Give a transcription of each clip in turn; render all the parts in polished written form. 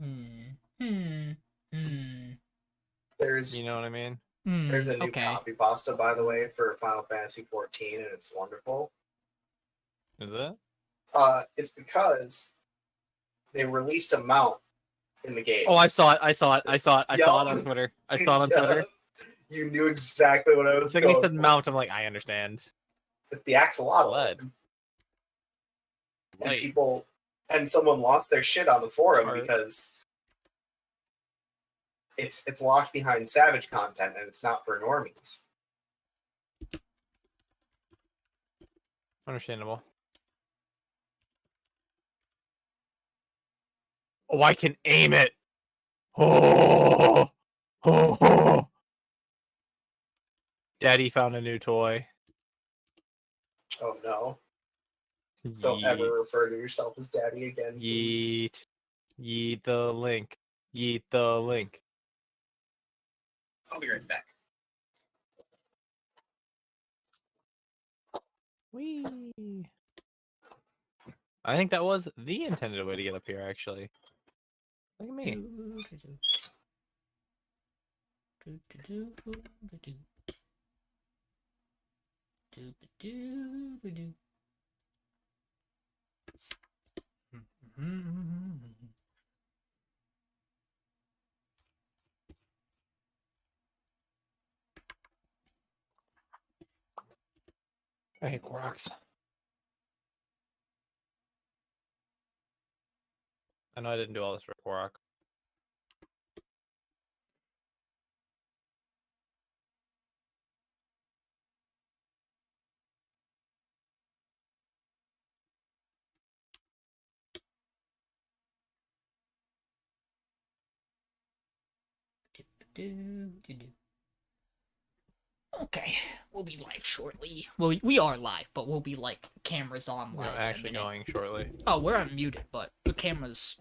Hmm. Hmm. Hmm. There's You know what I mean? there's a new Okay. copy pasta, by the way, for Final Fantasy 14, and it's wonderful. Is it? It's because they released a mount in the game. Oh, I saw it. I saw it on Twitter. I saw it on Twitter. You knew exactly what I was The going second he said for. mount, I'm like, I understand. It's the axolotl. Blood. And Light. someone lost their shit on the forum Art. because it's locked behind Savage content and it's not for normies. Understandable. Oh, I can aim it. Oh. Daddy found a new toy. Oh no. Don't ever refer to yourself as daddy again, please. Yeet the link. Yeet the link. I'll be right back. Whee. I think that was the intended way to get up here, actually. Look at me. I hate Koroks. I know I didn't do all this for Korok. Okay, we'll be live shortly. Well, we are live, but we'll be like cameras on We're live. actually going shortly. Oh, we're unmuted, but the cameras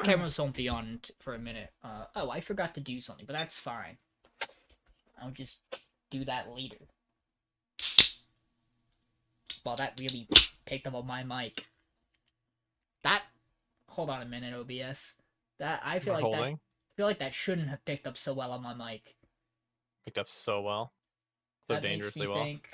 won't be on for a minute. Oh, I forgot to do something, but that's fine. I'll just do that later. Well, that really picked up on my mic. Hold on a minute, OBS. I feel like that shouldn't have picked up so well on my mic. Picked up so well. So That dangerously makes me well. think...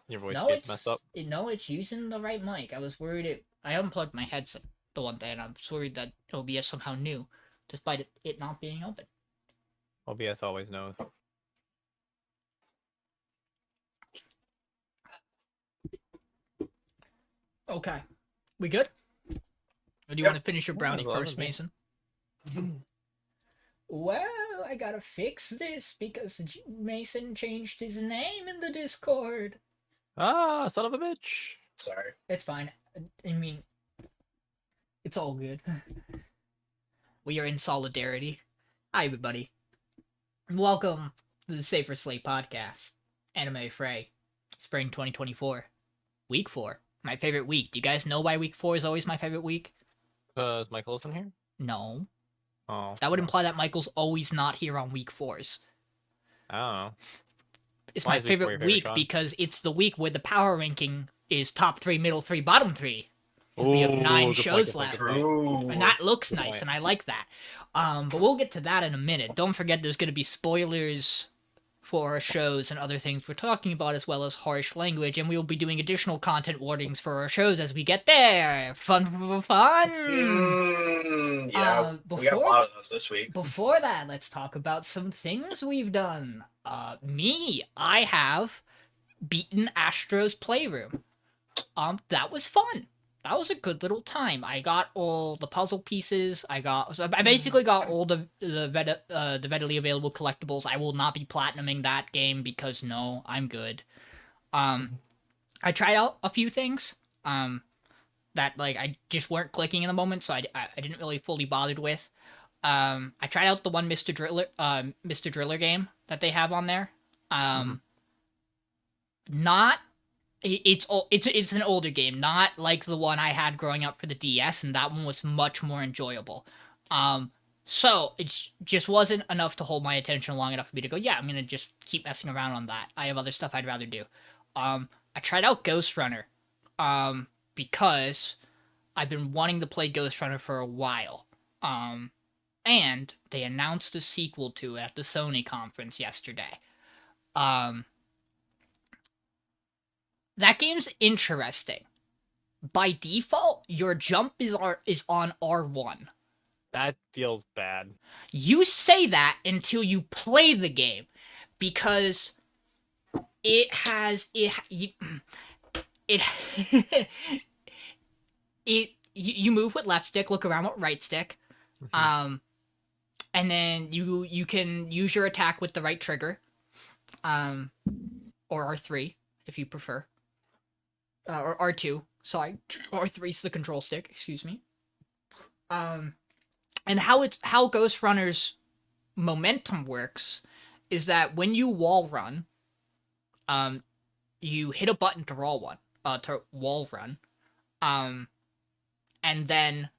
Your voice gets messed up. No, it's using the right mic. I was worried I unplugged my headset the one day, and I was worried that OBS somehow knew, despite it not being open. OBS always knows. Okay. We good? Or do you want to finish your brownie first, Mason? Well, I gotta fix this because Mason changed his name in the Discord. Ah, son of a bitch. Sorry. It's fine. I mean, it's all good. We are in solidarity. Hi, everybody. Welcome to the Safer Slate podcast. Anime Fray. Spring 2024. Week 4. My favorite week. Do you guys know why week 4 is always my favorite week? Is Michael in here? No. Oh. That would imply that Michael's always not here on week 4s. I don't know. It's my favorite week because it's the week where the power ranking is top 3, middle 3, bottom 3. Because we have 9 shows left. And that looks nice, and I like that. But we'll get to that in a minute. Don't forget there's going to be spoilers for our shows and other things we're talking about, as well as harsh language, and we will be doing additional content warnings for our shows as we get there. Fun! Yeah, we got a lot of those this week. Before that, let's talk about some things we've done. I have beaten Astro's Playroom. That was fun. That was a good little time. I got all the puzzle pieces. I basically got all the readily available collectibles. I will not be platinuming that game because no, I'm good. I tried out a few things that like I just weren't clicking in the moment, so I didn't really fully bothered with. I tried out the one Mr. Driller game that they have on there. Not. It's an older game, not like the one I had growing up for the DS, and that one was much more enjoyable. So it just wasn't enough to hold my attention long enough for me to go, yeah, I'm gonna just keep messing around on that. I have other stuff I'd rather do. I tried out Ghost Runner, because I've been wanting to play Ghost Runner for a while. And they announced a sequel to it at the Sony conference yesterday. That game's interesting. By default, your jump is on R1. That feels bad. You say that until you play the game, because it has you move with left stick, look around with right stick, and then you can use your attack with the right trigger, or R3 if you prefer, or R2. Sorry, R3 is the control stick. Excuse me. And how Ghost Runner's momentum works is that when you wall run, you hit a button to wall run, and then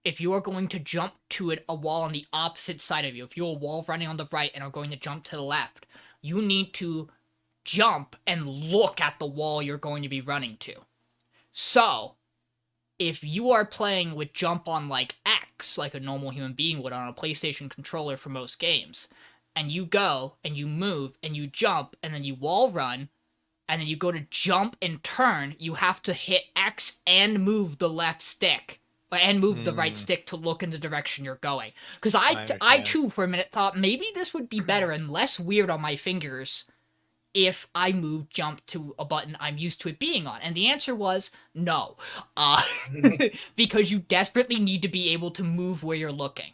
if you are going to jump to a wall on the opposite side of you, if you're wall running on the right and are going to jump to the left, you need to jump and look at the wall you're going to be running to. So, if you are playing with jump on like X, like a normal human being would on a PlayStation controller for most games, and you go and you move and you jump and then you wall run, and then you go to jump and turn, you have to hit X and move the left stick. And move the right stick to look in the direction you're going. Because I too, for a minute, thought maybe this would be better and less weird on my fingers if I moved jump to a button I'm used to it being on. And the answer was no. Because you desperately need to be able to move where you're looking.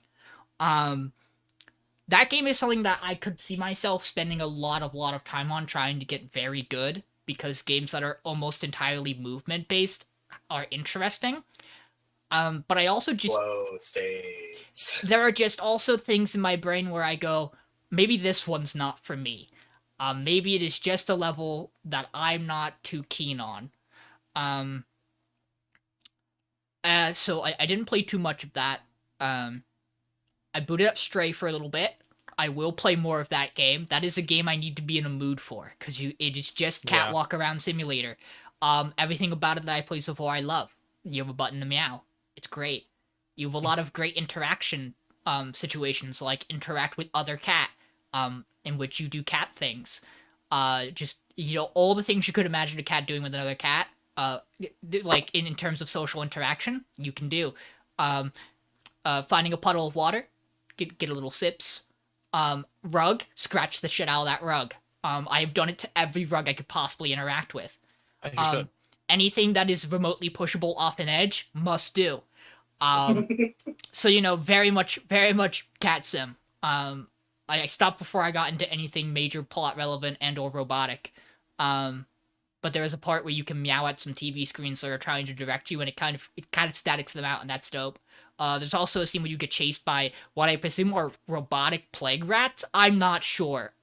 That game is something that I could see myself spending a lot of time on trying to get very good, because games that are almost entirely movement-based are interesting. But I also just... Flow states. There are just also things in my brain where I go, maybe this one's not for me. Maybe it is just a level that I'm not too keen on. So I didn't play too much of that. I booted up Stray for a little bit. I will play more of that game. That is a game I need to be in a mood for, because it is just catwalk around simulator. Everything about it that I played so far I love. You have a button to meow. It's great. You have a lot of great interaction situations, like interact with other cat, in which you do cat things. Just, all the things you could imagine a cat doing with another cat, like in terms of social interaction, you can do. Finding a puddle of water, get a little sips. Rug, scratch the shit out of that rug. I've done it to every rug I could possibly interact with. Anything that is remotely pushable off an edge, must do. So, very much cat sim. I stopped before I got into anything major plot relevant and or robotic. But there is a part where you can meow at some TV screens that are trying to direct you, and it kind of statics them out, and that's dope. There's also a scene where you get chased by what I presume are robotic plague rats. I'm not sure.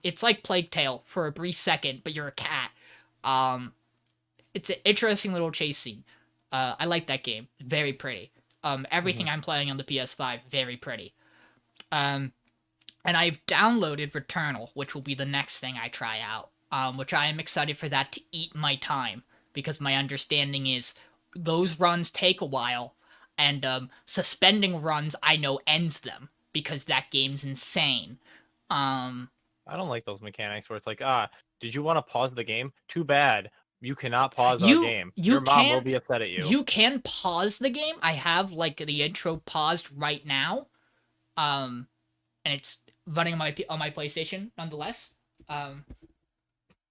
It's like Plague Tale for a brief second, but you're a cat. It's an interesting little chase scene. I like that game. Very pretty. Everything I'm playing on the PS5, very pretty. And I've downloaded Returnal, which will be the next thing I try out. Which I am excited for that to eat my time, because my understanding is those runs take a while, and suspending runs I know ends them, because that game's insane. I don't like those mechanics where it's like, did you want to pause the game? Too bad. You cannot pause our game. Your mom will be upset at you. You can pause the game. I have the intro paused right now, and it's running on my PlayStation nonetheless.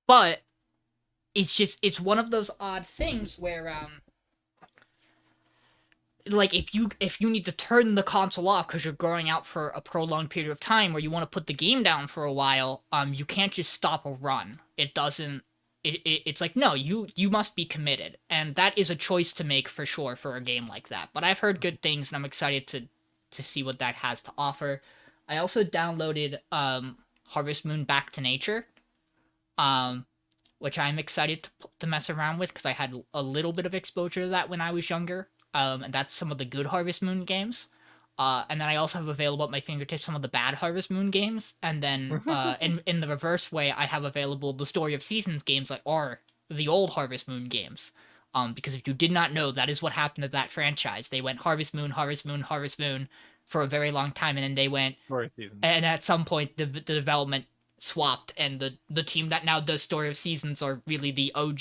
But it's one of those odd things where if you need to turn the console off because you're going out for a prolonged period of time, or you want to put the game down for a while, you can't just stop a run. It doesn't. It's like, no, you must be committed, and that is a choice to make for sure for a game like that. But I've heard good things, and I'm excited to see what that has to offer. I also downloaded Harvest Moon Back to Nature, which I'm excited to mess around with, because I had a little bit of exposure to that when I was younger, and that's some of the good Harvest Moon games. And then I also have available at my fingertips some of the bad Harvest Moon games, and then in the reverse way, I have available the Story of Seasons games that are the old Harvest Moon games. Because if you did not know, that is what happened to that franchise. They went Harvest Moon, Harvest Moon, Harvest Moon for a very long time, and then they went Story of Seasons. And at some point, the development swapped, and the team that now does Story of Seasons are really the OG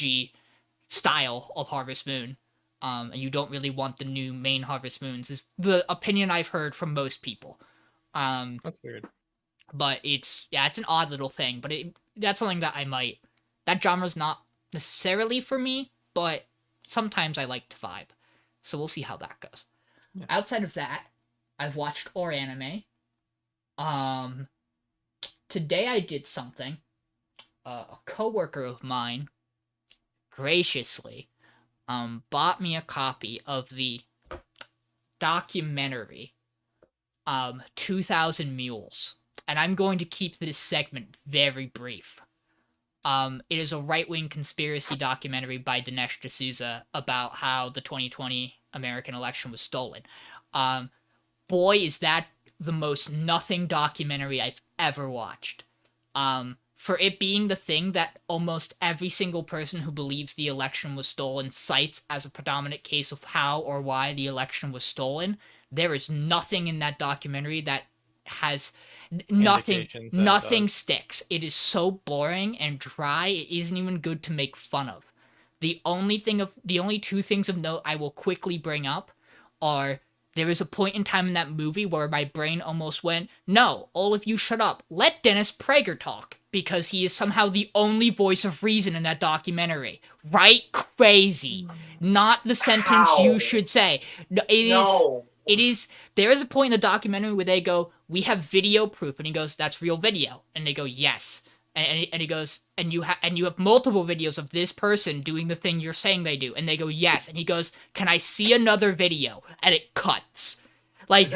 style of Harvest Moon. And you don't really want the new main Harvest Moons, is the opinion I've heard from most people. That's weird. But it's an odd little thing, but that's something that that genre's not necessarily for me, but sometimes I like to vibe. So we'll see how that goes. Yeah. Outside of that, I've watched or anime. Today I did something. A coworker of mine graciously bought me a copy of the documentary 2000 Mules. And I'm going to keep this segment very brief. It is a right-wing conspiracy documentary by Dinesh D'Souza about how the 2020 American election was stolen. Boy, is that the most nothing documentary I've ever watched. For it being the thing that almost every single person who believes the election was stolen cites as a predominant case of how or why the election was stolen, there is nothing in that documentary that has nothing sticks. It is so boring and dry, it isn't even good to make fun of. The only two things of note I will quickly bring up are, there is a point in time in that movie where my brain almost went, no, all of you shut up. Let Dennis Prager talk, because he is somehow the only voice of reason in that documentary. Right? Crazy. Not the sentence you should say. It is, there is a point in the documentary where they go, we have video proof, and he goes, that's real video. And they go, yes. And he goes, and you have multiple videos of this person doing the thing you're saying they do. And they go, yes. And he goes, can I see another video? And it cuts. Like,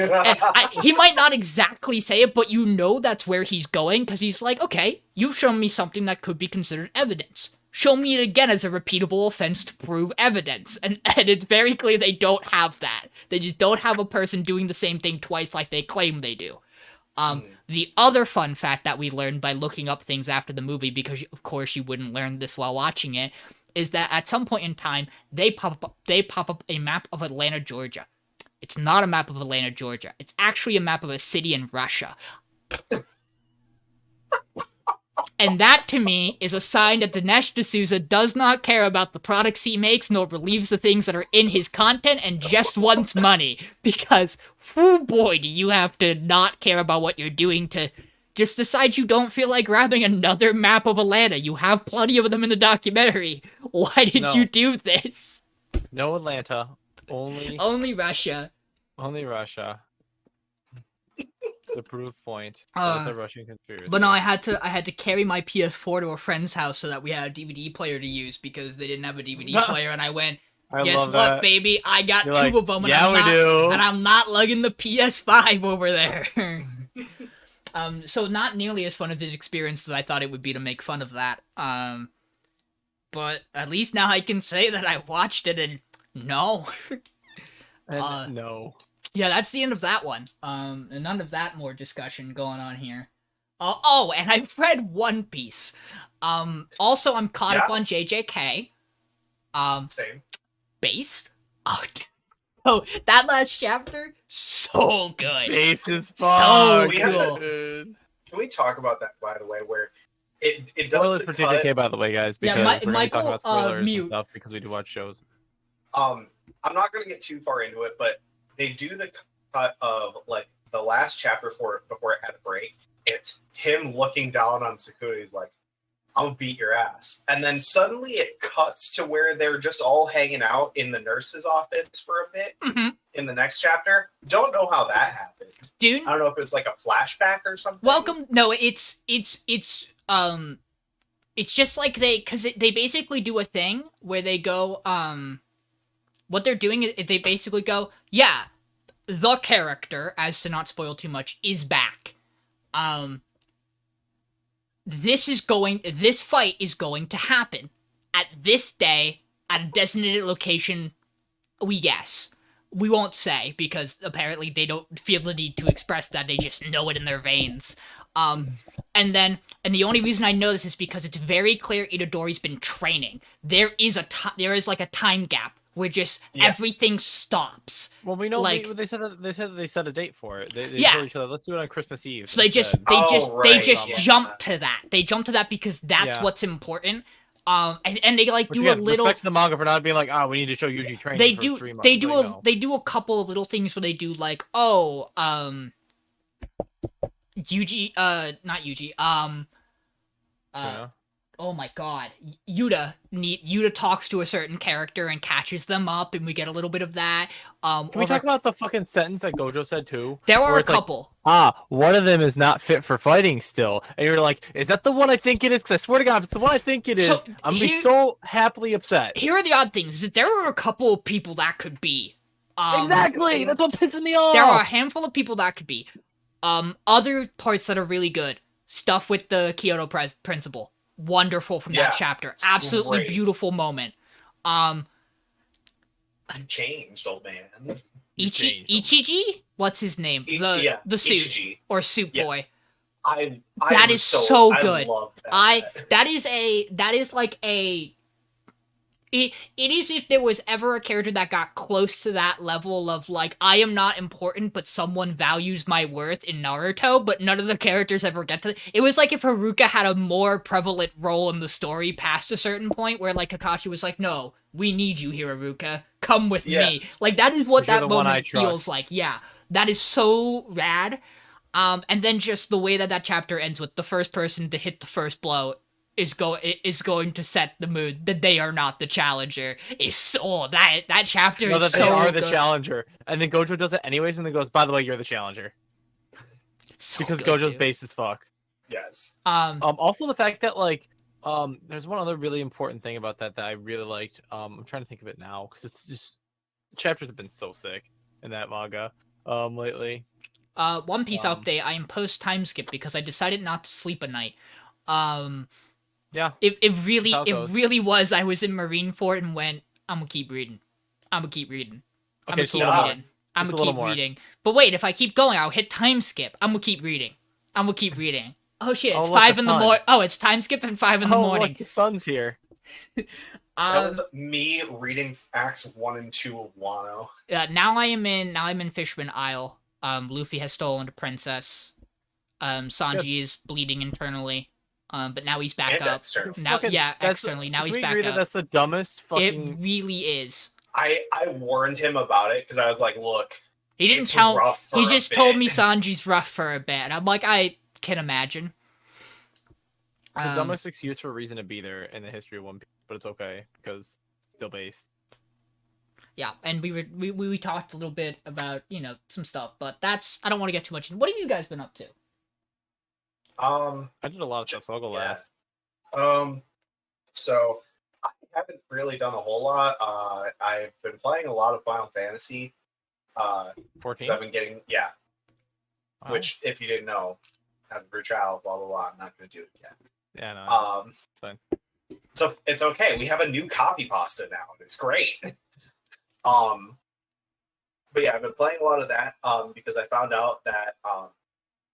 he might not exactly say it, but you know that's where he's going, because he's like, okay, you've shown me something that could be considered evidence. Show me it again as a repeatable offense to prove evidence. And it's very clear they don't have that. They just don't have a person doing the same thing twice like they claim they do. The other fun fact that we learned by looking up things after the movie, because of course you wouldn't learn this while watching it, is that at some point in time, they pop up a map of Atlanta, Georgia. It's not a map of Atlanta, Georgia. It's actually a map of a city in Russia. And that, to me, is a sign that Dinesh D'Souza does not care about the products he makes, nor believes the things that are in his content, and just wants money. Because, oh boy, do you have to not care about what you're doing to just decide you don't feel like grabbing another map of Atlanta. You have plenty of them in the documentary. Why did you do this? No Atlanta. Only Russia. Only Russia. The proof point. That's a Russian conspiracy. But no, I had to carry my PS4 to a friend's house so that we had a DVD player to use, because they didn't have a DVD player, and I went, guess what, baby? I got two of them, and I'm not lugging the PS5 over there. So not nearly as fun of an experience as I thought it would be to make fun of that. But at least now I can say that I watched it and no. No. Yeah, that's the end of that one. And none of that more discussion going on here. And I've read One Piece. Also, I'm caught up on JJK. Same. Based? Oh, that last chapter? So good. Based as fuck. So cool. Can we talk about that, by the way, where it does spoilers for JJK, by the way, guys, because we're going to talk about spoilers and stuff, because we do watch shows. I'm not going to get too far into it, but they do the cut of, like, the last chapter before it had a break. It's him looking down on Sukuna. He's like, I'm gonna beat your ass. And then suddenly it cuts to where they're just all hanging out in the nurse's office for a bit in the next chapter. Don't know how that happened. Dude. I don't know if it's like a flashback or something. No, it's just like they basically do a thing where they go, what they're doing is they basically go, yeah, the character, as to not spoil too much, is back. This fight is going to happen at this day at a designated location, we guess. We won't say, because apparently they don't feel the need to express that, they just know it in their veins. And the only reason I know this is because it's very clear Itadori's been training. There is like a time gap where just everything stops. Well, we know like they said that they set a date for it. They Yeah. told each other, let's do it on Christmas Eve. So they just jump to that. They jump to that because that's what's important. And they like do a little respect to the manga for not being like, we need to show Yuji training for 3 months. They do a couple of little things where they do like, Yuji, not Yuji, oh my god, Yuta talks to a certain character and catches them up, and we get a little bit of that. Can we talk about the fucking sentence that Gojo said too? There are a couple. Like, one of them is not fit for fighting still, and you're like, is that the one I think it is? Because I swear to God, if it's the one I think it is, I'm gonna be so happily upset. Here are the odd things: is that there are a couple of people that could be. Exactly, that's what pisses me off. There are a handful of people that could be. Other parts that are really good. Stuff with the Kyoto principle. Wonderful from that chapter. Absolutely great. Beautiful moment. You changed, old man. Ichiji? What's his name? The suit Ichiji. Or suit boy. That is so good. I love that. That is like a It is if there was ever a character that got close to that level of, like, I am not important, but someone values my worth in Naruto, but none of the characters ever get to it. It was like if Haruka had a more prevalent role in the story past a certain point, where, like, Kakashi was like, no, we need you here, Haruka. Come with me. Like, that is what that moment feels like. Yeah, that is so rad. And then just the way that chapter ends with the first person to hit the first blow is going to set the mood that they are not the challenger. That chapter is so they are good. the challenger, and then Gojo does it anyways, and then goes, by the way, you're the challenger. So because good, Gojo's dude. base as fuck. Yes. Also the fact that, like, there's one other really important thing about that I really liked. I'm trying to think of it now because it's just the chapters have been so sick in that manga lately. One Piece update. I am post time skip because I decided not to sleep a night. Yeah. It really was. I was in Marineford and went, I'm gonna keep reading. I'm gonna keep reading. I'm gonna keep reading. I'm gonna keep reading. But wait, if I keep going, I'll hit time skip. I'm gonna keep reading. I'm gonna keep reading. Oh shit, it's 5 in the morning. Oh, it's time skip and 5 in the morning. Look, the sun's here. That was me reading Acts 1 and 2 of Wano. Now I'm in Fishman Isle. Luffy has stolen a princess. Sanji is bleeding internally. But now he's back up. Externally. Now, externally. Now he's back up. That's the dumbest fucking. It really is. I warned him about it because I was like, look. He didn't tell. He just told me Sanji's rough for a bit. And I'm like, I can imagine. The dumbest excuse for a reason to be there in the history of One Piece, but it's okay because still based. Yeah, and we talked a little bit about, some stuff, but I don't want to get too much in. What have you guys been up to? I did a lot of stuff, so I'll go last. So I haven't really done a whole lot. I've been playing a lot of Final Fantasy. 14? I've been getting, Wow. Which, if you didn't know, as a brute child, blah blah blah. I'm not going to do it again. Yeah, no. It's fine. So it's okay. We have a new copy pasta now, and it's great. But yeah, I've been playing a lot of that because I found out that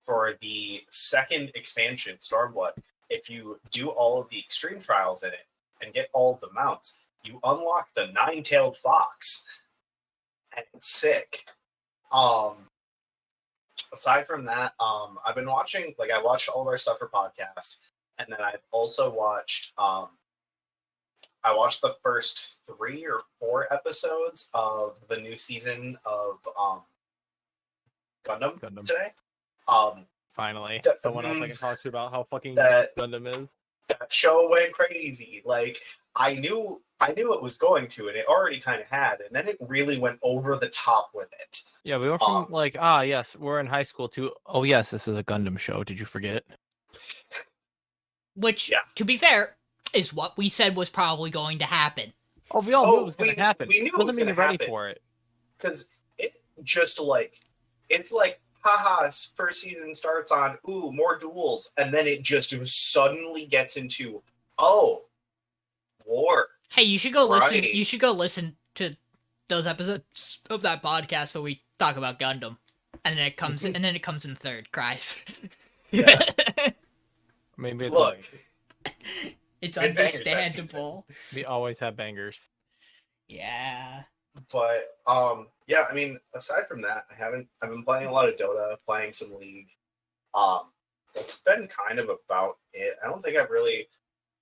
for the second expansion, Stormblood, if you do all of the extreme trials in it and get all of the mounts, you unlock the nine-tailed fox, and it's sick. Aside from that, I've been watching, like, I watched all of our stuff for podcast, and then I've also watched I watched the first 3 or 4 episodes of the new season of Gundam today. Finally, someone else I can talk to about how fucking Gundam is. That show went crazy. Like, I knew it was going to, and it already kind of had, and then it really went over the top with it. Yeah, we went from yes, we're in high school to, oh yes, this is a Gundam show. Did you forget? Which, to be fair, is what we said was probably going to happen. Oh, we all knew it was going to happen. We knew it was going to happen. Ready for it. Because it just, like, it's like, haha, first season starts on, ooh, more duels, and then it just suddenly gets into, war. Hey, you should go listen. You should go listen to those episodes of that podcast where we talk about Gundam, and then it comes in third. Cries. Yeah. Maybe it's Look, It's Good bangers that understandable. we always have bangers. Yeah. but yeah, I mean, aside from that, I've been playing a lot of Dota, playing some League. That's been kind of about it. I don't think I've really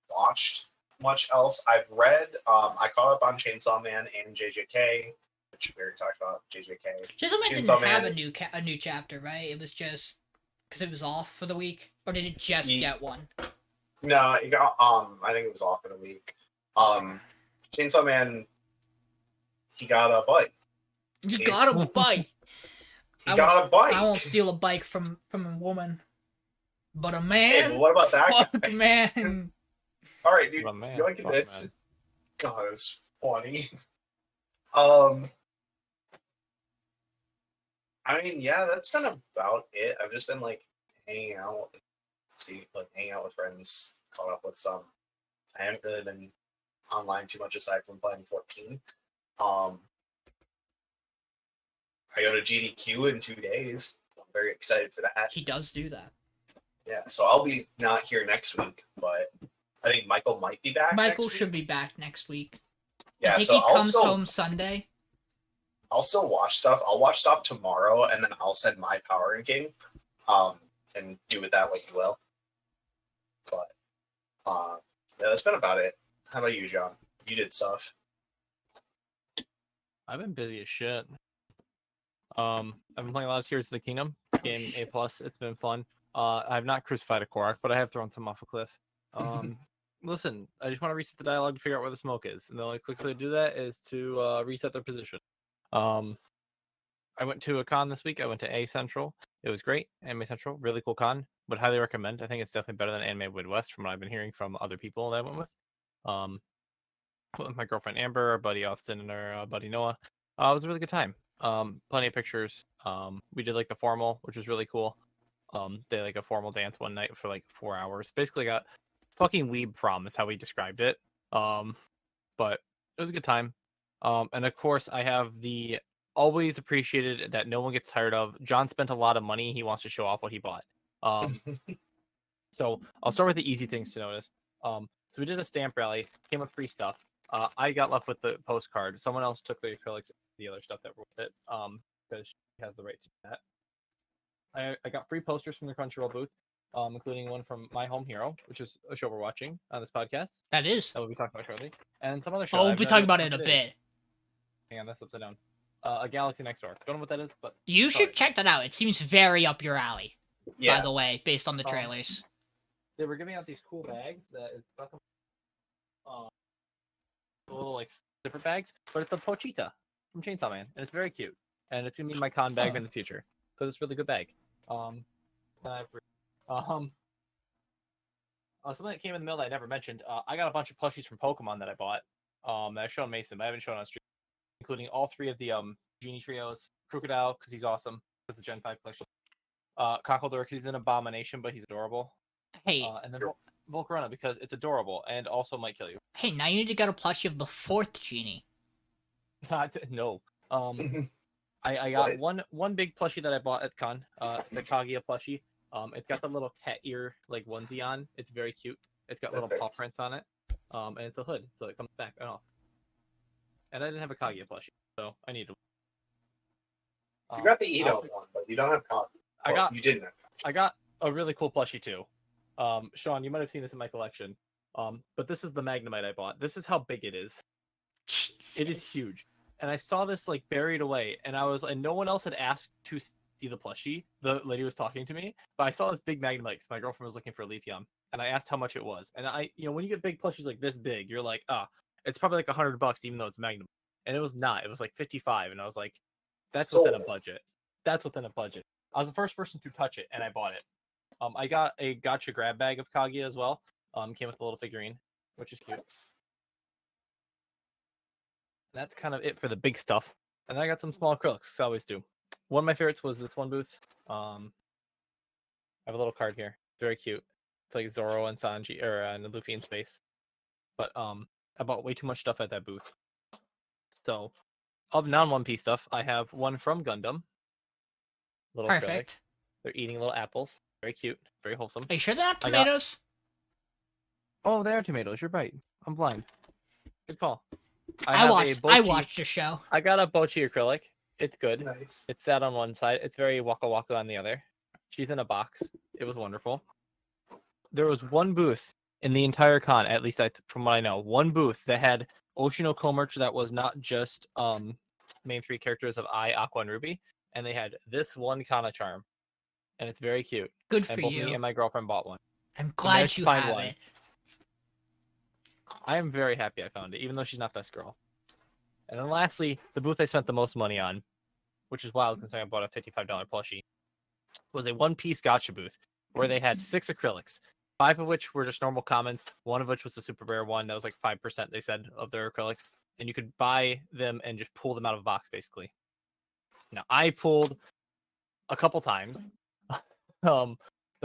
watched much else. I've read, I caught up on Chainsaw Man and JJK, which we already talked about. JJK. Chainsaw Man Chainsaw didn't have Man- a new chapter, right? It was just because it was off for the week, or did it just Ye- get one? No, it got I think it was off in a week. Chainsaw Man, he got a bike. You He's- got a bike. He got a bike. I won't steal a bike from a woman, but a Hey, man. but what about that Fuck, guy? man. All right, dude. What a man. You like Fuck, this? man. God, it was funny. I mean, yeah, that's been about it. I've just been like hanging out, hanging out with friends, caught up with some. I haven't really been online too much aside from playing 14. I go to GDQ in 2 days. I'm very excited for that. He does do that. Yeah, so I'll be not here next week, but I think Michael might be back. Michael next should week. be back next week. Yeah, I think so he comes home Sunday. I'll still watch stuff. I'll watch stuff tomorrow, and then I'll send my power ranking, and do with that what you will. But yeah, that's been about it. How about you, John? You did stuff. I've been busy as shit. I've been playing a lot of Tears of the Kingdom. Game A+. It's been fun. I've not crucified a Korok, but I have thrown some off a cliff. Listen, I just want to reset the dialogue to figure out where the smoke is. And the only quick way to do that is to reset their position. I went to a con this week. I went to A Central. It was great. Anime Central, really cool con. Would highly recommend. I think it's definitely better than Anime Midwest from what I've been hearing from other people that I went with. With my girlfriend Amber, our buddy Austin, and our buddy Noah. It was a really good time. Plenty of pictures. We did like the formal, which was really cool. They had, like a formal dance one night for like 4 hours. Basically got fucking weeb prom is how we described it. But it was a good time. And of course I have the always appreciated that no one gets tired of. John spent a lot of money. He wants to show off what he bought. So I'll start with the easy things to notice. So we did a stamp rally, came with free stuff. I got left with the postcard. Someone else took the acrylics, the other stuff that were with it, because she has the right to do that. I got free posters from the Crunchyroll booth, including one from My Home Hero, which is a show we're watching on this podcast. That is. That we'll be talking about shortly, and some other show. Oh, we'll be talking about it in a bit. Hang on, that's upside down. A Galaxy Next Door. Don't know what that is, but You should check that out. It seems very up your alley, Yeah, by the way, based on the trailers. they were giving out these cool bags that is little like different bags, but it's a Pochita from Chainsaw Man, and it's very cute, and it's gonna be my con bag in the future because it's a really good bag. Something that came in the mail that I never mentioned. I got a bunch of plushies from Pokemon that I bought. That I've shown Mason, but I haven't shown on stream, including all 3 of the Genie trios. Crocodile because he's awesome, because the Gen 5 collection. Cockledor because he's an abomination, but he's adorable. Hey, And then Volcarona because it's adorable and also might kill you. hey, now you need to get a plushie of the 4th genie. No. I got one big plushie that I bought at con, the Kaguya plushie. It's got the little cat ear like onesie on. It's very cute. It's got little paw prints on it. And it's a hood, so it comes back off. And I didn't have a Kaguya plushie, so I need to. You got the Edo one, but you don't have copy. You didn't have copy. I got a really cool plushie too. Sean, you might have seen this in my collection. But this is the Magnemite I bought. This is how big it is. It is huge. And I saw this like buried away, and no one else had asked to see the plushie. The lady was talking to me, but I saw this big Magnemite because my girlfriend was looking for a Leafeon, and I asked how much it was. And when you get big plushies like this big, you're like, it's probably like $100, even though it's Magnemite. And it was not. It was like 55, and I was like, that's within a budget. That's within a budget. I was the first person to touch it, and I bought it. I got a gotcha grab bag of Kaguya as well. Came with a little figurine, which is cute. Nice. That's kind of it for the big stuff. And then I got some small acrylics. I always do. One of my favorites was this one booth. I have a little card here. Very cute. It's like Zoro and Sanji and Luffy in space. But I bought way too much stuff at that booth. So of non-One Piece stuff, I have one from Gundam. Little Perfect. acrylic. They're eating little apples. Very cute, very wholesome. Are you sure they're not I got- tomatoes? Oh, they are tomatoes. You're right. I'm blind. Good call. I watched the show. I got a Bochi acrylic. It's good. Nice. It's sat on one side. It's very Waka Waka on the other. She's in a box. It was wonderful. There was one booth in the entire con, at least from what I know, one booth that had Oshinoko merch that was not just main three characters of Ai, Aqua, and Ruby, and they had this one Kana charm, and it's very cute. Good And for both me you. and my girlfriend bought one. I'm managed glad to you find have one. it. I am very happy I found it, even though she's not best girl. And then lastly, the booth I spent the most money on, which is wild considering I bought a $55 plushie, was a one-piece gotcha booth where they had 6 acrylics, 5 of which were just normal commons, 1 of which was a super rare one that was like 5%, they said, of their acrylics, and you could buy them and just pull them out of a box, basically. Now, I pulled a couple times. The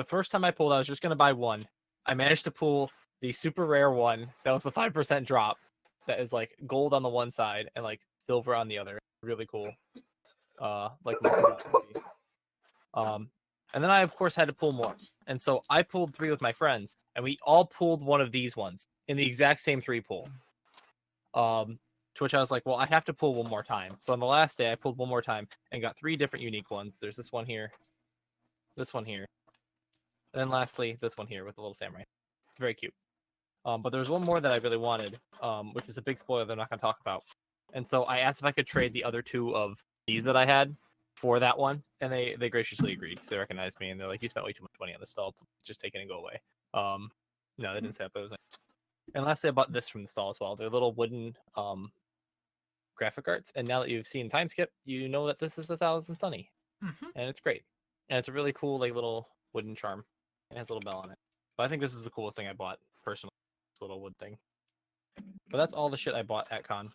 first time I pulled, I was just going to buy one. I managed to pull the super rare one that was the 5% drop that is like gold on the one side and like silver on the other. Really cool. And then I of course had to pull more. And so I pulled 3 with my friends, and we all pulled one of these ones in the exact same 3 pull. To which I was like, well, I have to pull one more time. So on the last day, I pulled one more time and got 3 different unique ones. There's this one here, this one here, and then lastly, this one here with the little samurai. It's very cute. But there was one more that I really wanted, which is a big spoiler that I'm not going to talk about. And so I asked if I could trade the other 2 of these that I had for that one, and they graciously agreed because they recognized me, and they're like, "You spent way too much money on this stall. Just take it and go away." No, they didn't say that, but it was nice. And lastly, I bought this from the stall as well. They're little wooden graphic arts, and now that you've seen Time Skip, you know that this is 1,000 Sunny, and it's great. And it's a really cool like little wooden charm. It has a little bell on it. But I think this is the coolest thing I bought personally. This little wood thing. But that's all the shit I bought at con.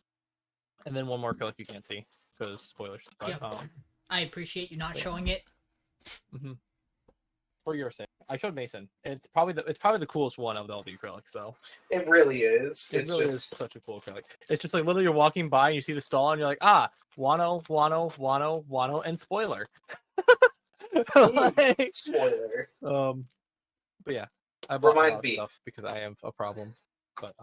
And then one more acrylic you can't see because spoilers. But, Yeah. I appreciate you not showing it. For your sake, I showed Mason. It's probably the coolest one of all the acrylics, though. It really is. It really is such a cool acrylic. It's just like literally you're walking by and you see the stall and you're like, Wano, and spoiler. Like, spoiler. But yeah, I bought a lot of me. stuff because I have a problem. But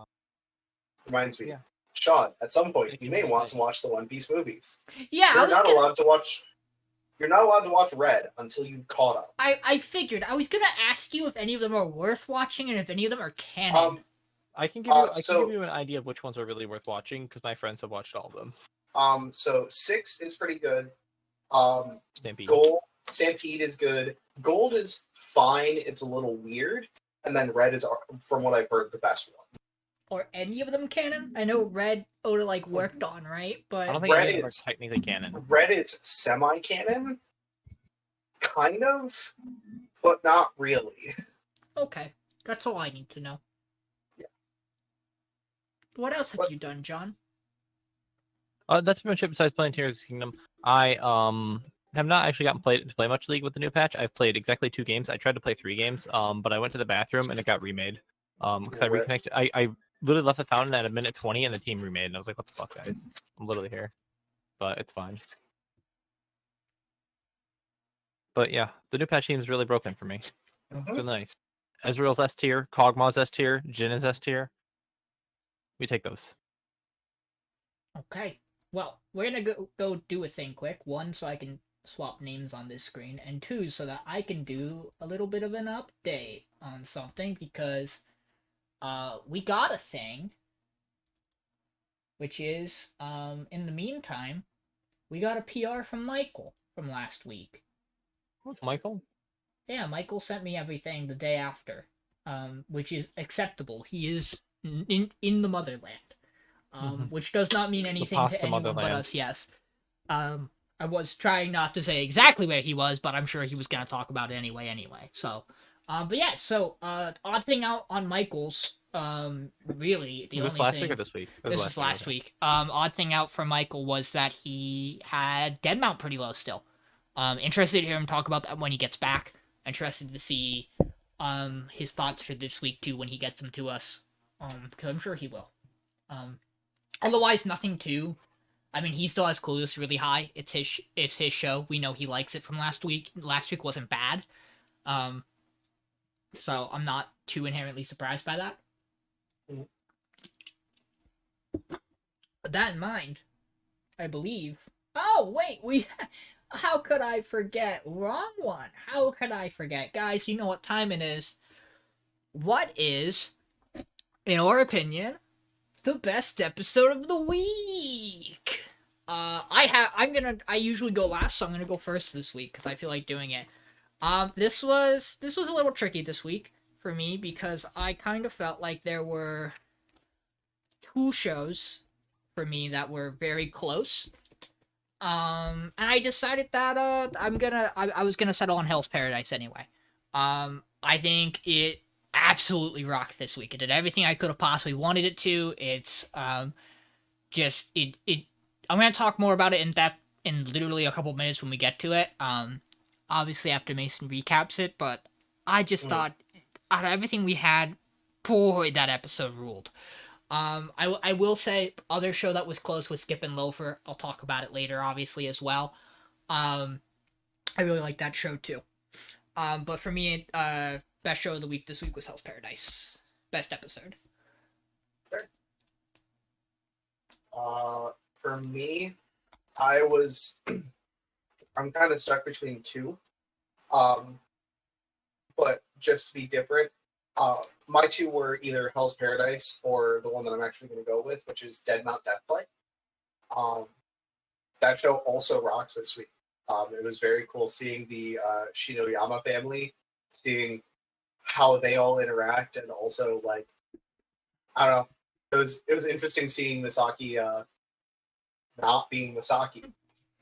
Reminds me. Yeah. Sean, at some point, you may want to watch the One Piece movies. Yeah, You're not allowed to watch Red until you caught up. I figured. I was gonna ask you if any of them are worth watching and if any of them are canon. I can give you an idea of which ones are really worth watching because my friends have watched all of them. So 6 is pretty good. Stampede. Stampede is good. Gold is fine. It's a little weird. And then Red is, from what I've heard, the best one. Or any of them canon? I know Red Oda worked on, right? But I don't think Red any of them is are technically canon. Red is semi-canon, kind of, but not really. Okay, that's all I need to know. Yeah. What else have you done, John? That's pretty much it. Besides playing Tears of the Kingdom, I have not actually gotten to play much League with the new patch. I've played exactly 2 games. I tried to play 3 games, but I went to the bathroom and it got remade. Because I reconnected. I literally left the fountain at a minute 20 and the team remade, and I was like, "What the fuck, guys? I'm literally here," but it's fine. But yeah, the new patch team is really broken for me. It's really nice. Ezreal's S tier, Kog'Maw's S tier, Jhin is S tier. We take those. Okay. Well, we're gonna go do a thing quick. 1, so I can swap names on this screen, and 2, so that I can do a little bit of an update on something, because we got a thing, which is, in the meantime, we got a PR from Michael from last week. What's Michael? Yeah, Michael sent me everything the day after, which is acceptable. He is in the motherland, which does not mean anything to anyone but us, yes. I was trying not to say exactly where he was, but I'm sure he was going to talk about it anyway. So, but yeah, so, odd thing out on Michael's, really, the was this only last thing... week or this week? This was last week. Odd thing out for Michael was that he had dead mount pretty low still. Interested to hear him talk about that when he gets back. Interested to see, his thoughts for this week too when he gets them to us. Because I'm sure he will. Otherwise, nothing too... I mean, he still has Clueless really high. It's his show. We know he likes it from last week. Last week wasn't bad. So I'm not too inherently surprised by that. Mhm. But that in mind, I believe. Oh wait, we. How could I forget? Wrong one. How could I forget, guys? You know what time it is. What is, in your opinion, the best episode of the week? I usually go last, so I'm gonna go first this week because I feel like doing it. This was a little tricky this week for me because I kind of felt like there were two shows for me that were very close. And I decided that I was gonna settle on Hell's Paradise anyway. I think it absolutely rocked this week. It did everything I could have possibly wanted it to. It's just it. I'm gonna talk more about it in literally a couple minutes when we get to it. Obviously after Mason recaps it, but I just thought out of everything we had, boy, that episode ruled. I will say other show that was close was Skip and Loafer. I'll talk about it later, obviously as well. I really like that show too. But for me, best show of the week this week was Hell's Paradise. Best episode. For me, I'm kind of stuck between two. But just to be different, my two were either Hell's Paradise or the one that I'm actually going to go with, which is Dead Mount Deathplay. That show also rocked this week. It was very cool seeing the Shinoyama family, seeing how they all interact, and also like I don't know. It was interesting seeing Misaki not being Misaki.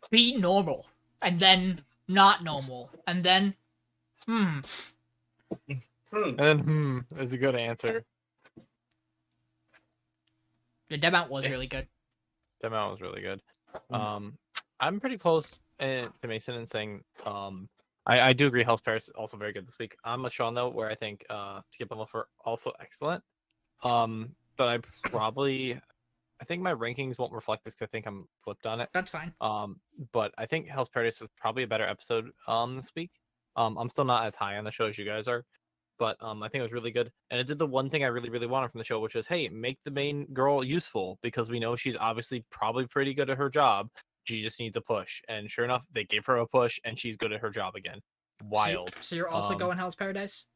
Be normal, and then not normal, and then And is a good answer. The Dead Mount was really good. That amount was really good. I'm pretty close to Mason in saying I do agree Hell's Paris is also very good this week. I'm with Sean though, where I think Skip and Loafer also excellent. But I think my rankings won't reflect this because I think I'm flipped on it. That's fine. But I think Hell's Paradise was probably a better episode this week. I'm still not as high on the show as you guys are, but I think it was really good. And it did the one thing I really, really wanted from the show, which is, hey, make the main girl useful because we know she's obviously probably pretty good at her job. She just needs a push. And sure enough, they gave her a push and she's good at her job again. Wild. So you're also going Hell's Paradise?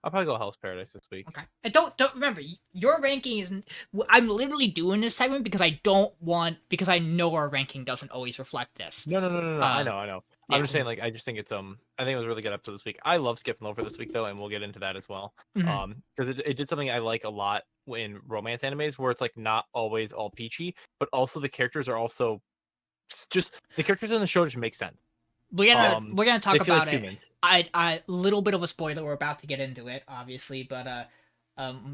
I'll probably go Hell's Paradise this week. Okay. And don't remember, your ranking is. I'm literally doing this segment because because I know our ranking doesn't always reflect this. No. I know. Yeah. I'm just saying, like, I just think it's I think it was a really good episode this week. I love Skip and Loafer this week though, and we'll get into that as well. Mhm. Because it did something I like a lot in romance animes where it's like not always all peachy, but also the characters are also just the characters in the show just make sense. We're gonna talk They feel about like it. humans. I little bit of a spoiler. We're about to get into it, obviously, but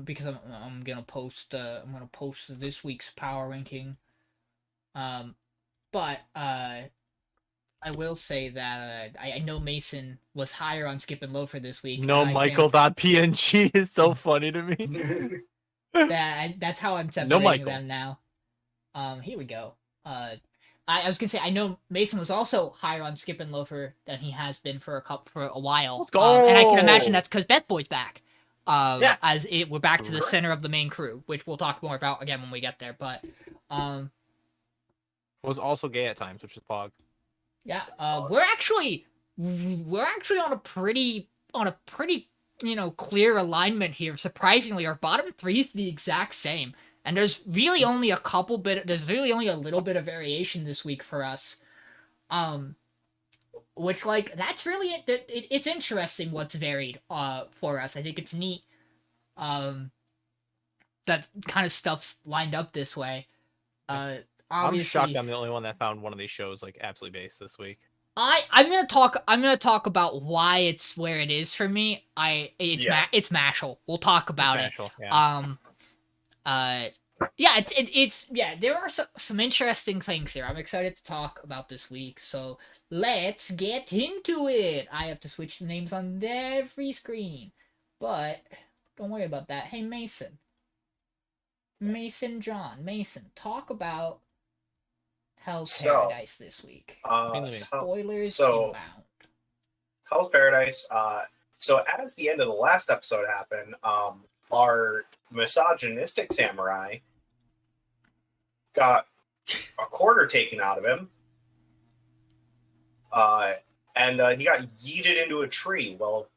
because I'm gonna post this week's power ranking. But I will say that I know Mason was higher on Skip and Loafer this week. No, and I Michael.png is so funny to me. think that's how I'm No, separating Michael. them now. Here we go. I was gonna say I know Mason was also higher on Skip and Loafer than he has been for a while. Let's go! And I can imagine that's because Beth Boy's back. Yeah. We're back to the Right. center of the main crew, which we'll talk more about again when we get there. But Was also gay at times, which is Pog. yeah, we're actually on a pretty clear alignment here. Surprisingly, our bottom three is the exact same. And there's really only there's really only a little bit of variation this week for us. Which, like, that's really it's interesting what's varied for us. I think it's neat that kind of stuff's lined up this way. Obviously, I'm shocked I'm the only one that found one of these shows like absolutely based this week. I'm gonna talk about why it's where it is for me. It's Mashle. We'll talk about it. Mashle, yeah. There are some interesting things here. I'm excited to talk about this week, so let's get into it. I have to switch the names on every screen, but don't worry about that. Hey, Mason, talk about Hell's Paradise this week. Spoilers so inbound. Hell's Paradise. So as the end of the last episode happened, our misogynistic samurai got a quarter taken out of him, and he got yeeted into a tree. Well,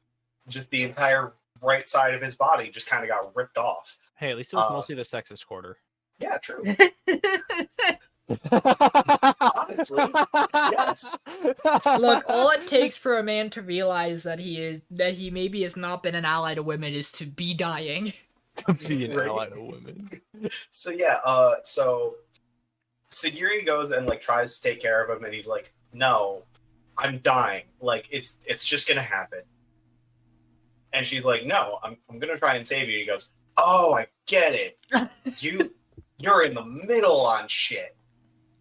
just the entire right side of his body just kind of got ripped off. Hey, at least it was mostly the sexist quarter. Yeah, true. Honestly, yes. Look, all it takes for a man to realize that he maybe has not been an ally to women is to be dying. Be an ally to women. So yeah, so Sagiri goes and like tries to take care of him, and he's like, "No, I'm dying. Like it's just gonna happen." And she's like, "No, I'm gonna try and save you." He goes, "Oh, I get it. You're in the middle on shit.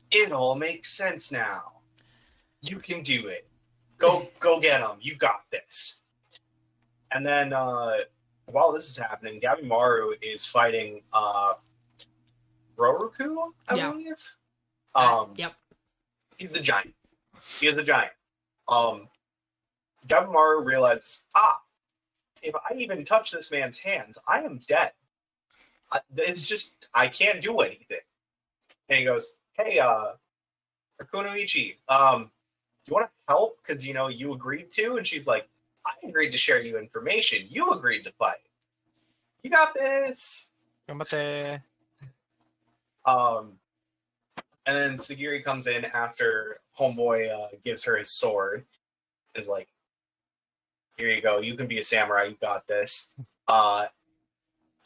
It all makes sense now. You can do it. Go get him. You got this." And then while this is happening, Gabimaru is fighting Roroku, I believe. Yep. He's the giant. He is the giant. Gabimaru realizes, if I even touch this man's hands, I am dead. It's just, I can't do anything. And he goes, "Hey, Akunoichi, you want to help? Because, you agreed to?" And she's like, "I agreed to share you information. You agreed to fight. You got this." Gambatte. And then Sagiri comes in after Homeboy gives her his sword. Is like, "Here you go. You can be a samurai. You got this."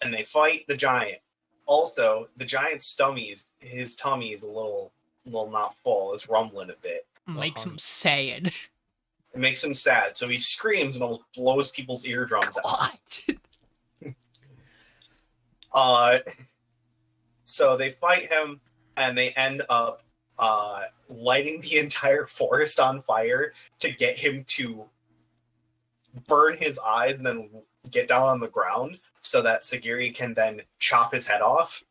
And they fight the giant. Also, the giant's his tummy is a little not full. It's rumbling a bit. Makes him sad. It makes him sad. So he screams and almost blows people's eardrums out. What? So they fight him, and they end up lighting the entire forest on fire to get him to burn his eyes and then get down on the ground so that Sagiri can then chop his head off.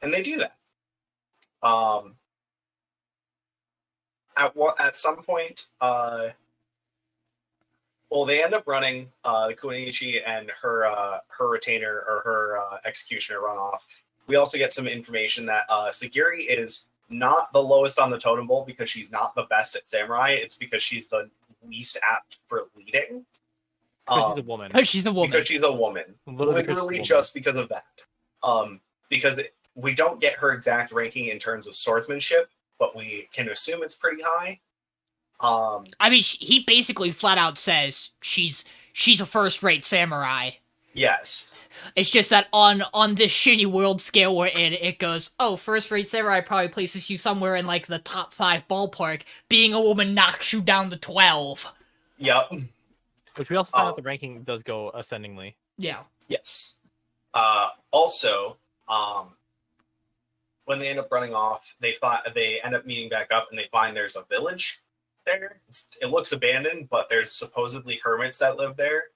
And they do that. At some point, they end up running. Kunoichi and her retainer or her executioner run off. We also get some information that Sagiri is not the lowest on the totem pole because she's not the best at samurai. It's because she's the least apt for leading. Because she's a woman. Because she's a woman. Because she's a woman. Literally just because of that. Because we don't get her exact ranking in terms of swordsmanship, but we can assume it's pretty high. I mean, he basically flat out says she's a first-rate samurai. Yes. It's just that on this shitty world scale we're in, it goes, oh, first-rate samurai probably places you somewhere in, like, the top 5 ballpark. Being a woman knocks you down to 12. Yep. Which we also found out the ranking does go ascendingly. Yeah. Yes. Also, when they end up running off, they end up meeting back up, and they find there's a village there. It looks abandoned, but there's supposedly hermits that live there.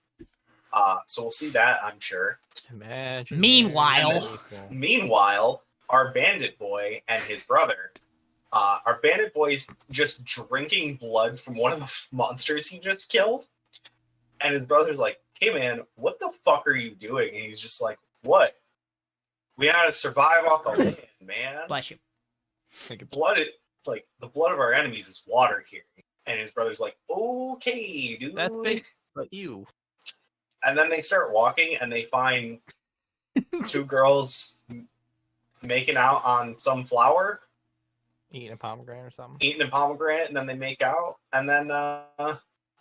So we'll see that, I'm sure. Imagine. Meanwhile, our bandit boy and his brother, our bandit boy's just drinking blood from one of the monsters he just killed. And his brother's like, "Hey man, what the fuck are you doing?" And he's just like, "What? We had to survive off the land, man. bless you. Blood, like the blood of our enemies is water here." And his brother's like, "Okay, dude." That's big, but you. And then they start walking, and they find 2 girls making out on some flower. Eating a pomegranate or something. Eating a pomegranate, and then they make out. And then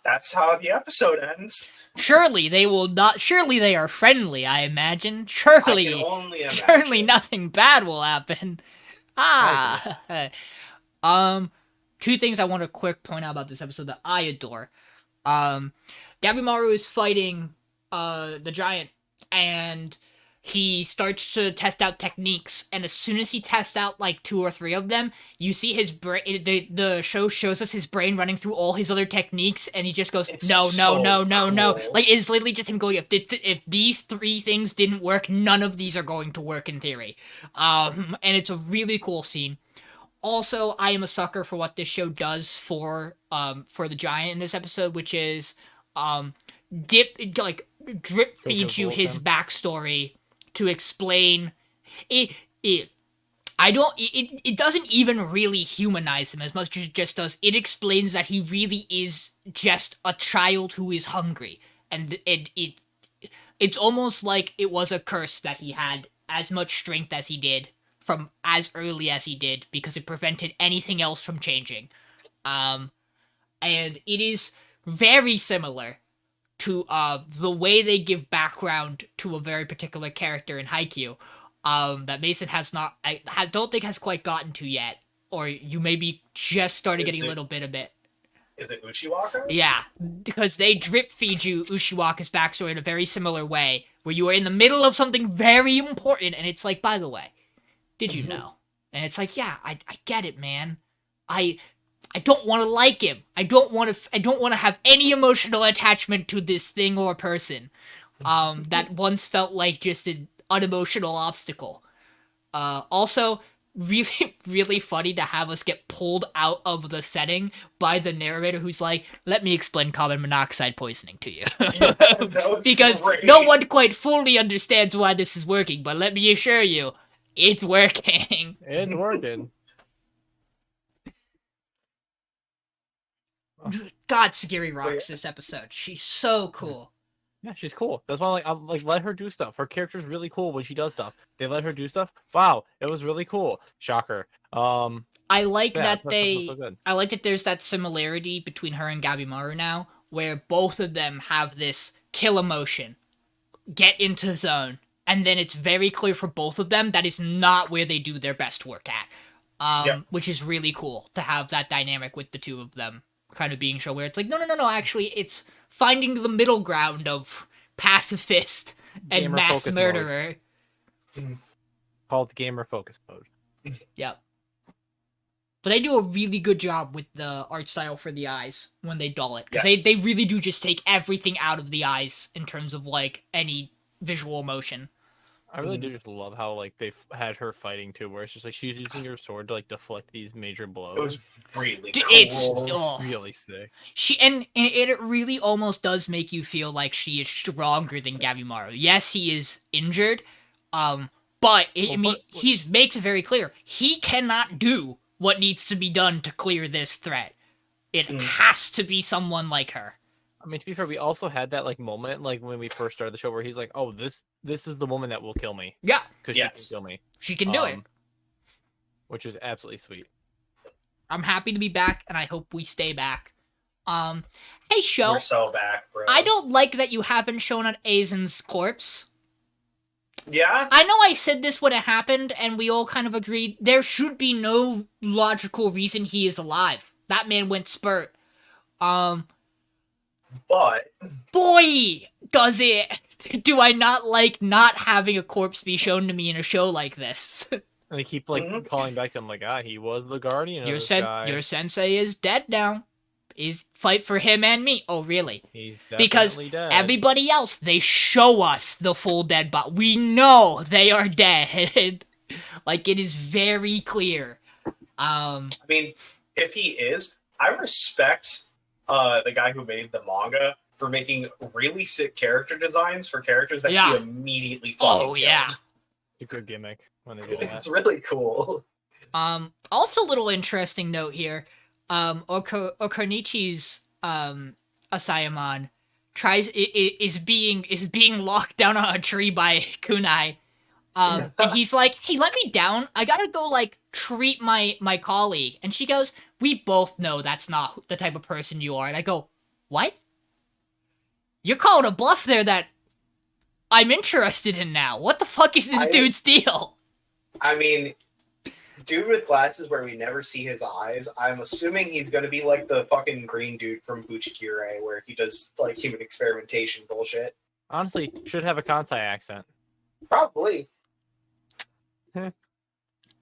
that's how the episode ends. Surely they will not. Surely they are friendly, I imagine. Surely. I can only imagine. Surely nothing bad will happen. 2 things I want to quick point out about this episode that I adore. Gabimaru is fighting the giant, and he starts to test out techniques, and as soon as he tests out like 2 or 3 of them, you see his brain. The show shows us his brain running through all his other techniques, and he just goes, no. Like, it's literally just him going, if these 3 things didn't work, none of these are going to work in theory. And it's a really cool scene. Also, I am a sucker for what this show does for the giant in this episode, which is Drip feeds you his Evolution. backstory to explain it. It doesn't even really humanize him as much as it just does. It explains that he really is just a child who is hungry, and it's almost like it was a curse that he had as much strength as he did from as early as he did, because it prevented anything else from changing. And it is very similar to the way they give background to a very particular character in Haikyuu, that Mason has not, don't think has quite gotten to yet, or you maybe just started getting a little bit of it. Is it Uchiwaka? Yeah, because they drip feed you Ushiwaka's backstory in a very similar way, where you are in the middle of something very important, and it's like, by the way, did you know? And it's like, yeah, I get it, man. I don't want to like him. I don't want to have any emotional attachment to this thing or person. That once felt like just an unemotional obstacle. Also, really, really funny to have us get pulled out of the setting by the narrator who's like, let me explain carbon monoxide poisoning to you. Yeah, because great. no one quite fully understands why this is working, but let me assure you, it's working. It's working. God, Sagiri rocks this episode. She's so cool. Yeah, she's cool. That's why I'm like let her do stuff. Her character's really cool when she does stuff. They let her do stuff. Wow, it was really cool. Shocker. I like Yeah, that that's so good. I like that there's that similarity between her and Gabimaru now, where both of them have this kill emotion, get into zone, and then it's very clear for both of them that is not where they do their best work at. Which is really cool to have that dynamic with the two of them kind of being shown, where it's like, no, actually, it's finding the middle ground of pacifist and Gamer mass focus murderer. Called gamer focus mode. Yep. But they do a really good job with the art style for the eyes when they dull it. Because they really do just take everything out of the eyes in terms of, like, any visual emotion. I really do just love how, like, they've had her fighting, too, where it's just, like, she's using her sword to, like, deflect these major blows. It was really cool. It's really sick. And it really almost does make you feel like she is stronger than Gabimaru. Yes, he is injured, but he makes it very clear he cannot do what needs to be done to clear this threat. It has to be someone like her. I mean, to be fair, we also had that like moment, like when we first started the show, where he's like, "Oh, this is the woman that will kill me." Yeah, because she can kill me. She can do it, which is absolutely sweet. I'm happy to be back, and I hope we stay back. Hey, Sho. We're so back, bro. I don't like that you haven't shown an Aizen's corpse. Yeah? I know I said this when it happened, and we all kind of agreed there should be no logical reason he is alive. That man went spurt. But boy, does it! Do I not like not having a corpse be shown to me in a show like this? And they keep like calling back to him, like, he was the guardian of this guy. Your sensei is dead now. Is fight for him and me. Oh, really? He's definitely dead. Everybody else, they show us the full dead body. We know they are dead. Like, it is very clear. I mean, if he is, I respect the guy who made the manga for making really sick character designs for characters that she immediately fucking killed. It's a good gimmick when they do that. It's really cool. Also, little interesting note here. Okonichi's Asayamon is being locked down on a tree by Kunai. And he's like, "Hey, let me down. I gotta go like treat my colleague." And she goes, "We both know that's not the type of person you are." And I go, "What? You're calling a bluff there that I'm interested in now. What the fuck is this dude's deal?" I mean, dude with glasses where we never see his eyes. I'm assuming he's gonna be like the fucking green dude from Buchikure, where he does like human experimentation bullshit. Honestly, should have a Kansai accent. Probably.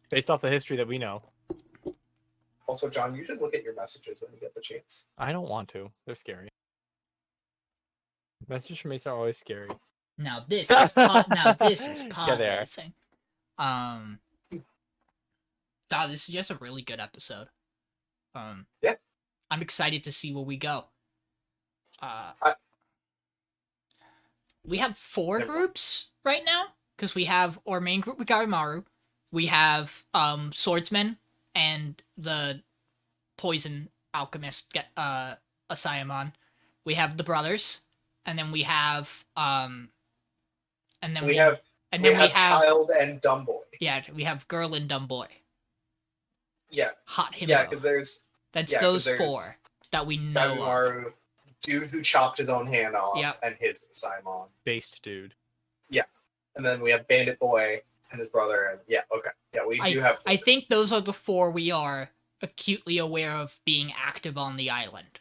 Based off the history that we know. Also, John, you should look at your messages when you get the chance. I don't want to. They're scary. Messages from Mason are always scary. Now this is podcasting. Yeah, they are. This is just a really good episode. Yeah. I'm excited to see where we go. Uh, I- we have 4 Never mind. groups right now because we have our main group with Garimaru, we have swordsman and the poison alchemist Asayamon. We have the brothers, and then we have and then We have child and dumb boy. yeah, we have girl and dumb boy. Yeah, Hot himbo. yeah, because there's those 4 there's that we know of. Gabimaru, dude who chopped his own hand off, Yep. and his Simon. Based dude. And then we have Bandit Boy and his brother. And yeah, okay, yeah, we do have. I think those are the 4 we are acutely aware of being active on the island.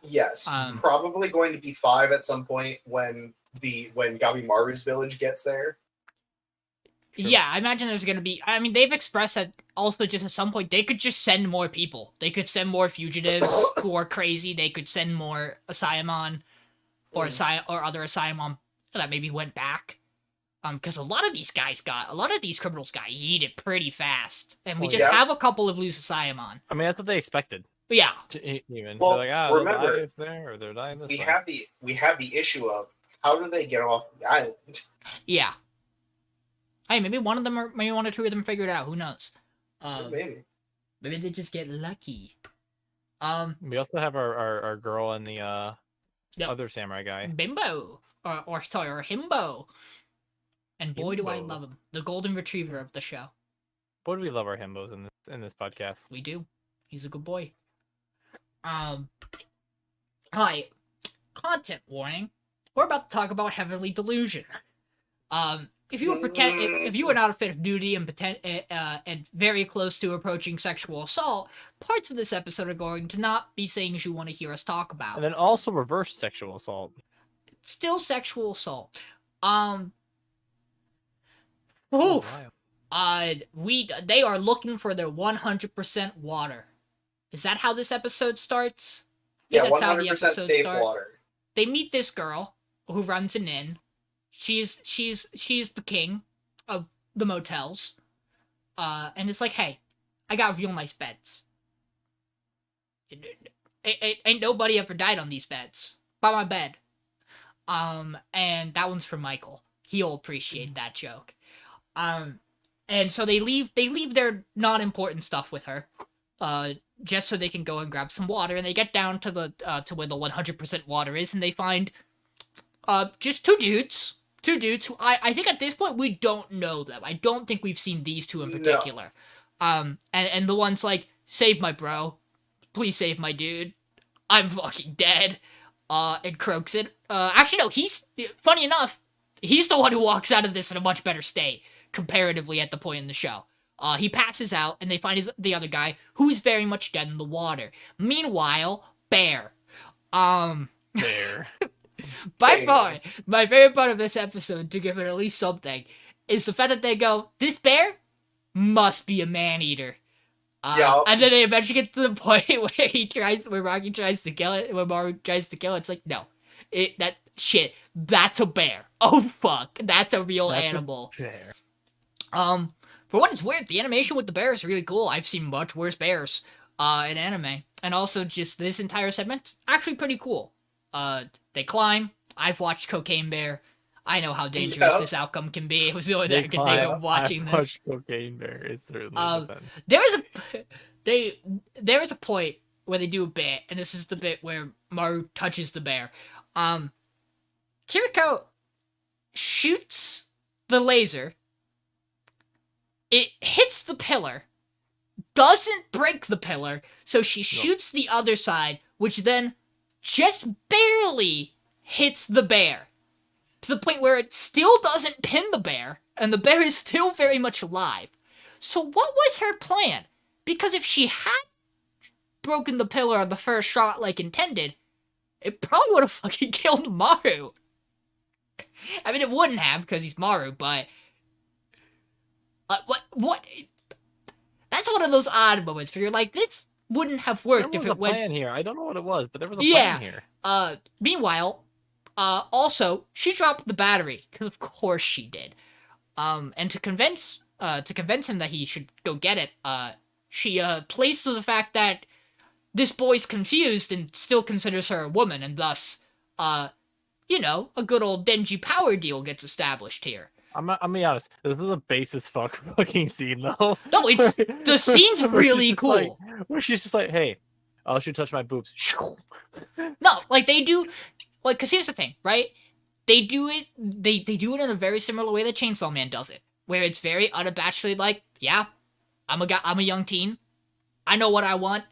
Yes, probably going to be 5 at some point when Gabimaru's village gets there. Sure. Yeah, I imagine there's going to be... I mean, they've expressed that also just at some point they could just send more people. They could send more fugitives who are crazy. They could send more Asayamon or other Asayamon that maybe went back. Because a lot of these criminals got yeeted pretty fast. And we just have a couple of loose Asayamon. I mean, that's what they expected. Yeah. Even. Well, they're like, remember, they'll die if they're, or they're dying this way. We have the issue of how do they get off the island? Yeah. Hey, maybe one of them or maybe 1 or 2 of them figured it out. Who knows? Maybe. Maybe they just get lucky. We also have our girl and the Yep. other samurai guy. Bimbo. Or Himbo. And boy, do I Himbo. love him. The golden retriever of the show. Boy, do we love our himbos in this podcast. We do. He's a good boy. Hi. Content warning. We're about to talk about Heavenly Delusion. If you were not a fit of nudity and very close to approaching sexual assault, parts of this episode are going to not be things you want to hear us talk about. And then also reverse sexual assault. Still sexual assault. Oh, They are looking for their 100% water. Is that how this episode starts? Yeah, That's how 100% the episode safe starts. water. They meet this girl who runs an inn. She's the king of the motels. And it's like, hey, I got real nice beds. Ain't nobody ever died on these beds. By my bed. And that one's for Michael. He'll appreciate that joke. And so they leave their non-important stuff with her. Just so they can go and grab some water, and they get down to the to where the 100% water is, and they find just two dudes who I think at this point we don't know them. I don't think we've seen these 2 in particular. No. And the one's like, save my bro, please save my dude, I'm fucking dead. And croaks it. Actually no, he's funny enough, he's the one who walks out of this in a much better state comparatively at the point in the show. He passes out, and they find the other guy, who is very much dead in the water. Meanwhile, Bear. Bear. By far, my favorite part of this episode, to give it at least something, is the fact that they go, this bear must be a man-eater. And then they eventually get to the point where Rocky tries to kill it, when Maru tries to kill it, it's like, no. That's a bear. Oh, fuck. That's a real animal. A bear. For what it's worth, the animation with the bear is really cool. I've seen much worse bears in anime. And also just this entire segment, actually pretty cool. They climb. I've watched Cocaine Bear. I know how dangerous this outcome can be. It was the only thing I could think of watching this. Watched Cocaine Bear is certainly there is a point where they do a bit, and this is the bit where Maru touches the bear. Kiriko shoots the laser. It hits the pillar, doesn't break the pillar, so she shoots the other side, which then just barely hits the bear. To the point where it still doesn't pin the bear, and the bear is still very much alive. So what was her plan? Because if she had broken the pillar on the first shot like intended, it probably would have fucking killed Maru. I mean, it wouldn't have, because he's Maru, but... What? That's one of those odd moments where you're like, this wouldn't have worked if it went... There was a plan here. I don't know what it was, but there was a plan here. Meanwhile, also, she dropped the battery, because of course she did. And to convince him that he should go get it, she plays to the fact that this boy's confused and still considers her a woman, and thus you know, a good old Denji power deal gets established here. I'm gonna be honest. This is a base as fuck fucking scene though. No, it's the scene's where she's really just like- cool. where she's just like, "Hey, I'll let you touch my boobs." No, like they do, like, cause here's the thing, right? They do it. They do it in a very similar way that Chainsaw Man does it, where it's very unabashedly like, yeah, I'm a young teen. I know what I want.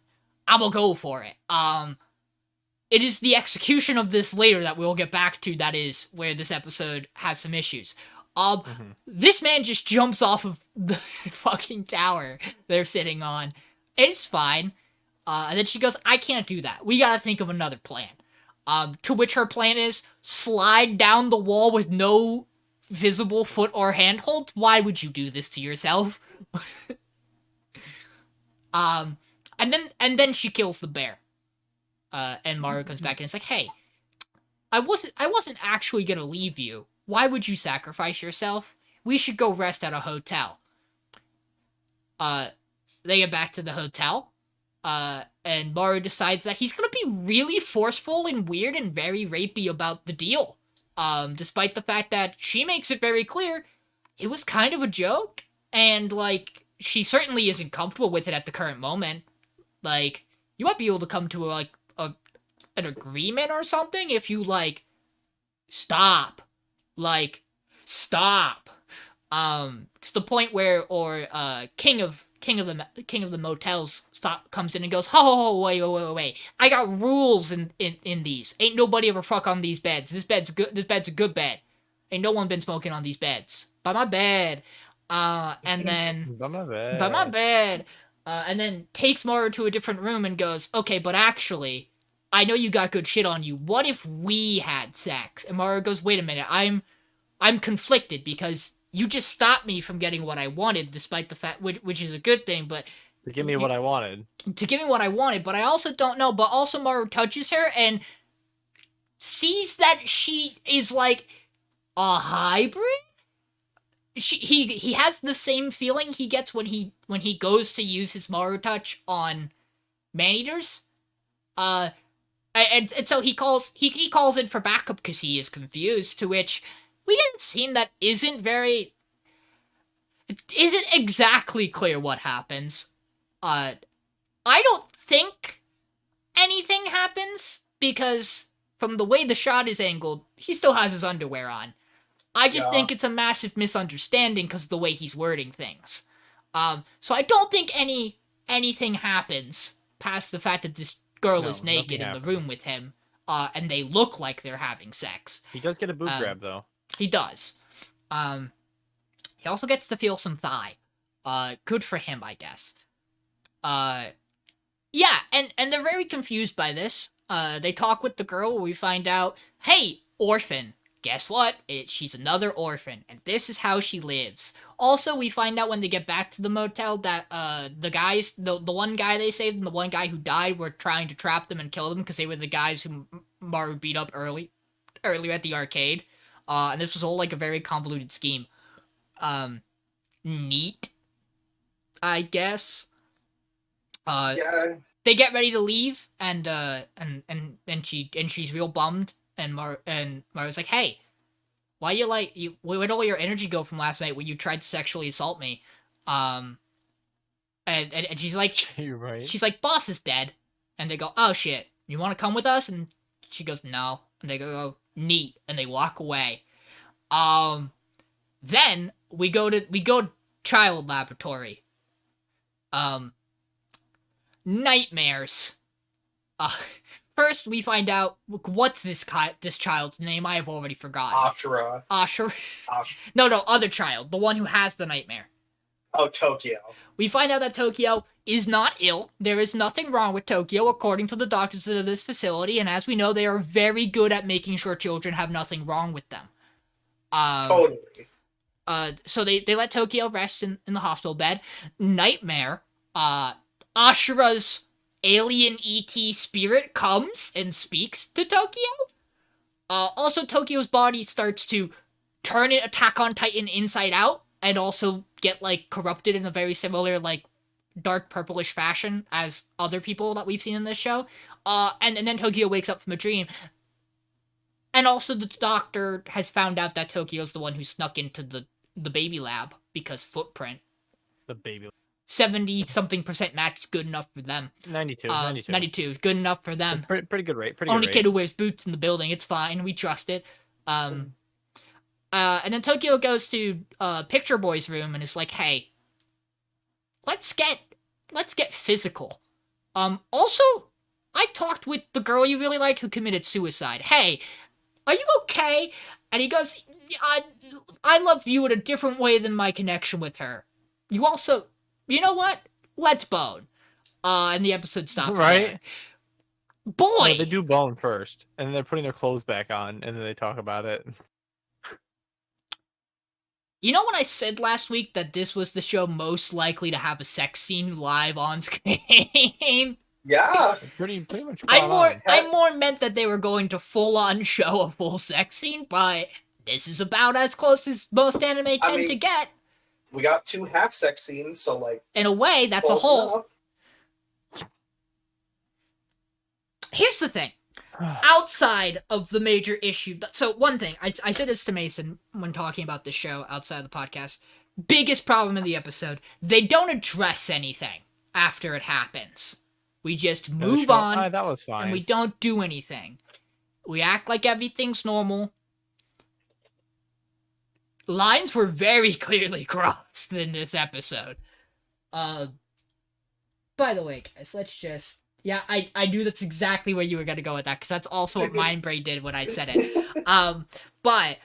I'm gonna go for it. It is the execution of this later that we'll get back to that is where this episode has some issues. This man just jumps off of the fucking tower they're sitting on. It's fine. And then she goes, I can't do that. We gotta think of another plan. To which her plan is slide down the wall with no visible foot or handhold. Why would you do this to yourself? And then she kills the bear. And Maru comes back and it's like, hey, I wasn't actually gonna leave you. Why would you sacrifice yourself? We should go rest at a hotel. They get back to the hotel. And Maru decides that he's gonna be really forceful and weird and very rapey about the deal. Despite the fact that she makes it very clear it was kind of a joke, and, like, she certainly isn't comfortable with it at the current moment. Like, you might be able to come to, an agreement or something if you, like, stop. Like, stop. To the point where, King of the Motels comes in and goes, oh, wait. I got rules in these. Ain't nobody ever fuck on these beds. This bed's a good bed. Ain't no one been smoking on these beds. By my bed. And then... By my bed. And then takes Maru to a different room and goes, okay, but actually, I know you got good shit on you. What if we had sex? And Maru goes, wait a minute, I'm conflicted because you just stopped me from getting what I wanted, despite the fact, which is a good thing, but... To give me what I wanted. To give me what I wanted, but I also don't know, but also Maru touches her and sees that she is, like, a hybrid? He has the same feeling he gets when he goes to use his Maru touch on man-eaters. And so he calls in for backup because he is confused, to which we get a scene that isn't exactly clear what happens. I don't think anything happens, because from the way the shot is angled, he still has his underwear on. I just think it's a massive misunderstanding because of the way he's wording things. So I don't think anything happens past the fact that this girl is naked in the room with him, and they look like they're having sex. He does get a boob grab, though. He does. He also gets to feel some thigh. Good for him, I guess. Yeah, and they're very confused by this. They talk with the girl where we find out, hey, orphan. Guess what? She's another orphan, and this is how she lives. Also, we find out when they get back to the motel that the one guy they saved and the one guy who died were trying to trap them and kill them because they were the guys who Maru beat up earlier at the arcade. And this was all like a very convoluted scheme. Neat, I guess. Yeah. They get ready to leave, and she's real bummed. And Maru's like, hey, where'd all your energy go from last night when you tried to sexually assault me? And she's like, You're right. She's like, boss is dead. And they go, oh shit, you want to come with us? And she goes, no. And they go, neat. And they walk away. Then we go to child laboratory. Nightmares. First, we find out, what's this child's name? I have already forgotten. Ashura. Ashura? No, other child. The one who has the nightmare. Oh, Tokyo. We find out that Tokyo is not ill. There is nothing wrong with Tokyo, according to the doctors of this facility, and as we know, they are very good at making sure children have nothing wrong with them. Totally. So they let Tokyo rest in the hospital bed. Nightmare, Ashura's alien ET spirit comes and speaks to Tokyo. Also, Tokyo's body starts to turn it Attack on Titan inside out, and also get, like, corrupted in a very similar, like, dark purplish fashion as other people that we've seen in this show. And then Tokyo wakes up from a dream. And also the doctor has found out that Tokyo's the one who snuck into the baby lab because footprint. The baby. 70-something% match is good enough for them. 92. 92 is good enough for them. That's pretty good rate. Pretty Only good kid rate. who wears boots in the building. It's fine. We trust it. And then Tokyo goes to Picture Boy's room and is like, "Hey, let's get physical. Also, I talked with the girl you really liked who committed suicide. Hey, are you okay?" And he goes, I love you in a different way than my connection with her. You also, you know what? Let's bone. And the episode stops Right? there. Boy! No, they do bone first, and then they're putting their clothes back on, and then they talk about it. You know when I said last week that this was the show most likely to have a sex scene live on screen? Yeah. Pretty much. I more meant that they were going to full on show a full sex scene, but this is about as close as most anime tend to get. We got 2 half sex scenes, so like in a way, that's a whole. enough. Here's the thing. Outside of the major issue, so one thing, I said this to Mason when talking about this show outside of the podcast. Biggest problem in the episode, they don't address anything after it happens. We just move on, that was fine. and we don't do anything. We act like everything's normal. Lines were very clearly crossed in this episode. By the way, guys, let's just... Yeah, I knew that's exactly where you were going to go with that, because that's also what Mindbrain did when I said it. But,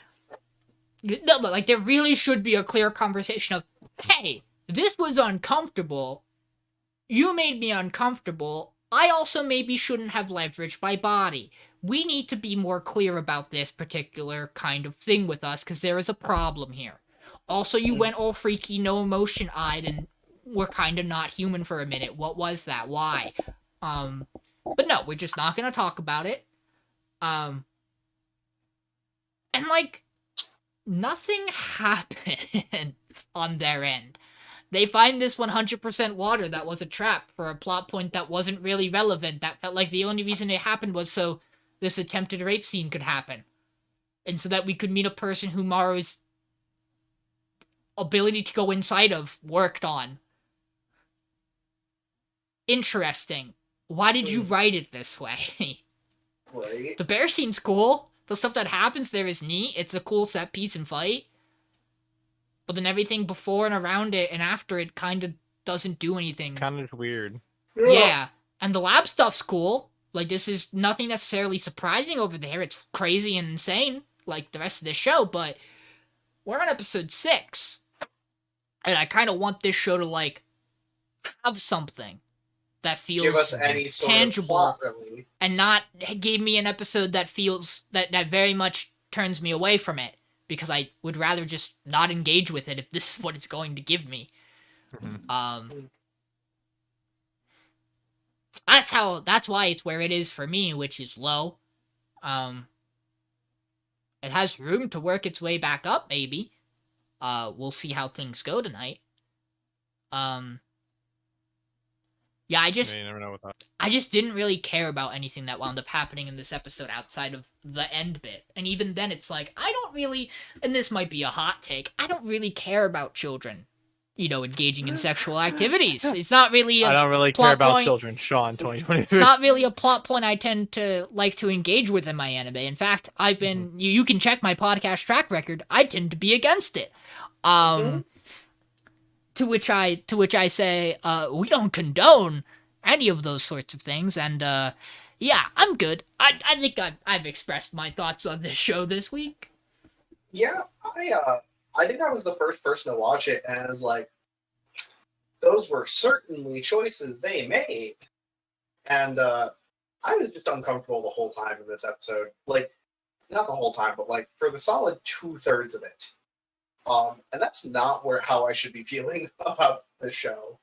no, like, there really should be a clear conversation of, hey, this was uncomfortable. You made me uncomfortable. I also maybe shouldn't have leveraged my body. We need to be more clear about this particular kind of thing with us, because there is a problem here. Also, you went all freaky, no emotion-eyed, and were kind of not human for a minute. What was that? Why? But no, we're just not going to talk about it. And, like, nothing happens on their end. They find this 100% water that was a trap for a plot point that wasn't really relevant. That felt like the only reason it happened was so this attempted rape scene could happen. And so that we could meet a person who Maru's ability to go inside of worked on. Interesting. Why did you write it this way? Right. The bear scene's cool. The stuff that happens there is neat. It's a cool set piece and fight. But then everything before and around it and after it kind of doesn't do anything. Kind of weird. Yeah. And the lab stuff's cool. Like, this is nothing necessarily surprising over there. It's crazy and insane, like the rest of the show, but we're on episode 6. And I kind of want this show to, like, have something that feels give us any sort tangible, of plot, really. And not give me an episode that feels that very much turns me away from it, because I would rather just not engage with it if this is what it's going to give me. That's why it's where it is for me, which is low. It has room to work its way back up, maybe. We'll see how things go tonight. Yeah, I you never know with that. I just didn't really care about anything that wound up happening in this episode outside of the end bit. And even then, it's like, I don't really, and this might be a hot take, I don't really care about children, engaging in sexual activities. It's not really I don't really care about children, Sean, 2023. It's not really a plot point I tend to like to engage with in my anime. In fact, I've been, you can check my podcast track record, I tend to be against it. To which I say, we don't condone any of those sorts of things, and yeah, I'm good. I think I've expressed my thoughts on this show this week. Yeah, I think I was the first person to watch it, and I was like, those were certainly choices they made, and I was just uncomfortable the whole time in this episode. Like, not the whole time, but like for the solid 2/3 of it. And that's not how I should be feeling about the show.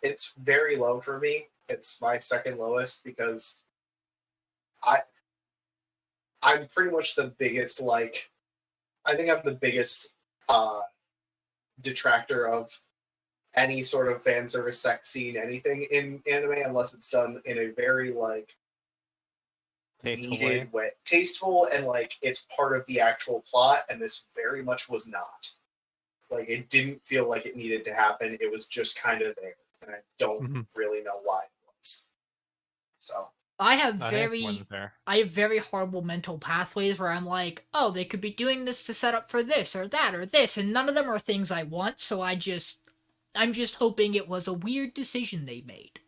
It's very low for me. It's my second lowest because I'm pretty much the biggest, I think I'm the biggest detractor of any sort of fan service sex scene, anything in anime, unless it's done in a very, needed way. Tasteful and like it's part of the actual plot, and this very much was not. Like it didn't feel like it needed to happen. It was just kind of there, and I don't really know why it was. So I have very horrible mental pathways where I'm like, oh, they could be doing this to set up for this or that or this, and none of them are things I want. So I'm just hoping it was a weird decision they made.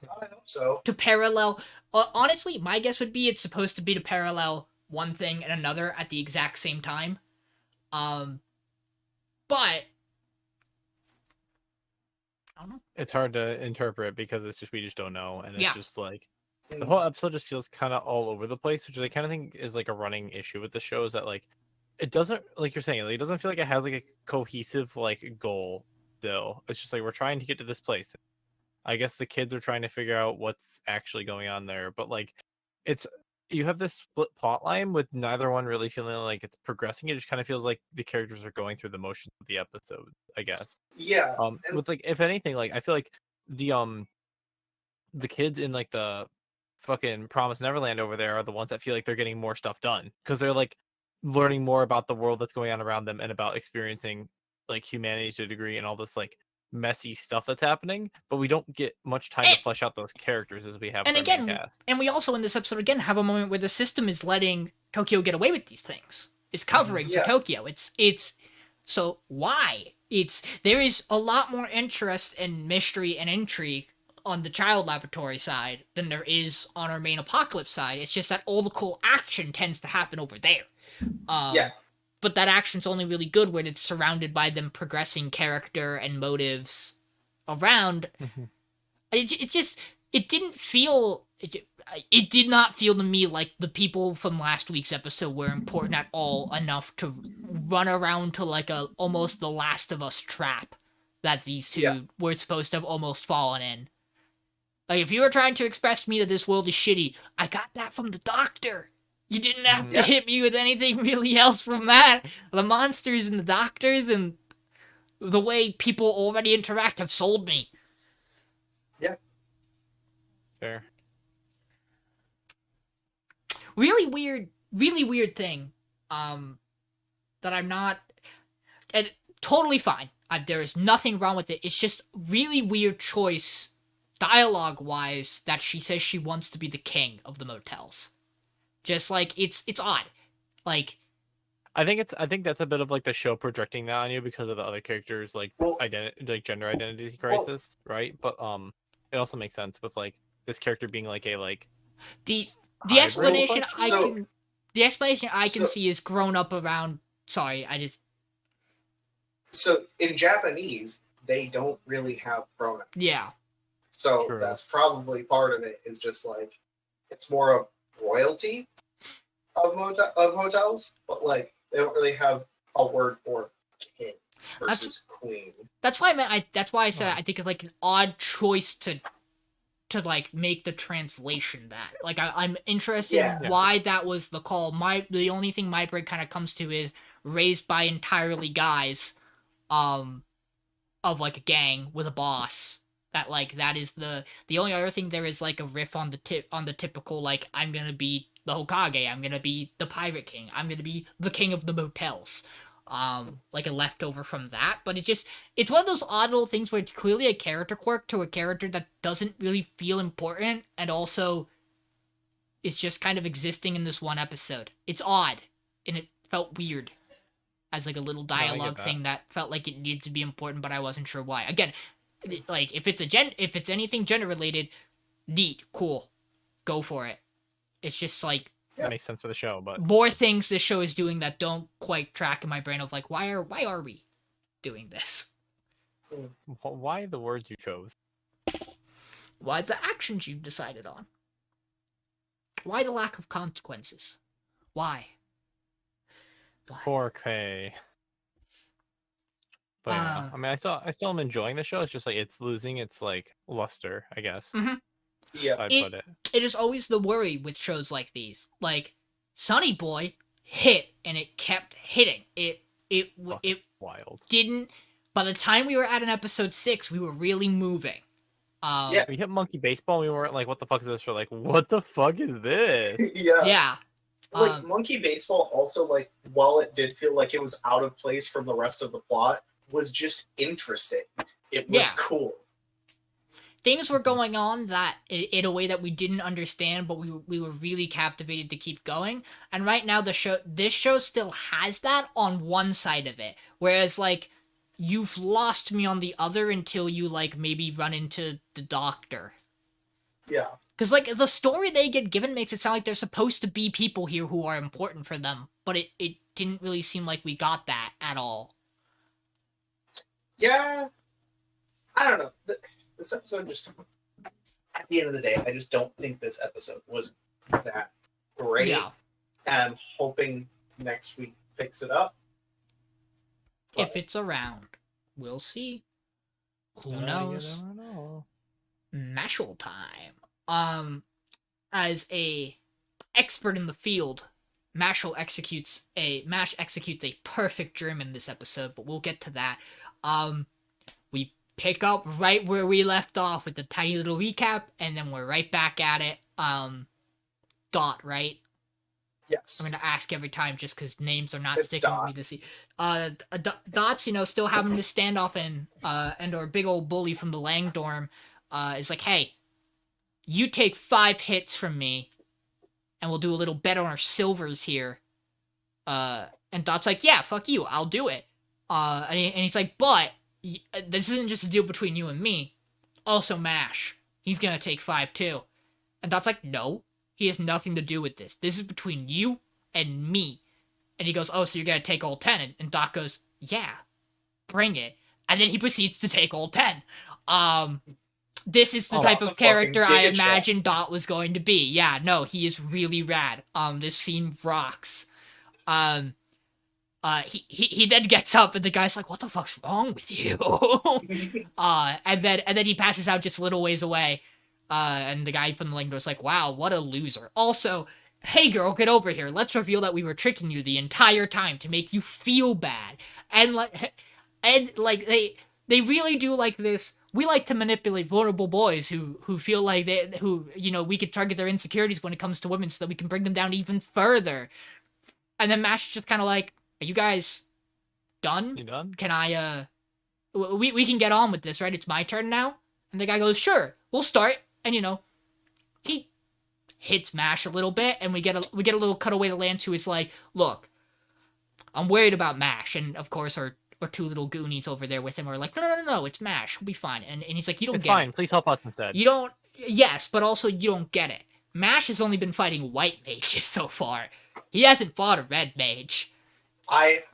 I hope so. To parallel, honestly, my guess would be it's supposed to be to parallel one thing and another at the exact same time. But I don't know. It's hard to interpret because we just don't know, and it's just like the whole episode just feels kind of all over the place, which I kind of think is like a running issue with the show. Is that like it doesn't, like you're saying, like, it doesn't feel like it has like a cohesive like goal. Still, it's just like we're trying to get to this place. I guess the kids are trying to figure out what's actually going on there, but like you have this split plot line with neither one really feeling like it's progressing. It just kind of feels like the characters are going through the motions of the episode, I guess. Yeah. With like, if anything, like I feel like the kids in like the fucking Promised Neverland over there are the ones that feel like they're getting more stuff done because they're like learning more about the world that's going on around them and about experiencing like humanity to a degree and all this like messy stuff that's happening, but we don't get much time to flesh out those characters as we have. And again, and we also in this episode again have a moment where the system is letting Tokyo get away with these things. It's covering for Tokyo. It's so why? There is a lot more interest and mystery and intrigue on the child laboratory side than there is on our main apocalypse side. It's just that all the cool action tends to happen over there. But that action's only really good when it's surrounded by them progressing character and motives around. It did not feel to me like the people from last week's episode were important at all enough to run around to like almost the Last of Us trap that these two were supposed to have almost fallen in. Like, if you were trying to express to me that this world is shitty, I got that from the doctor. You didn't have to hit me with anything really else from that. The monsters and the doctors and the way people already interact have sold me. Yeah. Fair. Really weird thing. That I'm not... And totally fine. There is nothing wrong with it. It's just really weird choice, dialogue-wise, that she says she wants to be the king of the motels. Just like it's odd. Like I think that's a bit of like the show projecting that on you because of the other characters like gender identity crisis, right? But it also makes sense with like this character being like a like the explanation I can see is grown up around. Sorry, I just. So in Japanese, they don't really have pronouns. Yeah. So that's probably part of it. Is just like it's more of royalty of hotels, but like they don't really have a word for king versus queen. That's why I said I think it's like an odd choice to like make the translation that. Like I'm interested in why that was the call. The only thing my brain kind of comes to is raised by entirely guys, of like a gang with a boss. That is the only other thing there is like a riff on the typical like I'm gonna be the Hokage, I'm gonna be the Pirate King, I'm gonna be the king of the motels, like a leftover from that. But it's one of those odd little things where it's clearly a character quirk to a character that doesn't really feel important and also is just kind of existing in this one episode. It's odd and it felt weird as like a little dialogue thing that felt like it needed to be important, but I wasn't sure why. Again. Like if it's anything gender related, neat, cool, go for it. It's just like that makes sense for the show, but more things this show is doing that don't quite track in my brain of like why are we doing this? Why the words you chose? Why the actions you decided on? Why the lack of consequences? Why? Poor Kay. But yeah, I mean, I still am enjoying the show. It's just like it's losing its like luster, I guess. Mm-hmm. Yeah, I'd put it. It is always the worry with shows like these. Like Sonny Boy hit and it kept hitting. It wild. Didn't. By the time we were at an episode 6, we were really moving. Yeah. We hit monkey baseball. And we weren't like, what the fuck is this? We're like, what the fuck is this? Yeah. Yeah. Like Monkey Baseball also, like, while it did feel like it was out of place from the rest of the plot, was just interesting. It was cool. Things were going on that in a way that we didn't understand, but we were really captivated to keep going. And right now this show still has that on one side of it, whereas like you've lost me on the other until you like maybe run into the doctor. Yeah. Because like the story they get given makes it sound like there's supposed to be people here who are important for them, but it didn't really seem like we got that at all. Yeah. I don't know. This episode just, at the end of the day, I just don't think this episode was that great. Yeah. And I'm hoping next week picks it up. If it's around, we'll see. Who knows? You never know. Mashle time. As a expert in the field, Mash executes a perfect German this episode, but we'll get to that. We pick up right where we left off with the tiny little recap, and then we're right back at it. Dot, right? Yes. I'm gonna ask every time just because names are not It's sticking Dot. with me to see. Dot's, still having this standoff, and our big old bully from the Lang dorm is like, hey, you take 5 hits from me, and we'll do a little bet on our silvers here. And Dot's like, yeah, fuck you, I'll do it. And he's like, but this isn't just a deal between you and me. Also Mash, he's gonna take 5 too. And Dot's like, no, he has nothing to do with this. This is between you and me. And he goes, oh, so you're gonna take all 10? And Dot goes, yeah, bring it. And then he proceeds to take all 10. This is the type of character I imagined Dot was going to be. Yeah, no, he is really rad. This scene rocks. He then gets up and the guy's like, what the fuck's wrong with you? And then he passes out just a little ways away. And the guy from the Lang is like, wow, what a loser. Also, hey girl, get over here. Let's reveal that we were tricking you the entire time to make you feel bad. And they really do like this. We like to manipulate vulnerable boys who feel like we could target their insecurities when it comes to women so that we can bring them down even further. And then Mash is just kind of like, are you guys done? You done? Can I, we can get on with this, right? It's my turn now? And the guy goes, sure, we'll start. And, he hits Mash a little bit, and we get a little cutaway to Lance, who is like, look, I'm worried about Mash. And, of course, our 2 little goonies over there with him are like, no, it's Mash. We'll be fine. And he's like, you don't get it. It's fine. Please help us instead. You don't, yes, but also you don't get it. Mash has only been fighting white mages so far. He hasn't fought a red mage. I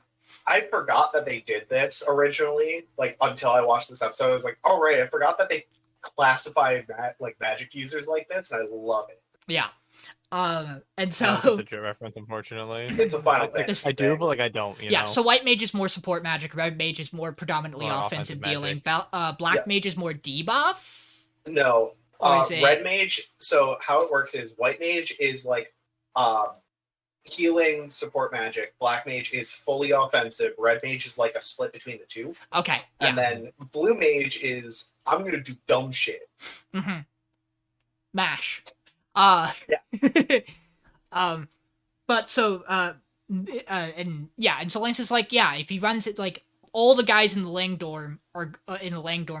forgot that they did this originally, like, until I watched this episode. I was like, oh, right, I forgot that they classify magic users like this, and I love it. Yeah. And I so... don't get the Joe reference, unfortunately. It's a Final Fantasy I do, but, I don't, you know? So white mage is more support magic, red mage is more predominantly offensive dealing, black mage is more debuff? No. Red mage, so how it works is white mage is, healing support magic. Black mage is fully offensive. Red mage is a split between the two. Okay. Yeah. And then blue mage is I'm gonna do dumb shit. Mm-hmm. Mash. Yeah. But so and so Lance is like, yeah, if he runs it all the guys in the Lang dorm are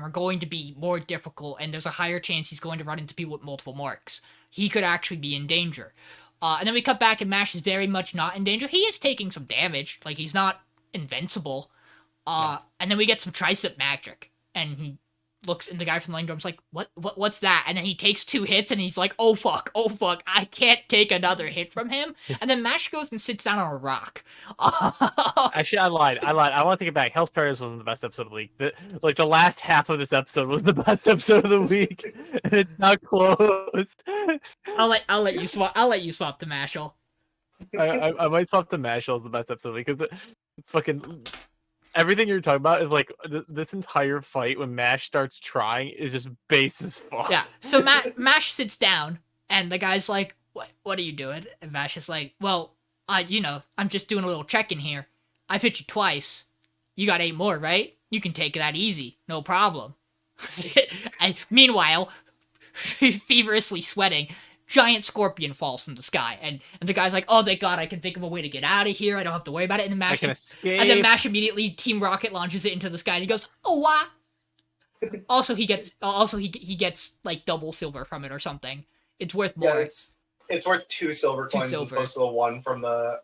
going to be more difficult, and there's a higher chance he's going to run into people with multiple marks. He could actually be in danger. And then we cut back, and Mash is very much not in danger. He is taking some damage. He's not invincible. And then we get some tricep magic. And he looks, and the guy from the Lang dorm's like, what's that? And then he takes 2 hits, and he's like, oh fuck, I can't take another hit from him. And then Mash goes and sits down on a rock. Actually, I lied. I want to take it back. Hell's Paradise wasn't the best episode of the week. The last half of this episode was the best episode of the week, and it's not close. I'll let you swap to Mashle. I might swap to Mashle as the best episode of the week because fucking everything you're talking about is this entire fight when Mash starts trying is just base as fuck. Yeah. So Mash sits down, and the guy's like, "What are you doing?" And Mash is like, "Well, I'm just doing a little check-in here. I've hit you twice. You got 8 more, right? You can take that easy, no problem." And meanwhile, feverishly sweating, giant scorpion falls from the sky, and the guy's like, "Oh, thank God! I can think of a way to get out of here. I don't have to worry about it." And then I can escape. and then Mash immediately Team Rocket launches it into the sky, and he goes, "Oh, what?" Also, he gets like double silver from it or something. It's worth more. Yeah, it's worth 2 silver coins as opposed to the one from the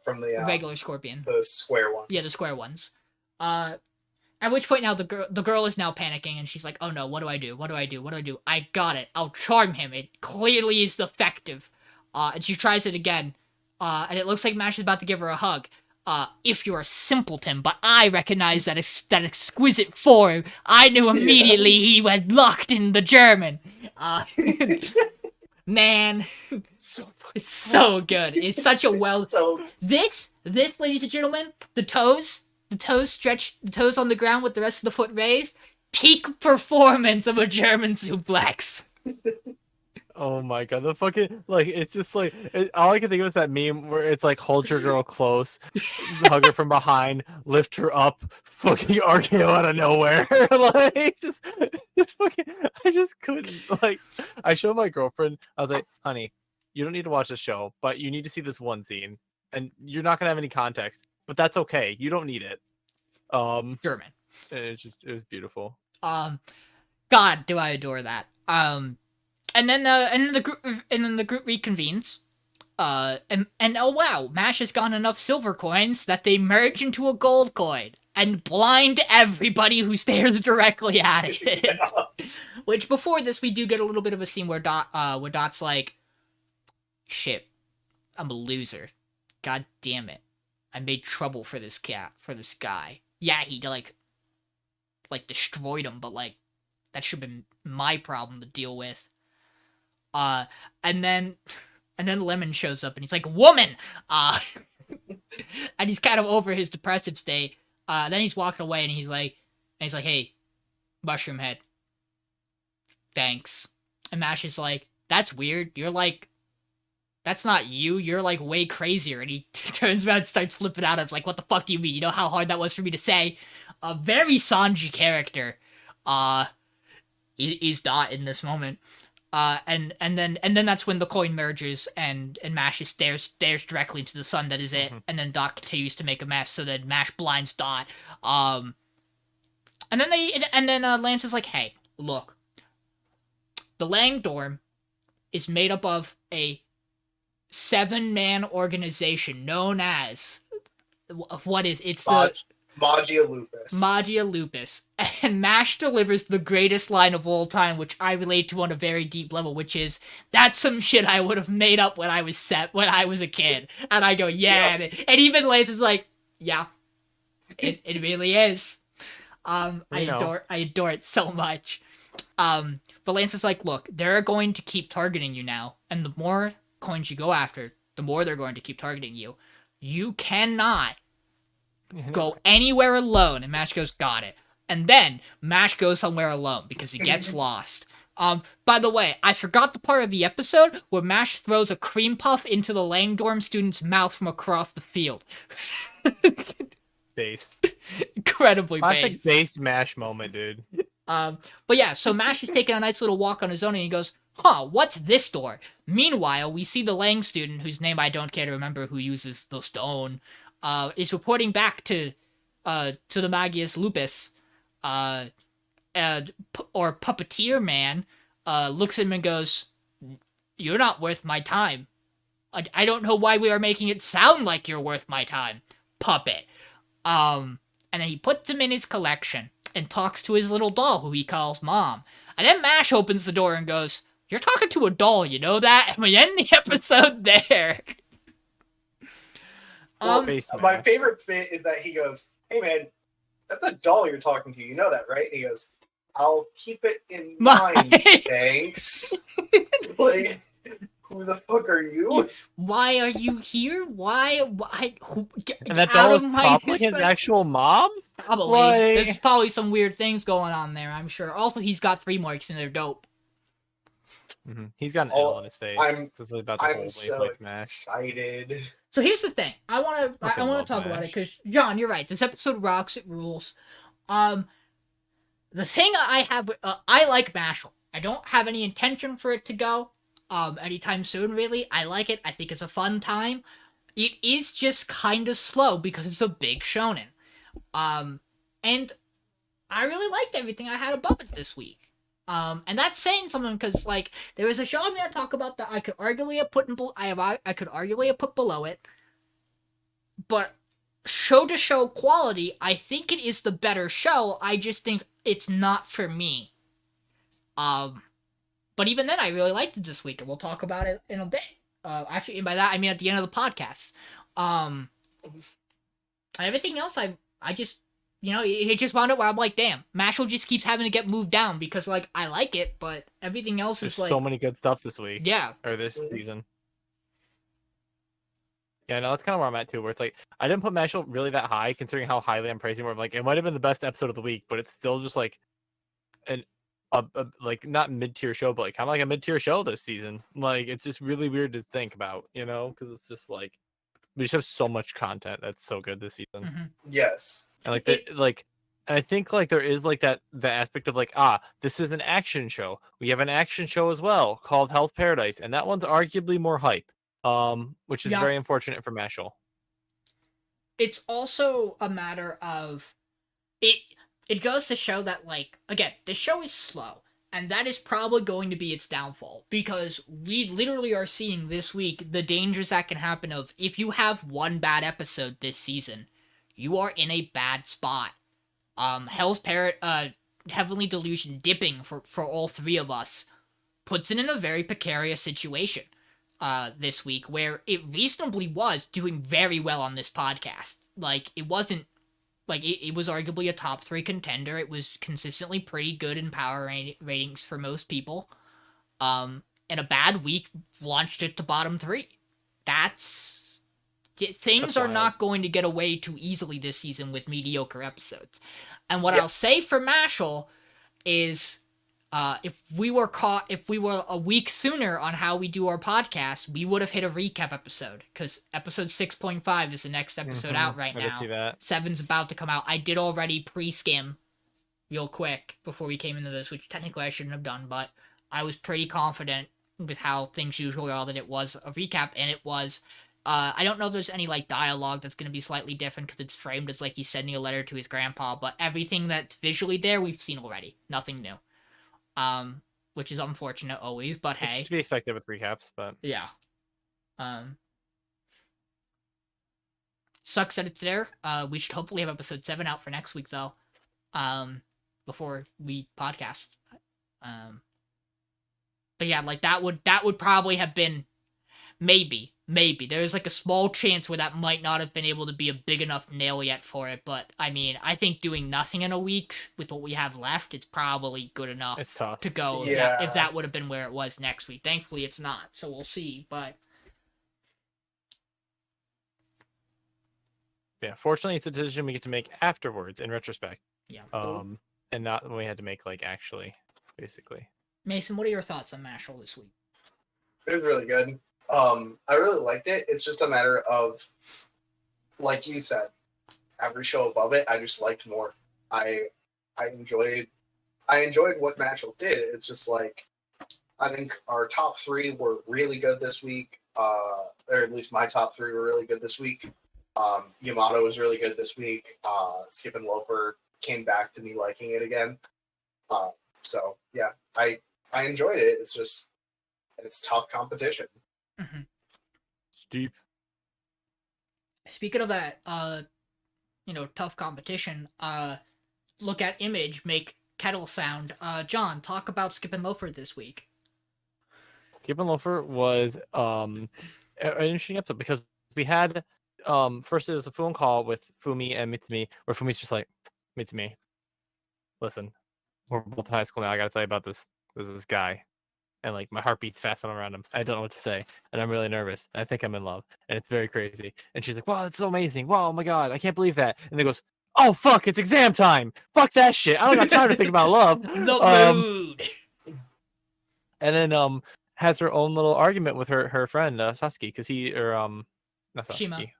regular scorpion. The square ones. Yeah, the square ones. At which point now the girl is now panicking, and she's like, "Oh no, what do I do? What do I do? What do I do? I got it. I'll charm him. It clearly is effective." And she tries it again, and it looks like Mash is about to give her a hug. If you're a simpleton, but I recognize that exquisite form. I knew immediately he was locked in the German. Man, it's so good. It's such a this, ladies and gentlemen, the toes on the ground with the rest of the foot raised. Peak performance of a German suplex. Oh my God, the fucking, like, it's just like, all I can think of is that meme where it's like, hold your girl close, hug her from behind, lift her up, fucking RKO out of nowhere. Like, just fucking, I just couldn't, like, I showed my girlfriend, I was like, honey, you don't need to watch the show, but you need to see this one scene, and you're not gonna have any context, but that's okay, you don't need it. German. It was beautiful. God, do I adore that. And then the group reconvenes. And oh wow, Mash has gotten enough silver coins that they merge into a gold coin and blind everybody who stares directly at it. Yeah. Which before this, we do get a little bit of a scene where Dot's like, "Shit, I'm a loser. God damn it, I made trouble for this guy. Yeah, he like destroyed him, but like that should have been my problem to deal with." And then Lemon shows up and he's like, "Woman!" And he's kind of over his depressive state. Then he's walking away and he's like, "Hey, Mushroom Head. Thanks." And Mash is like, "That's weird. You're like, that's not you. You're like way crazier." And he turns around and starts flipping out. I was like, "What the fuck do you mean? You know how hard that was for me to say?" A very Sanji character. Is Dot in this moment. And then that's when the coin merges and Mash stares directly into the sun. That is it. Mm-hmm. And then Dot continues to make a mess, so that Mash blinds Dot. And then Lance is like, "Hey, look, the Lang Dorm is made up of a 7-man organization known as Magia Lupus. Magia Lupus. And Mash delivers the greatest line of all time, which I relate to on a very deep level, which is, "That's some shit I would have made up when I was a kid." And I go, "Yeah." Yep. And even Lance is like, "Yeah, it really is." I adore it so much. But Lance is like, "Look, they're going to keep targeting you now, and the more coins you go after, the more they're going to keep targeting you. You cannot go anywhere alone." And Mash goes, "Got it." And then Mash goes somewhere alone because he gets lost. By the way, I forgot the part of the episode where Mash throws a cream puff into the Lang Dorm student's mouth from across the field. Base. Incredibly classic based Mash moment, dude. But yeah, so Mash is taking a nice little walk on his own, and he goes, "Huh, what's this door?" Meanwhile, we see the Lang student, whose name I don't care to remember, who uses the stone, is reporting back to the Magius Lupus, or Puppeteer Man, looks at him and goes, "You're not worth my time. I don't know why we are making it sound like you're worth my time, puppet." And then he puts him in his collection and talks to his little doll, who he calls Mom. And then Mash opens the door and goes, "You're talking to a doll, you know that?" And we end the episode there. My favorite bit is that he goes, "Hey man, that's a doll you're talking to. You know that, right?" And he goes, "I'll keep it in mind, thanks." Like, who the fuck are you? Why are you here? Why? And that doll is probably his actual mom? Probably. Like... There's probably some weird things going on there, I'm sure. Also, he's got 3 marks and they're dope. Mm-hmm. He's got an L on his face. I'm so excited. So here's the thing. I want to talk about it because, John, you're right. This episode rocks. It rules. The thing I have... I like Mashle. I don't have any intention for it to go anytime soon, really. I like it. I think it's a fun time. It is just kind of slow because it's a big shonen. And I really liked everything I had above it this week. And that's saying something because like there was a show I'm gonna talk about that I could arguably have put I could arguably have put below it, but show to show quality, I think it is the better show. I just think it's not for me. But even then, I really liked it this week, and we'll talk about it in a bit. Actually, and by that I mean at the end of the podcast. And everything else, I just, it just wound up where I'm like, damn, Mashle just keeps having to get moved down because like I like it, but everything else There's is like so many good stuff this week. Yeah. Or this season. Yeah, no, that's kind of where I'm at too. Where it's like I didn't put Mashle really that high, considering how highly I'm praising. Where I'm like, it might have been the best episode of the week, but it's still just like a like not mid-tier show, but like kind of like a mid-tier show this season. Like it's just really weird to think about, because it's just like we just have so much content that's so good this season. Mm-hmm. Yes. And and I think like there is like the aspect of like, this is an action show. We have an action show as well called Hell's Paradise, and that one's arguably more hype. Which is very unfortunate for Mashle. It's also a matter of it goes to show that, like, again, the show is slow, and that is probably going to be its downfall, because we literally are seeing this week the dangers that can happen of if you have one bad episode this season, you are in a bad spot. Heavenly Delusion dipping for all three of us puts it in a very precarious situation this week, where it reasonably was doing very well on this podcast. Like, it wasn't like it was arguably a top 3 contender. It was consistently pretty good in power ratings for most people. And a bad week launched it to bottom 3. Things are not going to get away too easily this season with mediocre episodes. And what I'll say for Mashle is, if we were a week sooner on how we do our podcast, we would have hit a recap episode, because episode 6.5 is the next episode out right now. I see that. 7's about to come out. I did already pre-skim real quick before we came into this, which technically I shouldn't have done, but I was pretty confident with how things usually are that it was a recap, and it was. I don't know if there's any like dialogue that's going to be slightly different because it's framed as like he's sending a letter to his grandpa, but everything that's visually there we've seen already. Nothing new. Which is unfortunate always, but hey. It's to be expected with recaps, but yeah. Sucks that it's there. We should hopefully have episode 7 out for next week though. Before we podcast. But yeah, like that would probably have been maybe. There's like a small chance where that might not have been able to be a big enough nail yet for it, but I mean, I think doing nothing in a week with what we have left, it's probably good enough it's tough to go if that would have been where it was next week. Thankfully it's not, so we'll see, but yeah, fortunately it's a decision we get to make afterwards in retrospect. Yeah. And not when we had to make like actually, basically. Mason, what are your thoughts on Mashle this week? It was really good. I really liked it. It's just a matter of, like you said, every show above it, I just liked more. I enjoyed what Mashle did. It's just like, I think our top 3 were really good this week. Or at least my top 3 were really good this week. Yamada was really good this week. Skip and Loafer came back to me liking it again. So yeah, I enjoyed it. It's just, it's tough competition. Mm-hmm. Steep. Speaking of that, tough competition, look at image, make kettle sound. John, talk about Skip and Loafer this week. Skip and Loafer was an interesting episode because we had first it was a phone call with Fumi and Mitsumi, where Fumi's just like, Mitsumi, listen, we're both in high school now. I gotta tell you about this. There's this guy. And like my heart beats fast when I'm around him. I don't know what to say, and I'm really nervous. I think I'm in love, and it's very crazy. And she's like, "Wow, that's so amazing! Wow, oh my god, I can't believe that!" And then goes, "Oh fuck, it's exam time! Fuck that shit! I don't got time to think about love." The mood. And then has her own little argument with her friend Sasuke, because not Sasuke,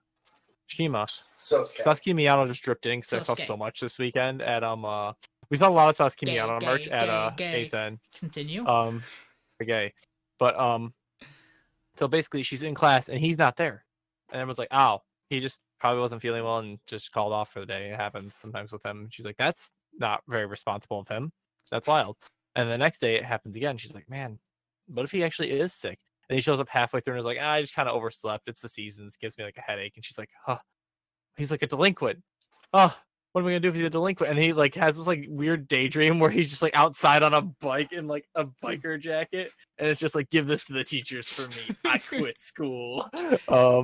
Shima. Sasuke Sasuke and Miyano just dripped in because I saw so much this weekend at We saw a lot of Sasuke Gay, Miyano gay, merch at gay. ASEN. Continue. For gay. But so basically she's in class and he's not there. And everyone's like, "Oh, he just probably wasn't feeling well and just called off for the day." It happens sometimes with him. She's like, "That's not very responsible of him. That's wild." And the next day it happens again. She's like, "Man, what if he actually is sick?" And he shows up halfway through and is like, "I just kind of overslept. It's the seasons. Gives me like a headache." And she's like, "Huh." He's like a delinquent. Oh, what am I gonna do if he's a delinquent? And he like has this like weird daydream where he's just like outside on a bike in like a biker jacket, and it's just like, "Give this to the teachers for me. I quit school."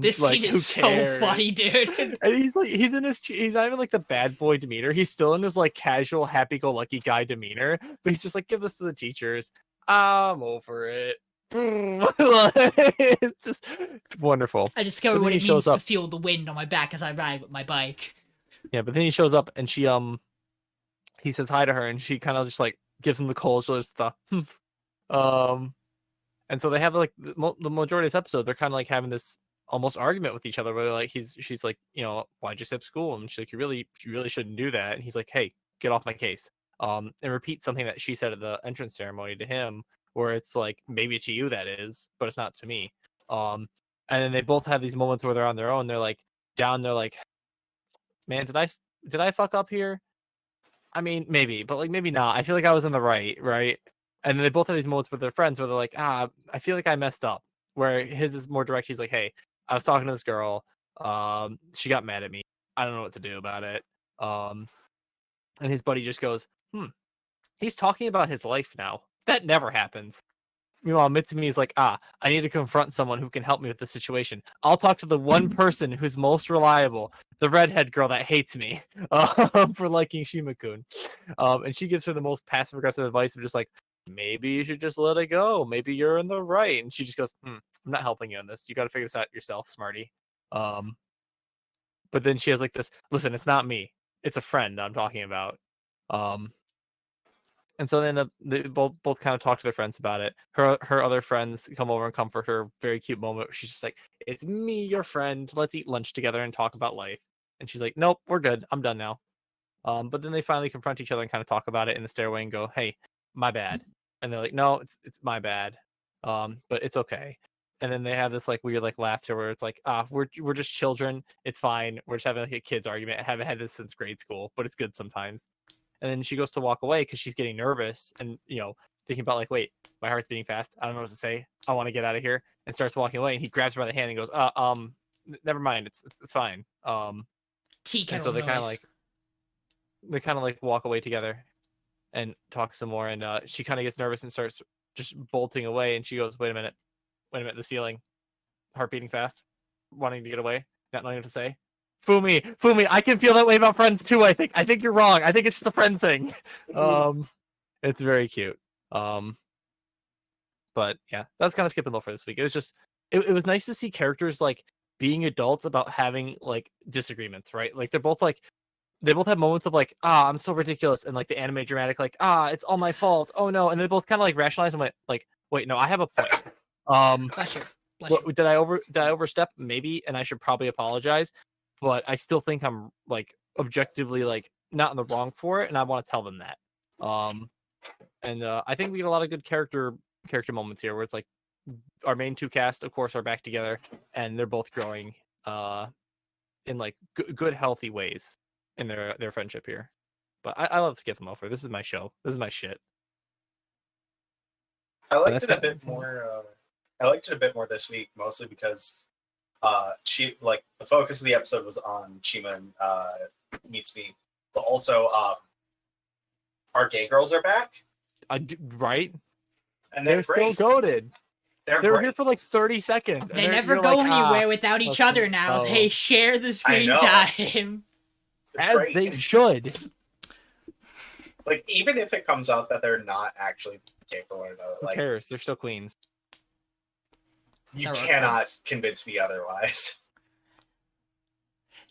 This Like, scene who is so cares? funny, dude. And he's like, he's not even like the bad boy demeanor. He's still in his like casual, happy-go-lucky guy demeanor, but he's just like, "Give this to the teachers. I'm over it." It's wonderful. I discovered But then what he it shows means to up. feel the wind on my back as I ride with my bike. Yeah, but then he shows up and he says hi to her and she kind of just like gives him the cold shoulders stuff. And so they have like the majority of this episode, they're kind of like having this almost argument with each other where like she's like, "Why'd you skip school?" And she's like, you really shouldn't do that. And he's like, "Hey, get off my case." And repeat something that she said at the entrance ceremony to him, where it's like, "Maybe to you that is, but it's not to me." And then they both have these moments where they're on their own. They're like down. They're like, "Man, did I fuck up here? I mean, maybe, but like maybe not. I feel like I was in the right?" And then they both have these moments with their friends where they're like, "I feel like I messed up." Where his is more direct. He's like, "Hey, I was talking to this girl. She got mad at me. I don't know what to do about it." And his buddy just goes, "He's talking about his life now. That never happens." Meanwhile, Mitsumi is like, "I need to confront someone who can help me with this situation. I'll talk to the one person who's most reliable, the redhead girl that hates me for liking Shima-kun." And she gives her the most passive-aggressive advice of just like, "Maybe you should just let it go. Maybe you're in the right." And she just goes, "I'm not helping you on this. You got to figure this out yourself, smarty." But then she has like this, "Listen, it's not me. It's a friend I'm talking about." And so then they both kind of talk to their friends about it. Her other friends come over and comfort her. Very cute moment where she's just like, "It's me, your friend. Let's eat lunch together and talk about life." And she's like, "Nope, we're good. I'm done now." But then they finally confront each other and kind of talk about it in the stairway and go, "Hey, my bad." And they're like, "No, it's my bad. But it's okay." And then they have this like weird like laughter where it's like, we're just children. It's fine. We're just having like a kids argument. I haven't had this since grade school, but it's good sometimes. And then she goes to walk away because she's getting nervous and thinking about like, "Wait, my heart's beating fast. I don't know what to say. I want to get out of here." And starts walking away. And he grabs her by the hand and goes, never mind. It's fine." Tea And kettle so they kind noise. of like walk away together and talk some more. And she kind of gets nervous and starts just bolting away. And she goes, wait a minute, this feeling, heart beating fast, wanting to get away, not knowing what to say. Fumi, I can feel that way about friends too. I think you're wrong. I think it's just a friend thing. It's very cute. But yeah, that's kind of skipping low for this week. It was just, it was nice to see characters like being adults about having like disagreements, right? Like they both have moments of like, "I'm so ridiculous," and like the anime dramatic, like, "It's all my fault. Oh no," and they both kind of like rationalize and went like, "Wait, no, I have a point. Bless you. Did I overstep? Maybe, and I should probably apologize, but I still think I'm like objectively like not in the wrong for it, and I want to tell them that." And I think we get a lot of good character moments here, where it's like our main two cast, of course, are back together, and they're both growing in like good healthy ways in their friendship here. But I love Skip and Loafer. This is my show. This is my shit. I liked it a bit more. I liked it a bit more this week, mostly because she like the focus of the episode was on Chima and meets me, but also our gay girls are back. Right? And they're still goated. They were here for like 30 seconds. They never go anywhere without each other now. They share the screen time. As great. They should. Like, even if it comes out that they're not actually gay for one another, who cares? They're still queens. You cannot convince me otherwise.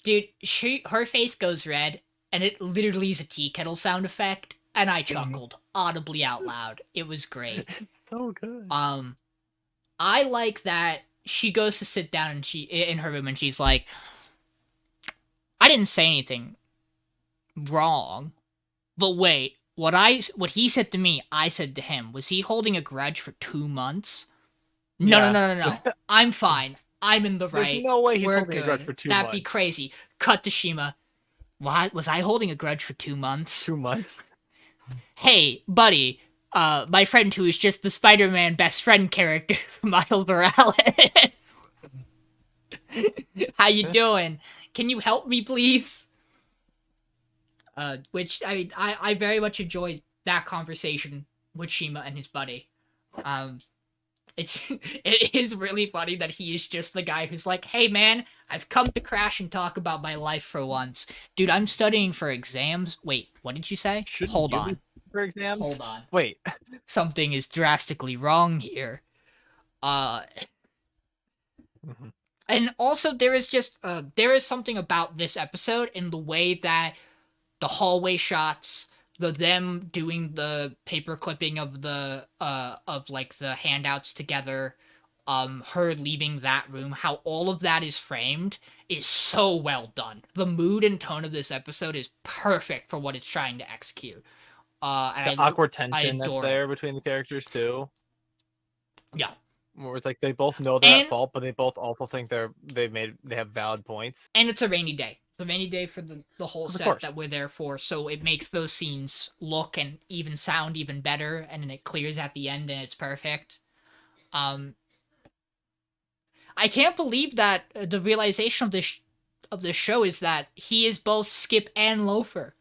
Dude, her face goes red, and it literally is a tea kettle sound effect, and I chuckled audibly out loud. It was great. It's so good. I like that she goes to sit down and in her room and she's like, "I didn't say anything wrong, but wait, what he said to me, I said to him. Was he holding a grudge for 2 months? No, Yeah. no. I'm fine. I'm in the There's right. no way he's We're holding good. a grudge for 2 That'd be months. crazy. Cut to Shima. Why was I holding a grudge for 2 months? 2 months. Hey, buddy. My friend who is just the Spider-Man best friend character from Miles Morales. How you doing? Can you help me, please? Which I mean, I very much enjoyed that conversation with Shima and his buddy. It is really funny that he is just the guy who's like, hey man, I've come to crash and talk about my life for once. Dude, I'm studying for exams. Wait, what did you say? Shouldn't Hold you on. be for exams? Hold on. Wait. Something is drastically wrong here. Mhm. And also there is something about this episode in the way that the hallway shots, them doing the paper clipping of the of like the handouts together, her leaving that room, how all of that is framed is so well done. The mood and tone of this episode is perfect for what it's trying to execute. And The awkward tension that's adore there it. between the characters too. Yeah. Where it's like they both know they're And- at fault, but they both also think they have valid points. And it's a rainy day. It's a rainy day for the whole Of set course. that we're there for, so it makes those scenes look and even sound even better, and then it clears at the end and it's perfect. I can't believe that the realization of this show is that he is both Skip and Loafer.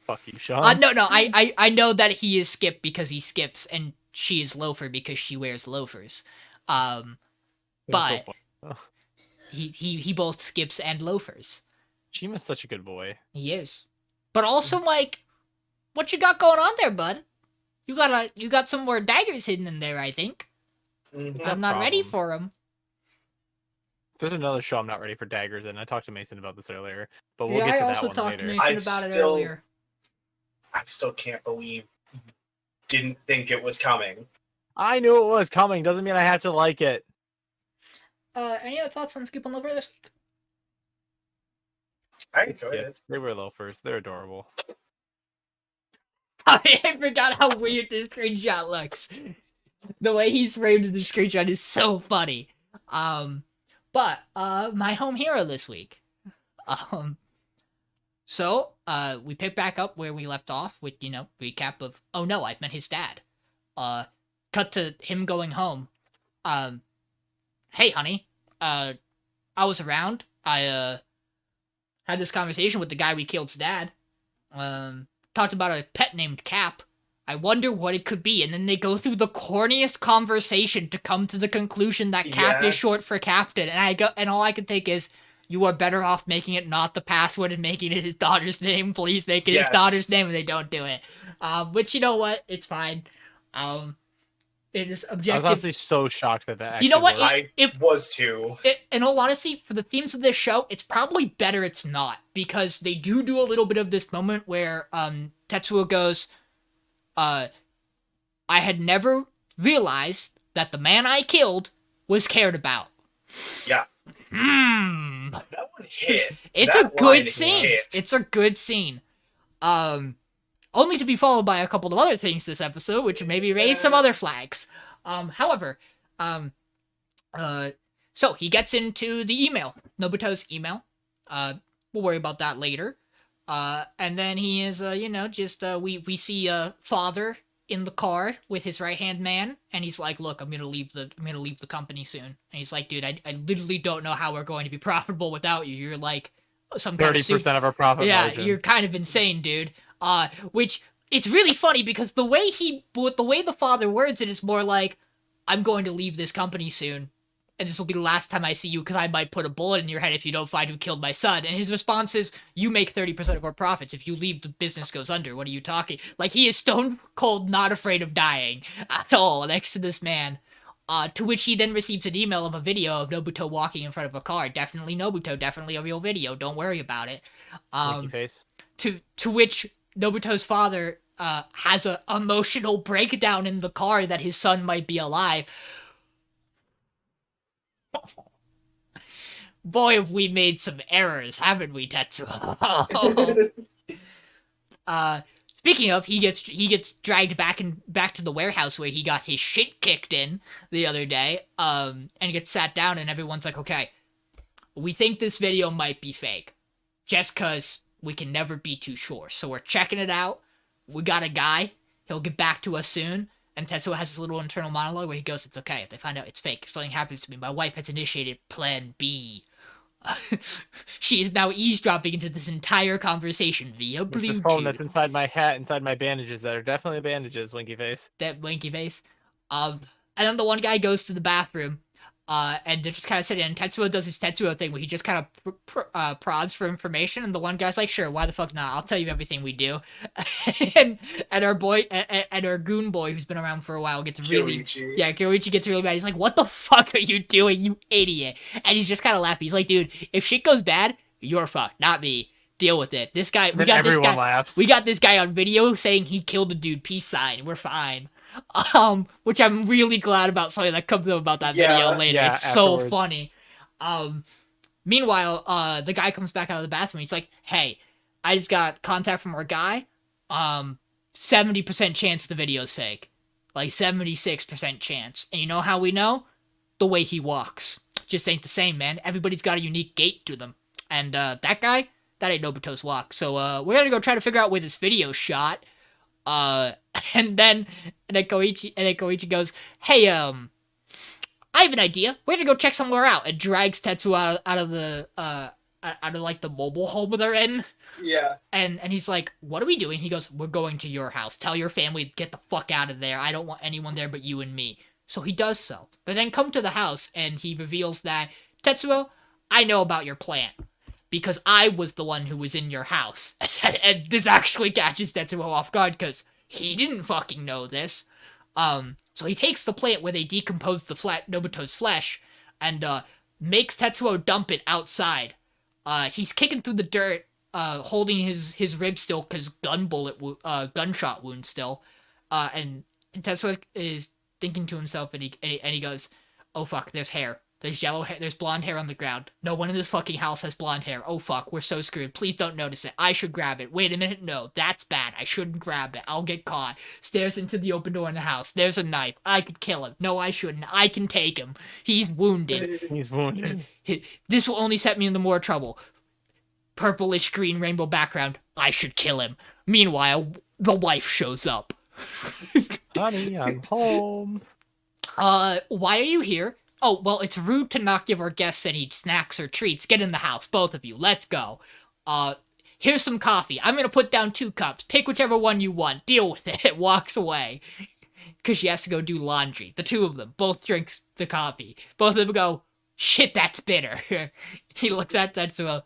Fuck you, Sean. No, I know that he is Skip because he skips, and she is Loafer because she wears loafers. That's so But funny. he both skips and loafers. Shima's such a good boy. He is. But also, like, what you got going on there, bud? You got some more daggers hidden in there, I think. Mhm. I'm not ready problem. for them. There's another show I'm not ready for daggers in. I talked to Mason about this earlier, but we'll get to that one later. I still can't believe you didn't think it was coming. I knew it was coming. Doesn't mean I have to like it. Any other thoughts on Skip and Loafer this week? I It's enjoyed good. it. They were loafers. They're adorable. I forgot how weird this screenshot looks. The way he's framed in the screenshot is so funny. But my home hero this week. So we pick back up where we left off with, recap of, oh no, I've met his dad. Cut to him going home. Hey honey, I was around. I had this conversation with the guy we killed's dad. Talked about a pet named Cap. I wonder what it could be. And then they go through the corniest conversation to come to the conclusion that Cap Yeah. is short for Captain. And all I can think is, you are better off making it not the password and making it his daughter's name. Please make it his Yes. daughter's name, and they don't do it. Which, you know what? It's fine. It is I was objective. honestly so shocked that that actually You know what? worked. I was too. In all honesty, for the themes of this show, it's probably better it's not, because they do a little bit of this moment where Tetsuo goes, I had never realized that the man I killed was cared about. Yeah. That one hit. It's That a good line scene. hit. It's a good scene. Only to be followed by a couple of other things this episode, which maybe raise some other flags. However, so he gets into the email, Nobuto's email. We'll worry about that later. And then he is, we see father in the car with his right-hand man, and he's like, look, I'm gonna leave the company soon. And he's like, dude, I literally don't know how we're going to be profitable without you. You're like some kind of 30% of our profit margin. you're kind of insane, dude. Which it's really funny because the way the father words it is more like, I'm going to leave this company soon, and this will be the last time I see you because I might put a bullet in your head if you don't find who killed my son. And his response is, you make 30% of our profits. If you leave, the business goes under. What are you talking? Like, he is stone cold not afraid of dying at all next to this man. To which he then receives an email of a video of Nobuto walking in front of a car. Definitely Nobuto, definitely a real video. Don't worry about it. Winky face. To which Nobuto's father has a emotional breakdown in the car that his son might be alive. Boy, have we made some errors, haven't we, Tetsuo? Speaking of, he gets dragged back to the warehouse where he got his shit kicked in the other day. And gets sat down, and everyone's like, "Okay, we think this video might be fake, just cause we can never be too sure. So we're checking it out. We got a guy. He'll get back to us soon." And Tetsuo has this little internal monologue where he goes, "It's okay if they find out it's fake. If something happens to me, my wife has initiated Plan B." She is now eavesdropping into this entire conversation via With this Bluetooth. phone that's inside my hat, inside my bandages that are definitely bandages, Winky Face. That blinky face. And then the one guy goes to the bathroom, and they're just kind of sitting, and Tetsuo does his Tetsuo thing where he just kind of prods for information, and the one guy's like, "Sure, why the fuck not? I'll tell you everything we do." and our boy, and our goon boy, who's been around for a while, gets really... Kyoichi. Yeah, Kyoichi gets really mad. He's like, "What the fuck are you doing, you idiot?" And he's just kind of laughing. He's like, "Dude, if shit goes bad, you're fucked, not me. Deal with it. This guy, we got this guy, laughs. we got this guy on video saying he killed a dude. Peace sign. We're fine." Which I'm really glad about something that comes up about that video later. Yeah, it's afterwards. so funny. Meanwhile, the guy comes back out of the bathroom. He's like, "Hey, I just got contact from our guy. 70% chance the video's fake. Like 76% chance. And you know how we know? The way he walks. Just ain't the same, man. Everybody's got a unique gait to them. And that guy, that ain't Nobuto's walk. So we're gonna go try to figure out where this video's shot." And then Koichi goes, "Hey, I have an idea. We're gonna go check somewhere out," and drags Tetsuo out of like the mobile home they're in. Yeah. And he's like, "What are we doing?" He goes, "We're going to your house. Tell your family to get the fuck out of there. I don't want anyone there but you and me." So he does so. But then come to the house, and he reveals that, "Tetsuo, I know about your plan. Because I was the one who was in your house." And this actually catches Tetsuo off guard, because he didn't fucking know this. So he takes the plant where they decompose the Nobuto's flesh, and makes Tetsuo dump it outside. He's kicking through the dirt, holding his rib still, because gunshot wound still. And Tetsuo is thinking to himself, and he goes, "Oh fuck, there's hair. There's yellow hair. There's blonde hair on the ground. No one in this fucking house has blonde hair. Oh fuck, we're so screwed. Please don't notice it. I should grab it. Wait a minute. No, that's bad. I shouldn't grab it. I'll get caught." Stares into the open door in the house. There's a knife. I could kill him. No, I shouldn't. I can take him. He's wounded. He's wounded. This will only set me into more trouble. Purplish green rainbow background. I should kill him. Meanwhile, the wife shows up. Honey, I'm home. Why are you here? "Oh, well, it's rude to not give our guests any snacks or treats. Get in the house, both of you. Let's go. Here's some coffee. I'm gonna put down 2 cups. Pick whichever one you want. Deal with it." Walks away. Because she has to go do laundry. The two of them both drink the coffee. Both of them go, "Shit, that's bitter." He looks at Tetsuo.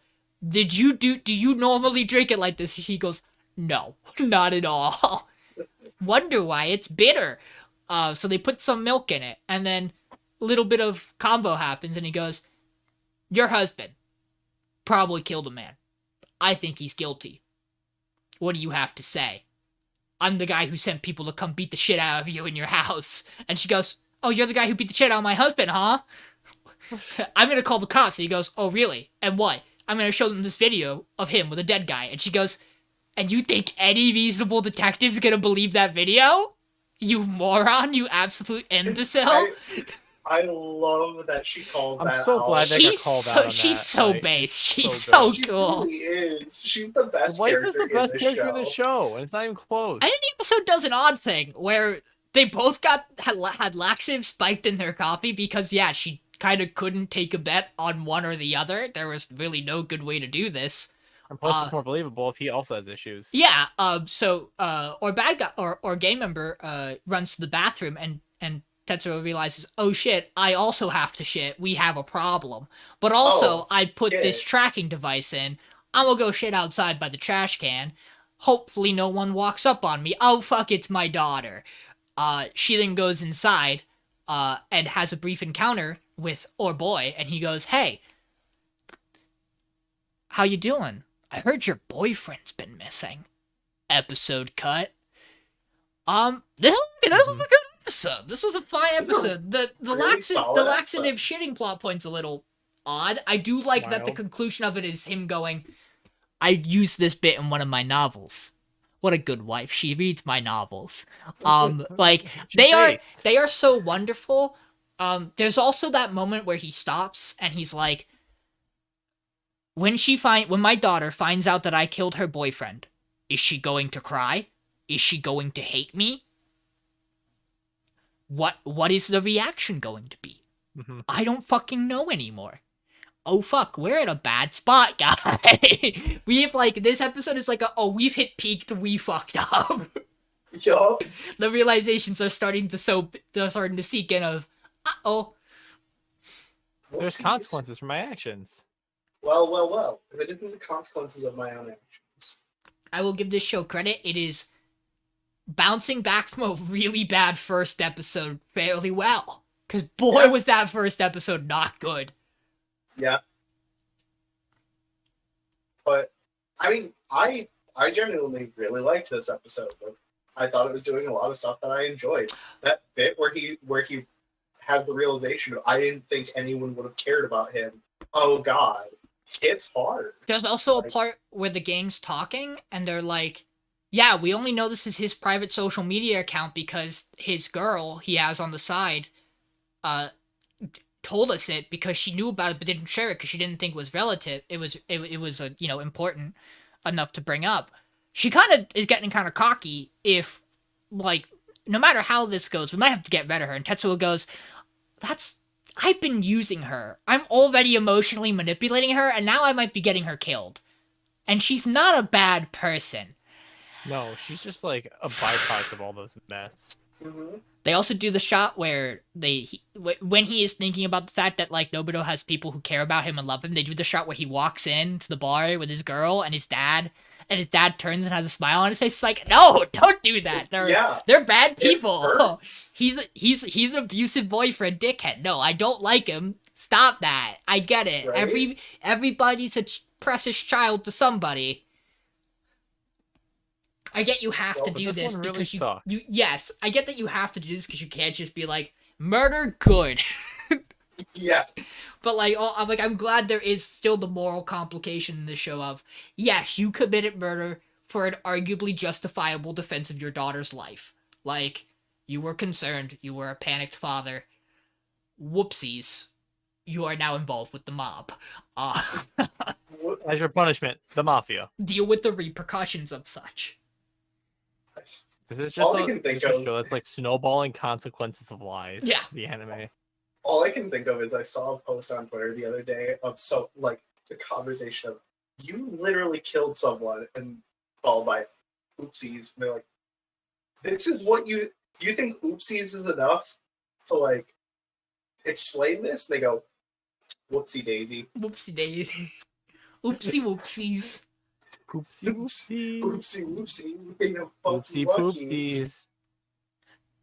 Do you normally drink it like this?" He goes, "No, not at all." "Wonder why it's bitter." So they put some milk in it, and then little bit of combo happens, and he goes, "Your husband probably killed a man. I think he's guilty. What do you have to say? I'm the guy who sent people to come beat the shit out of you in your house." And she goes, "Oh, you're the guy who beat the shit out of my husband, huh? I'm gonna call the cops." And he goes, "Oh, really? And what?" "I'm gonna show them this video of him with a dead guy." And she goes, "And you think any reasonable detective's gonna believe that video? You moron, you absolute imbecile." I love that she calls that I'm so out. glad they got called out on She's that, so like, base. She's so so She cool. really is. She's the best The wife character is the best in character in the show, and it's not even close. And then the episode does an odd thing where they both had laxatives spiked in their coffee because, yeah, she kind of couldn't take a bet on one or the other. There was really no good way to do this. And plus, it's more believable if he also has issues. Yeah. So or bad guy or game member runs to the bathroom, and Tetsuo realizes, "Oh shit, I also have to shit. We have a problem. But also, I put this tracking device in. I'm gonna go shit outside by the trash can. Hopefully no one walks up on me. Oh fuck, it's my daughter." She then goes inside and has a brief encounter with our boy, and he goes, "Hey, how you doing? I heard your boyfriend's been missing." Episode cut. This was a good episode. This was a fine episode. The really solid laxative shitting plot point's a little odd. I do like that the Wild. conclusion of it is him going, "I used this bit in one of my novels." what a good wife. She reads my novels. Like She's based. they are so wonderful. There's also that moment where he stops and he's like, when my daughter finds out that I killed her boyfriend, is she going to cry? Is she going to hate me? What is the reaction going to be? Mhm. I don't fucking know anymore. Oh fuck, we're in a bad spot, guy. We have like, this episode is like we've hit peaked, we fucked up. Yo. The realizations are starting to seek in of, uh-oh. There's consequences for my actions. Well. If it isn't the consequences of my own actions. I will give this show credit. It is bouncing back from a really bad first episode fairly well. Because boy, was that first episode not good. Yeah. But, I mean, I genuinely really liked this episode. Like, I thought it was doing a lot of stuff that I enjoyed. That bit where he had the realization of, I didn't think anyone would have cared about him. Oh God, it's hard. There's also a part where the gang's talking and they're like, yeah, we only know this is his private social media account because his girl he has on the side told us it because she knew about it but didn't share it because she didn't think it was relative. It was important enough to bring up. She kind of is getting kind of cocky if, like, no matter how this goes, we might have to get rid of her. And Tetsuo goes, I've been using her. I'm already emotionally manipulating her, and now I might be getting her killed. And she's not a bad person. No, she's just like a byproduct of all those mess. Mm-hmm. They also do the shot where when he is thinking about the fact that like Nobuto has people who care about him and love him, they do the shot where he walks in to the bar with his girl and his dad turns and has a smile on his face. It's like, no, don't do that. They're bad people. He's an abusive boyfriend, dickhead. No, I don't like him. Stop that. I get it. Right? Everybody's a precious child to somebody. I get you have to do this because you yes, I get that you have to do this because you can't just be like, murder good. Yes. But like, I'm glad there is still the moral complication in the show of, yes, you committed murder for an arguably justifiable defense of your daughter's life. Like, you were concerned, you were a panicked father. Whoopsies. You are now involved with the mob. As your punishment, the mafia. Deal with the repercussions of such. This is just all I can think of. It's like snowballing consequences of lies. Yeah. The anime. All I can think of is I saw a post on Twitter the other day of it's a conversation of, you literally killed someone and followed by oopsies. And they're like, this is what you think oopsies is enough to like explain this? They go, whoopsie daisy. Whoopsie daisy. Oopsie whoopsies. Poopsie whoopsie. Whoopsie. Being a Poopsie poopsies.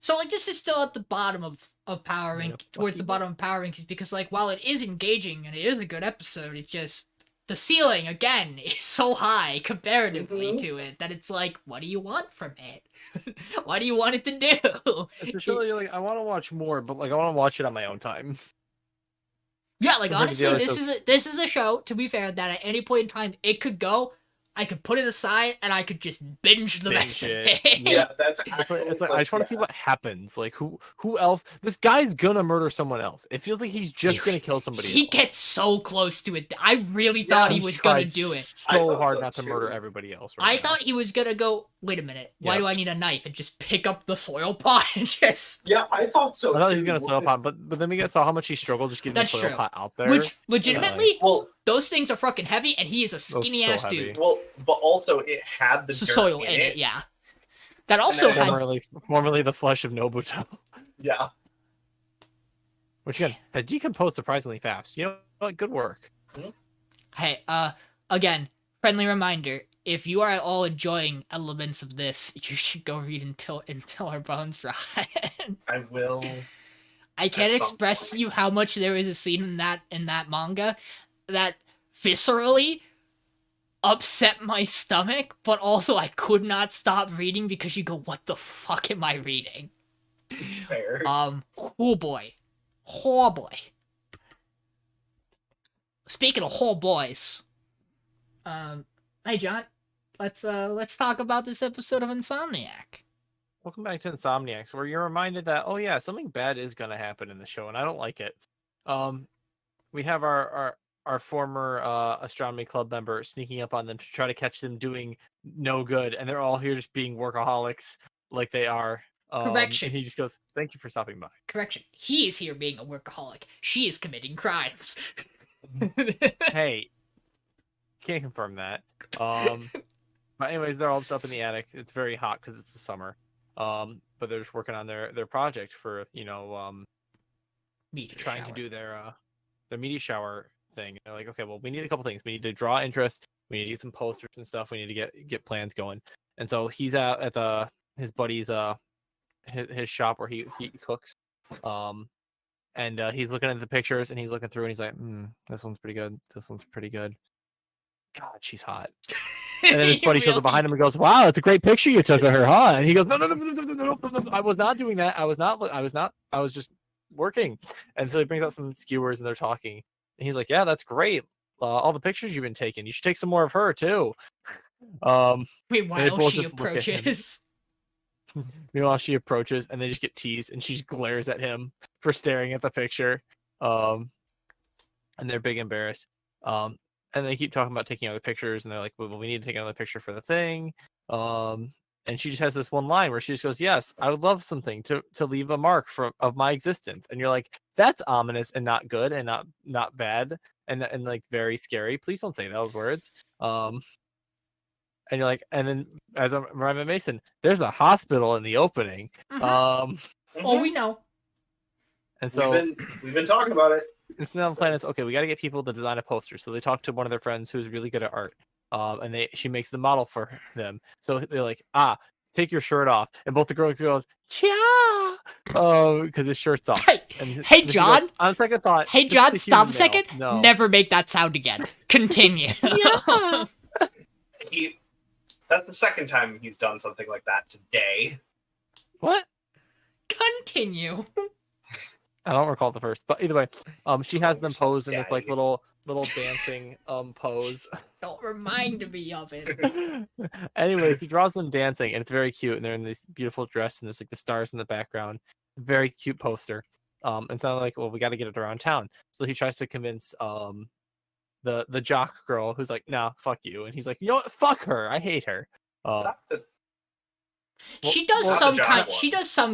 So like this is still at the bottom of power rank towards the bottom of power rankings because like while it is engaging and it is a good episode, it's just the ceiling again is so high comparatively to it that it's like, what do you want from it? What do you want it to do? It's a show that you're like, I want to watch more, but like I want to watch it on my own time. Yeah, like honestly, this is a show, to be fair, that at any point in time it could go. I could put it aside and I could just binge the rest of it. Yeah, that's it's like I just want to see what happens. Like who else? This guy's gonna murder someone else. It feels like he's just gonna kill somebody else. He gets so close to it. I really thought he was gonna do it. So hard not to murder everybody else. I thought he was gonna go, wait a minute, why do I need a knife? And just pick up the soil pot and just... Yeah, I thought so. I thought he was gonna soil pot, but then we saw how much he struggled just getting the soil pot out there. Which legitimately, those things are fucking heavy, and he is a skinny ass dude. Well, but also it had the soil in it, yeah. That also had formerly the flesh of Nobuto. Yeah. Which again has decomposed surprisingly fast. You know what? Good work. Hey, again, friendly reminder: if you are at all enjoying elements of this, you should go read until our bones rot. I will. I can't express to you how much there is a scene in that manga that viscerally upset my stomach, but also I could not stop reading because you go, what the fuck am I reading? Fair. Oh boy. Speaking of whole boys, hey John, let's talk about this episode of Insomniac. Welcome back to Insomniacs, where you're reminded that, oh yeah, something bad is gonna happen in the show, and I don't like it. We have our former astronomy club member sneaking up on them to try to catch them doing no good, and they're all here just being workaholics like they are. Correction. And he just goes, "Thank you for stopping by." Correction. He is here being a workaholic. She is committing crimes. Hey, can't confirm that. But anyways, they're all just up in the attic. It's very hot because it's the summer. But they're just working on their project for Meteor trying to shower. do their media shower thing. They're like, okay, well, we need a couple things. We need to draw interest. We need to get some posters and stuff. We need to get plans going. And so he's out at his buddy's his shop where he cooks. And he's looking at the pictures and he's looking through and he's like, this one's pretty good. This one's pretty good. God, she's hot. And then his buddy shows up behind him and goes, "Wow, it's a great picture you took of her, huh?" And he goes, "No, I was not doing that. I was just working." And so he brings out some skewers and they're talking. And he's like, "Yeah, that's great. All the pictures you've been taking. You should take some more of her too." Meanwhile, she approaches. Meanwhile, she approaches and they just get teased and she glares at him for staring at the picture. And they're big embarrassed. And they keep talking about taking other pictures, and they're like, well, we need to take another picture for the thing. And she just has this one line where she just goes, "Yes, I would love something to leave a mark of my existence." And you're like, that's ominous and not good and not bad and like very scary. Please don't say those words. And you're like, and then as I'm reminding Mason, there's a hospital in the opening. Oh, we know. And so we've been talking about it. Instead of the plan is, okay, we got to get people to design a poster. So they talk to one of their friends who's really good at art. And she makes the model for them. So they're like, take your shirt off. And both the girls goes, yeah, because his shirt's off. Hey, John. Goes, on second thought. Hey, John, stop a second. No. Never make that sound again. Continue. Yeah. That's the second time he's done something like that today. What? Continue. I don't recall the first, but either way, she has them pose in this like little dancing pose. Don't remind me of it. Anyway, he draws them dancing, and it's very cute, and they're in this beautiful dress, and there's like the stars in the background. Very cute poster. And so I'm like, well, we got to get it around town. So he tries to convince the jock girl, who's like, "Nah, fuck you," and he's like, "You know what? Fuck her. I hate her." She does some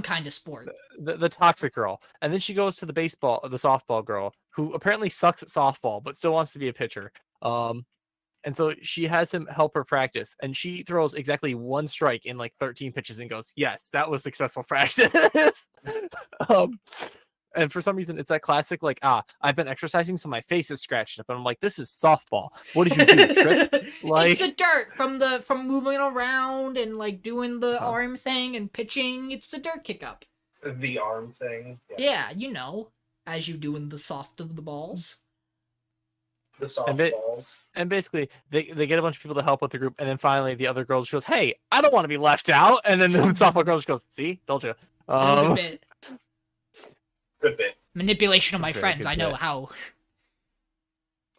kind of sport. The toxic girl, and then she goes to the softball girl, who apparently sucks at softball but still wants to be a pitcher. And so she has him help her practice, and she throws exactly one strike in like 13 pitches and goes, "Yes, that was successful practice." And for some reason, it's that classic like, I've been exercising, so my face is scratched up, and I'm like, this is softball. What did you do? Trip? Like, it's the dirt from moving around and like doing the arm thing and pitching. It's the dirt kick up. The arm thing. Yeah, as you do in the soft of the balls. The soft balls. And basically, they get a bunch of people to help with the group, and then finally the other girl just goes, "Hey, I don't want to be left out." And then the softball girl just goes, "See, told you." Good bit. Manipulation of my friends. I know how.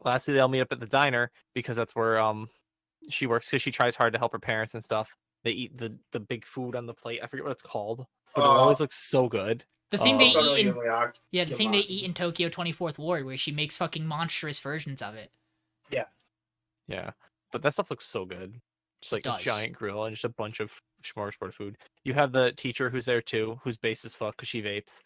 Lastly, they'll meet up at the diner because that's where she works, because she tries hard to help her parents and stuff. They eat the big food on the plate. I forget what it's called, but it always looks so good. The thing they eat in the thing they eat in Tokyo 24th Ward, where she makes fucking monstrous versions of it. Yeah, but that stuff looks so good. Just like a giant grill and just a bunch of smorgasbord food. You have the teacher who's there too, who's base as fuck because she vapes.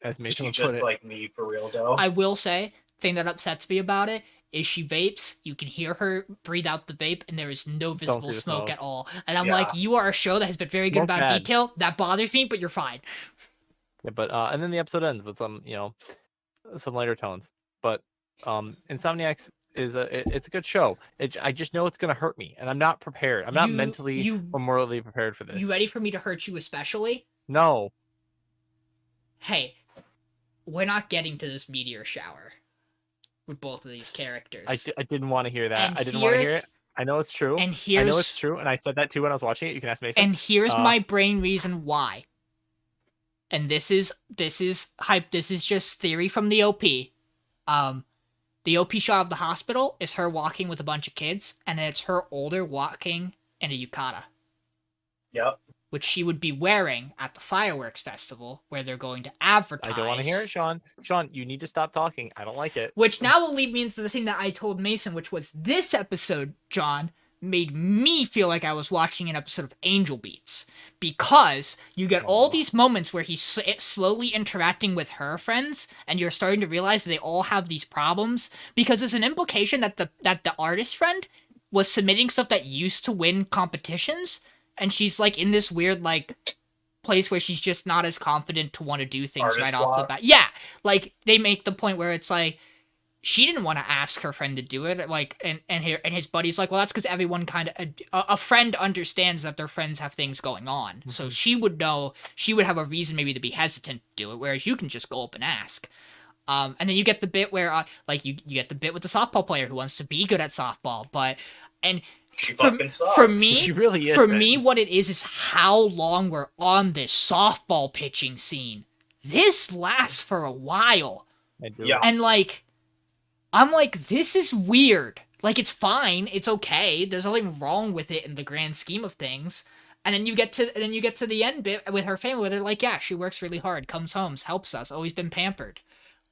As Mason would put it. Like me for real though. I will say, thing that upsets me about it is she vapes. You can hear her breathe out the vape, and there is no visible smoke at all. And I'm like, you are a show that has been very good about detail. That bothers me, but you're fine. Yeah, but and then the episode ends with some lighter tones. But Insomniacs it's a good show. I just know it's gonna hurt me, and I'm not prepared. I'm not mentally or morally prepared for this. You ready for me to hurt you especially? No. Hey, we're not getting to this meteor shower with both of these characters. I didn't want to hear that. I didn't want to hear it. I know it's true. And I know it's true, and I said that too when I was watching it. You can ask Mason. And here's my brain reason why. And this is hype. This is just theory from the OP. The OP shot of the hospital is her walking with a bunch of kids, and then it's her older walking in a yukata, Yep. which she would be wearing at the fireworks festival where they're going to advertise. I don't want to hear it, Sean. Sean, you need to stop talking. I don't like it. Which now will lead me into the thing that I told Mason, which was this episode, John, made me feel like I was watching an episode of Angel Beats. Because you get all these moments where he's slowly interacting with her friends, and you're starting to realize they all have these problems. Because there's an implication that the artist friend was submitting stuff that used to win competitions, and she's like in this weird like place where she's just not as confident to want to do things Artist right off the block. bat. Yeah, like they make the point where it's like she didn't want to ask her friend to do it, like, and his buddy's like, well, that's because everyone kind of a friend understands that their friends have things going on, so she would know, she would have a reason maybe to be hesitant to do it, whereas you can just go up and ask. And then you get the bit where like you get the bit with the softball player who wants to be good at softball, but She fucking sucks. for me, She really is. for me, what it is how long we're on this softball pitching scene. This lasts for a while. I do. Yeah. And like, I'm like, this is weird. Like, it's fine, it's okay. There's nothing wrong with it in the grand scheme of things. And then you get to the end bit with her family where they're like, yeah, she works really hard, comes home, helps us, always been pampered.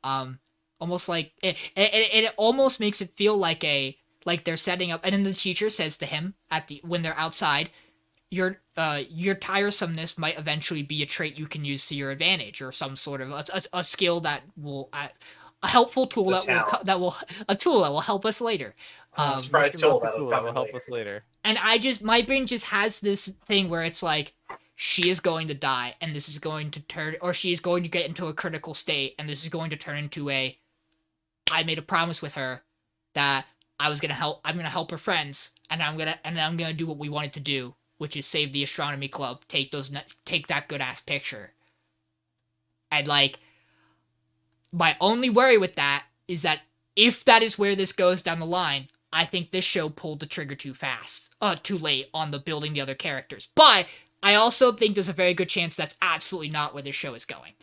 Almost like it almost makes it feel like they're setting up. And then the teacher says to him when they're outside, your tiresomeness might eventually be a trait you can use to your advantage, or some sort of a skill that will a helpful tool It's a that will help us later. Surprise tool that'll Cool, come that'll in help later. us later. And my brain just has this thing where it's like, she is going to die, and this is going to turn, or she is going to get into a critical state, and this is going to turn into I made a promise with her that I'm gonna help her friends, and I'm gonna do what we wanted to do, which is save the astronomy club, take that good ass picture. And like, my only worry with that is that if that is where this goes down the line, I think this show pulled the trigger too late on the building the other characters. But I also think there's a very good chance that's absolutely not where this show is going.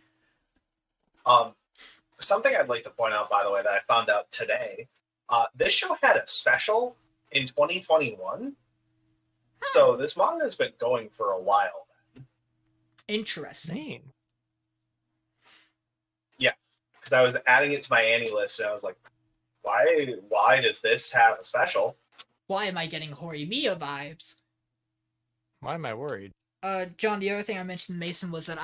Something I'd like to point out, by the way, that I found out today, this show had a special in 2021. So this manga has been going for a while. Interesting. Dang. Because I was adding it to my Annie list, and I was like, why does this have a special? Why am I getting Horimiya vibes? Why am I worried? John, the other thing I mentioned to Mason was that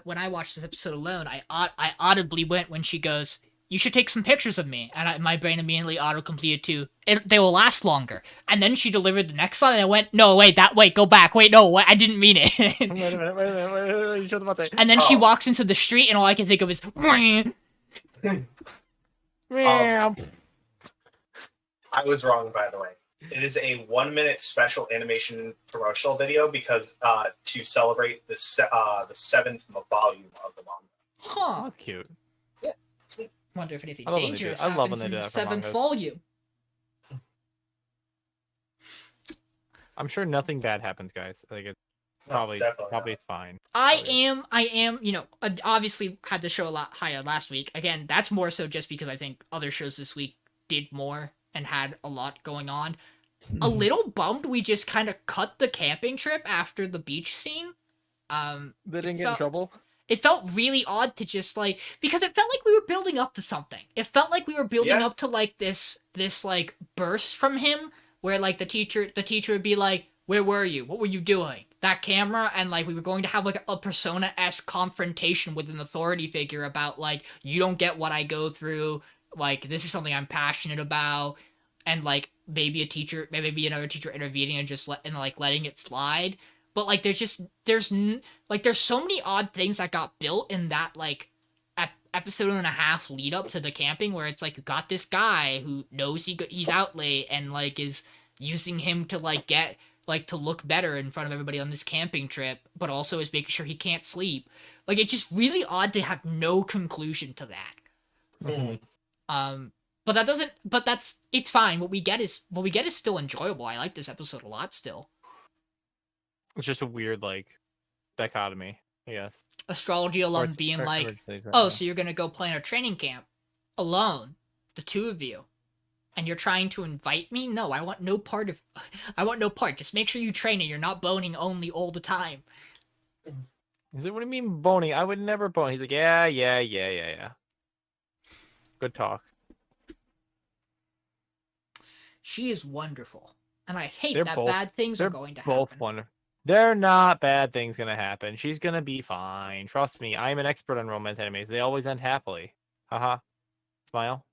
when I watched this episode alone, I audibly went when she goes, you should take some pictures of me. And my brain immediately auto-completed to, they will last longer. And then she delivered the next line, and I went, no, wait, go back. Wait, no, I didn't mean it. Wait a minute. You showed them about that. And then she walks into the street, and all I can think of is, I was wrong, by the way. It is a 1-minute special animation promotional video because to celebrate the 7th volume of the manga. huh. That's cute. Wonder if anything I love when they do dangerous it. I love when happens they in do the that for 7th mangas. volume. I'm sure nothing bad happens, guys. Like it's probably definitely fine. I am, obviously had the show a lot higher last week. Again, that's more so just because I think other shows this week did more and had a lot going on. A little bummed we just kind of cut the camping trip after the beach scene. They didn't get in trouble. It felt really odd to just like, because it felt like we were building up to something. It felt like we were building up to like this like burst from him where like the teacher would be like, where were you? What were you doing? That camera, and like we were going to have like a Persona-esque confrontation with an authority figure about like, you don't get what I go through, like this is something I'm passionate about, and like maybe another teacher intervening and just letting it slide. But like there's so many odd things that got built in that like episode and a half lead up to the camping, where it's like you got this guy who knows he's out late and like is using him to like get like to look better in front of everybody on this camping trip, but also is making sure he can't sleep. Like it's just really odd to have no conclusion to that. Mm-hmm. It's fine. What we get is still enjoyable. I like this episode a lot still. It's just a weird like dichotomy, I guess. Astrology alum being like, oh, so you're gonna go plan a training camp alone, the two of you, and you're trying to invite me? No, I want no part of. I want no part. Just make sure you train and you're not boning only all the time. He's like, what do you mean boning? I would never bone. He's like, yeah. Good talk. She is wonderful, and I hate They're that both- bad things are They're going to both happen. wonderful. They're not bad things gonna happen. She's gonna be fine. Trust me. I'm an expert on romance animes. They always end happily. Haha. Smile.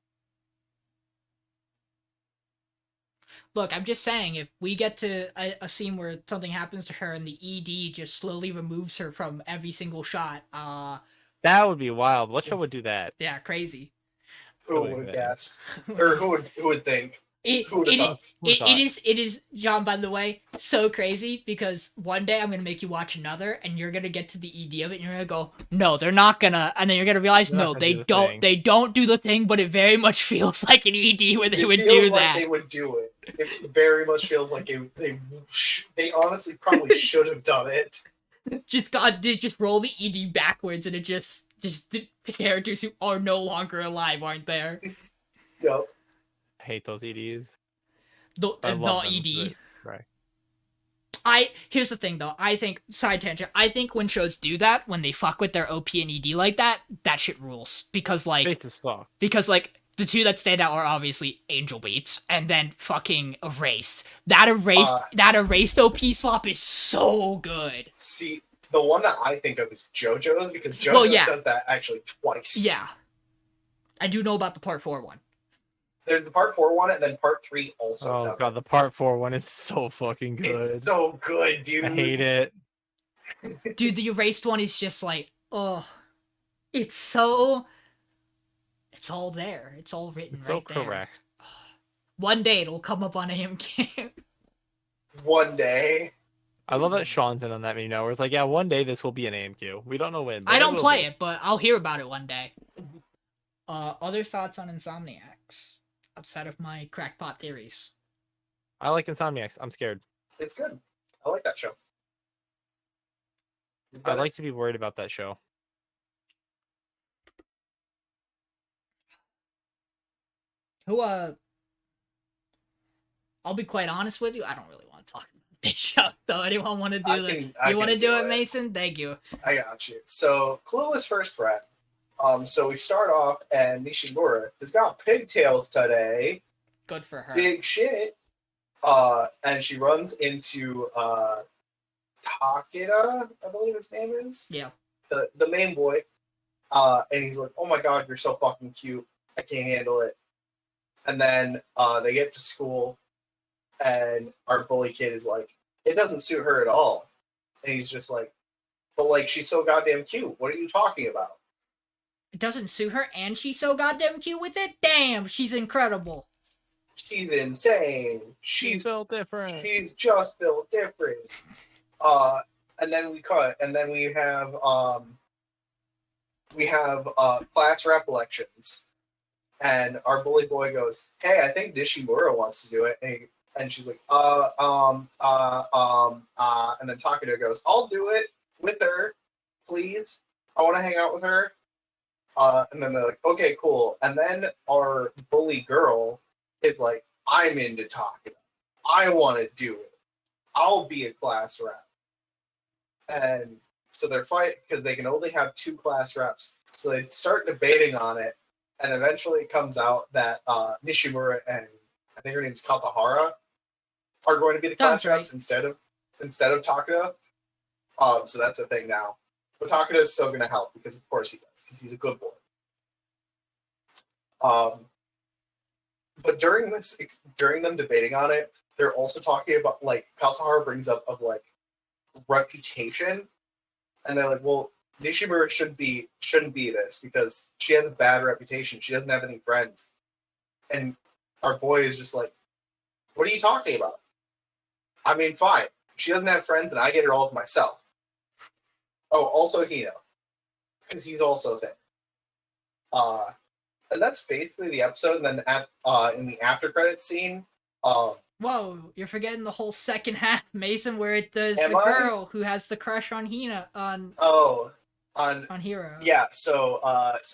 Look, I'm just saying, if we get to a scene where something happens to her and the ED just slowly removes her from every single shot, That would be wild. What show would do that? yeah, crazy. Who would guess? Or who would think? Who would have thought? It is, John, by the way, so crazy because one day I'm going to make you watch another and you're going to get to the ED of it and you're going to go, no, they're not going to, and then you're going to realize, They're not no, gonna they do the don't, thing. they don't do the thing, but it very much feels like an ED where they It would feels do like that. They would do it. It very much feels like they honestly probably should have done it. Just roll the ED backwards and it just the characters who are no longer alive aren't there. Yep. I hate those EDs. The I love them, ED. but- right. Here's the thing though. I think side tangent. I think when shows do that, when they fuck with their OP and ED like that, that shit rules. Because Face as fuck. the two that stand out are obviously Angel Beats and then fucking Erased. That erased OP swap is so good. See, the one that I think of is JoJo's because JoJo's does that actually twice. Yeah. I do know about the part 4 one. There's the part 4 one, and then part 3 also Oh does god, the part 4 one is so fucking it. good. It's so good, dude. I hate it. Dude, the erased one is just like, oh, it's all there. It's all written It's right so there. correct. One day it'll come up on AMK. One day. I love that Sean's in on that, you know, where it's like, yeah, one day this will be an AMQ. We don't know when. I don't play it, but I'll hear about it one day. Other thoughts on Insomniacs outside of my crackpot theories? I like Insomniacs. I'm scared. It's good. I like that show. I'd like to be worried about that show. I'll be quite honest with you, I don't really want to talk about this show. So anyone want to do it? You want to do it, Mason? Thank you. I got you. So, Clueless first friend. So we start off, and Nishimura has got pigtails today. Good for her. Big shit. And she runs into Takeda, I believe his name is. Yeah. The main boy. And he's like, "Oh my god, you're so fucking cute. I can't handle it." And then they get to school, and our bully kid is like, "It doesn't suit her at all." And he's just like, "But like, she's so goddamn cute. What are you talking about?" It doesn't suit her, and she's so goddamn cute with it? Damn, she's incredible. She's insane. She's built different. She's just built different. And then we cut, and then we have class recollections, and our bully boy goes, "Hey, I think Nishimura wants to do it," and she's like, and then Takeda goes, "I'll do it with her, please. I want to hang out with her." And then they're like, "Okay, cool." And then our bully girl is like, "I'm into Takeda. I want to do it. I'll be a class rep." And so they're fighting because they can only have 2 class reps. So they start debating on it, and eventually it comes out that Nishimura and I think her name's Kasahara are going to be the class reps instead of Takeda. So that's a thing now. But Takeda is still going to help because of course he does, because he's a good boy. But during them debating on it, they're also talking about, like, Kasahara brings up of like reputation, and they're like, "Well, Nishimura shouldn't be this because she has a bad reputation. She doesn't have any friends." And our boy is just like, "What are you talking about? I mean, fine. She doesn't have friends, and I get it all to myself." Oh, also Hino, because he's also there. And that's basically the episode. And then in the after credits scene, whoa, you're forgetting the whole second half, Mason, where there's a girl who has the crush on Hina on Hiro. Yeah, so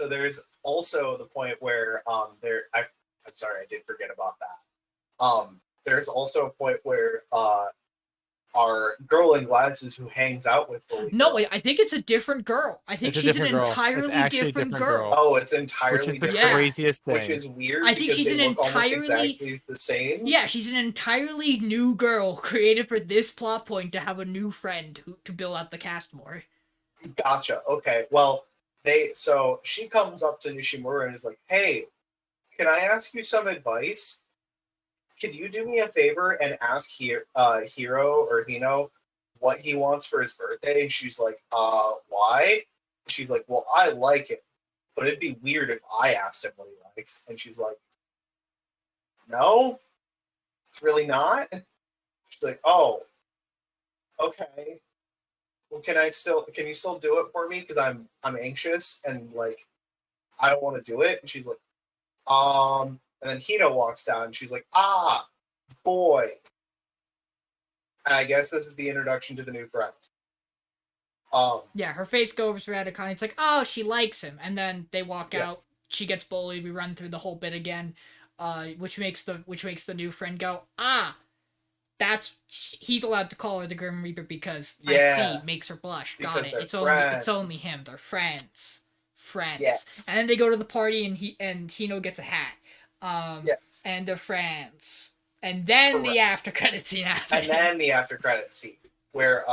there's also the point where I'm sorry, I did forget about that. There's also a point where our girl in glasses who hangs out with Bully No, Girl. wait, I think it's a different girl. I think It's a she's an different girl. It's entirely actually a different different girl. girl. Oh, it's Which entirely is the different. craziest thing. Which is weird I think because she's they an look almost entirely- exactly the same. Yeah, she's an entirely new girl created for this plot point to have a new friend to build out the cast more. Gotcha. Okay. Well, so she comes up to Nishimura and is like, "Hey, can I ask you some advice? Could you do me a favor and ask Hiro or Hino what he wants for his birthday?" And she's like, why?" She's like, "Well, I like it, but it'd be weird if I asked him what he likes." And she's like, "No, it's really not." She's like, "Oh, okay. Well, can you still do it for me? Because I'm anxious and like I don't want to do it." And she's like, and then Hino walks down and she's like, "Ah, boy." And I guess this is the introduction to the new friend. Yeah, her face goes red. And it's like, oh, she likes him, and then they walk Yeah. out. She gets bullied. We run through the whole bit again, which makes the new friend go, ah, he's allowed to call her the Grim Reaper because I Yeah. see makes her blush. Because Got it. they're It's only friends. him. They're friends. Yes. And then they go to the party and Hino gets a hat. Yes. And they're friends. And then the after credit scene after. And then the after credit scene where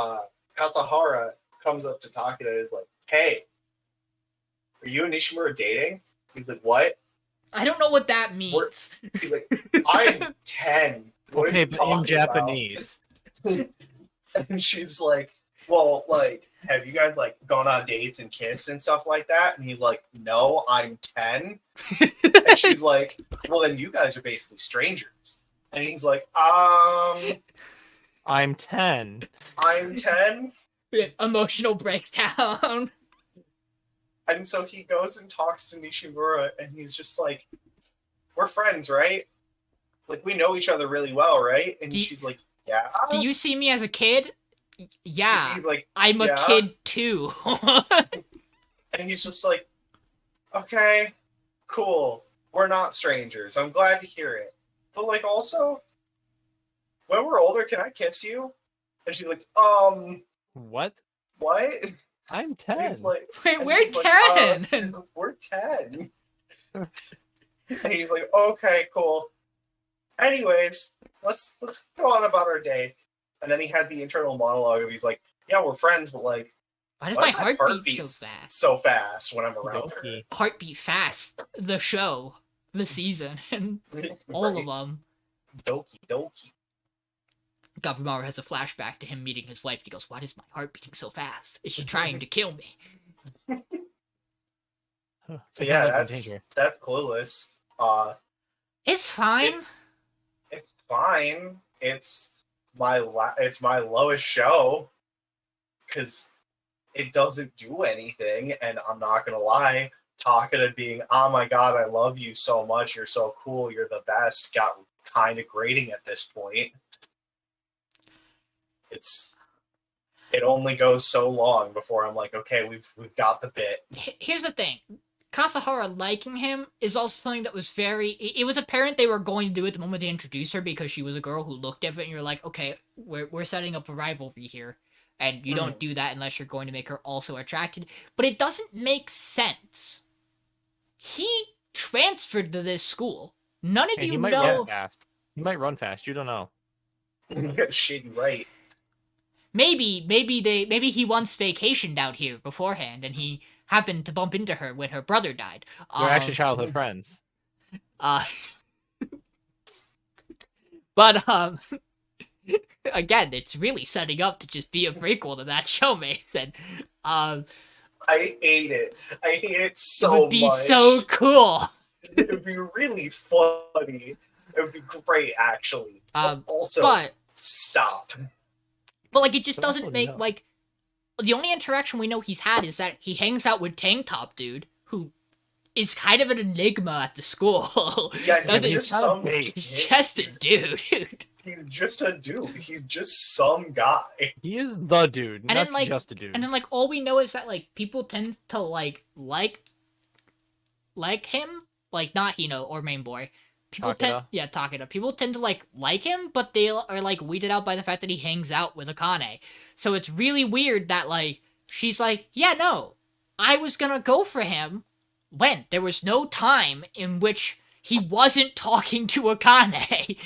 Kasahara comes up to Takeda and is like, "Hey, are you and Nishimura dating?" He's like, "What?" I don't know what that means. He's like, "I'm 10. What are Okay, you but talking in about?" Japanese. And she's like, "Well, like, have you guys like gone on dates and kissed and stuff like that?" And he's like, "No, I'm 10. And she's like, "Well, then you guys are basically strangers." And he's like, I'm 10. "I'm 10. Emotional breakdown. And so he goes and talks to Nishimura, and he's just like, "We're friends, right? Like, we know each other really well, right?" And she's like, "Yeah." Do you see me as a kid? Yeah. He's like, I'm a "Yeah." kid too. And he's just like, "Okay, cool. We're not strangers. I'm glad to hear it. But, like, also, when we're older, can I kiss you?" And she's like, What? what?" I'm And 10. he's like, Wait, and we're he's like, 10. we're 10. And he's like, "Okay, cool. Anyways, let's go on about our day." And then he had the internal monologue of he's like, "Yeah, we're friends, but like, Why does why my does heart beat beat so fast? so fast when I'm around her?" Doki. Heartbeat fast. The show, the season, and all of them. Doki doki. Gabimaru has a flashback to him meeting his wife. He goes, "Why is my heart beating so fast? Is she trying to kill me?" Huh, So I yeah, sound like that's Clueless. It's fine. It's fine. It's my lowest show because it doesn't do anything, and I'm not gonna lie, Takeda being, "Oh my god, I love you so much, you're so cool, you're the best," got kind of grating at this point. It only goes so long before I'm like, okay, we've got the bit. Here's the thing. Kasahara liking him is also something that was it was apparent they were going to do it the moment they introduced her because she was a girl who looked different, and you're like, okay, we're setting up a rivalry here, and you don't do that unless you're going to make her also attracted. But it doesn't make sense. He transferred to this school. None of Hey, you he might know. run fast. He might run fast. You don't know. You got shady right. Maybe he once vacationed out here beforehand, and he happened to bump into her when her brother died. They're actually childhood friends. But again, it's really setting up to just be a prequel to that show, Mason. I hate it. I hate it so it would be much. so cool. It would be really funny. It would be great, actually. Also, but stop. But like, it just But also doesn't make no. like. The only interaction we know he's had is that he hangs out with Tank Top Dude, who is kind of an enigma at the school. Yeah, Doesn't- he's just some He's He's just a dude. He's just a dude. He's just some guy. He is the dude, And not then, like- just a dude. And then, like, all we know is that, like, people tend to, like him. Like, not Hino or Main Boy. people tend Takeda. Takeda. People tend to like him, but they are like weeded out by the fact that he hangs out with Akane. So it's really weird that like she's like, yeah, no, I was gonna go for him when there was no time in which he wasn't talking to Akane.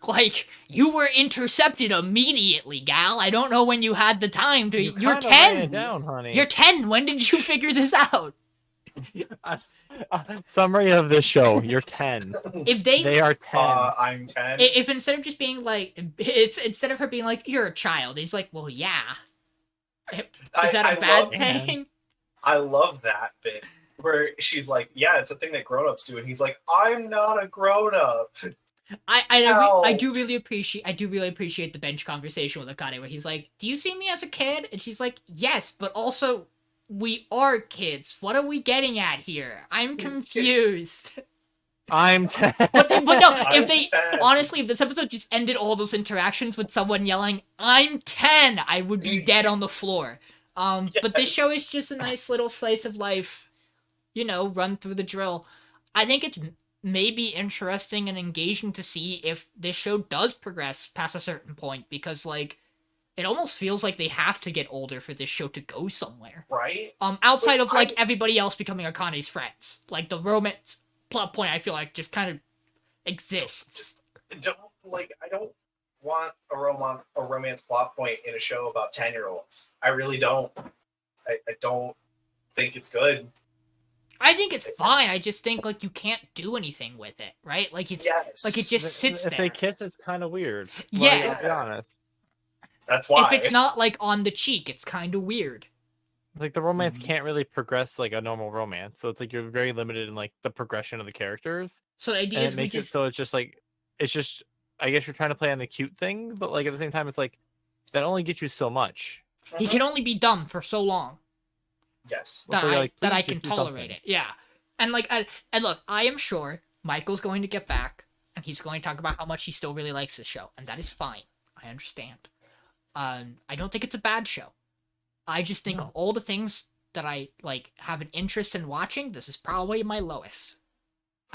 Like, you were intercepted immediately, gal. I don't know when you had the time to. You You're kinda ran 10. it down, honey. You're 10. When did you figure this out? Summary of this show: You're 10. If they They are 10. I'm 10. if instead of just being like, it's instead of her being like, you're a child, he's like, well, yeah. Is that a bad thing? I love that bit where she's like, yeah, it's a thing that grown-ups do, and he's like, I'm not a grown-up. I do really appreciate the bench conversation with Akane where he's like, do you see me as a kid? And she's like, yes, but also we are kids. What are we getting at here? I'm confused. I'm 10. But no, if 10. honestly, if this episode just ended all those interactions with someone yelling, I'm 10, I would be dead on the floor. But this show is just a nice little slice of life, run through the drill. I think it's maybe interesting and engaging to see if this show does progress past a certain point, because like it almost feels like they have to get older for this show to go somewhere, right? Outside of like everybody else becoming Akane's friends, like the romance plot point I feel like just kind of exists. I don't want a romance plot point in a show about 10-year-olds. I really don't. I don't think it's good. I think it's fine. I just think like you can't do anything with it, right? Like it's like it just sits there. If they kiss, it's kind of weird. Yeah. I'll be honest. That's why. If it's not like on the cheek, it's kind of weird. Like the romance can't really progress like a normal romance, so it's like you're very limited in like the progression of the characters. So the idea And is it makes it so it's just I guess you're trying to play on the cute thing, but like at the same time, it's like that only gets you so much. He can only be dumb for so long. Yes. That Before you're like, I "Please can just do tolerate something." it. Yeah. And like and look, I am sure Michael's going to get back and he's going to talk about how much he still really likes this show, and that is fine. I understand. I don't think it's a bad show. I just think of all the things that I like have an interest in watching, this is probably my lowest.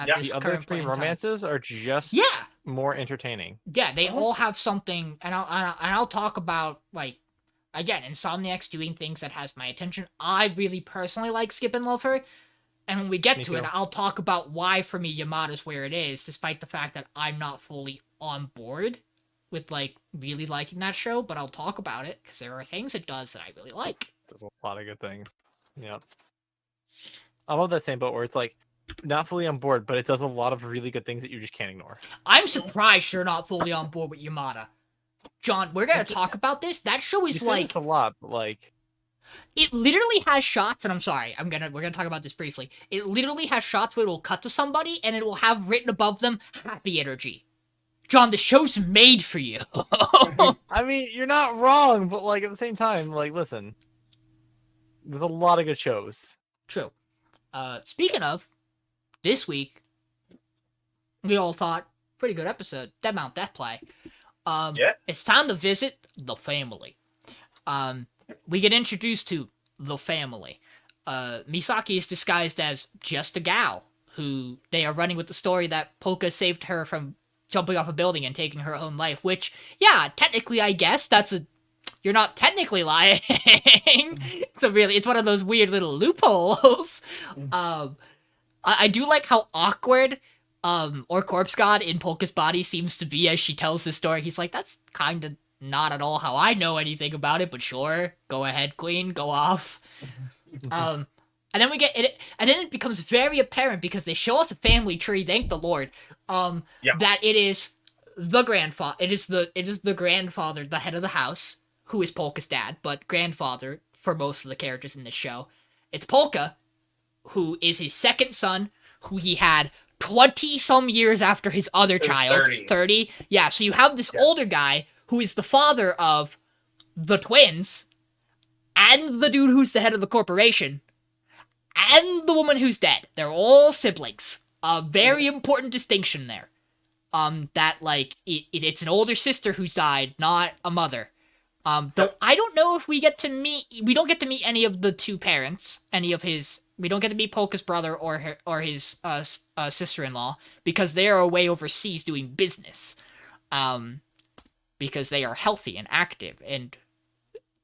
Yeah, The other three romances are just more entertaining. Yeah, they all have something, and I'll talk about like again, Insomniacs doing things that has my attention. I really personally like Skip and Loafer, and when we get to it, I'll talk about why for me Yamada's where it is, despite the fact that I'm not fully on board with like really liking that show. But I'll talk about it because there are things it does that I really like. There's a lot of good things. Yeah, I love that same boat where it's like not fully on board, but it does a lot of really good things that you just can't ignore. I'm surprised you're not fully on board with Yamada. John, we're gonna talk about this. That show is like it's a lot, but like it literally has shots, and I'm sorry, we're gonna talk about this briefly. It literally has shots where it will cut to somebody and it will have written above them happy energy. John, the show's made for you. I mean, you're not wrong, but like at the same time, like listen, there's a lot of good shows. True. Speaking of, this week we all thought pretty good episode, Dead Mount Deathplay. It's time to visit the family. We get introduced to the family. Misaki is disguised as just a gal who they are running with the story that Polka saved her from jumping off a building and taking her own life, which, yeah, technically, I guess you're not technically lying. It's one of those weird little loopholes. I do like how awkward or Corpse God in Polka's body seems to be as she tells this story. He's like, that's kind of not at all how I know anything about it, but sure, go ahead, queen, go off. And then we get it, and then it becomes very apparent because they show us a family tree, thank the Lord, that it is the grandfather, it is the grandfather, the head of the house, who is Polka's dad, but grandfather for most of the characters in this show. It's Polka, who is his second son, who he had 20-some years after his other child. 30. Yeah, so you have this older guy who is the father of the twins, and the dude who's the head of the corporation, and the woman who's dead. They're all siblings. A very important distinction there. That, like, it's an older sister who's died, not a mother. Though I don't know if we don't get to meet any of the two parents, any of his We don't get to meet Polka's brother or his sister-in-law because they are away overseas doing business. Because they are healthy and active and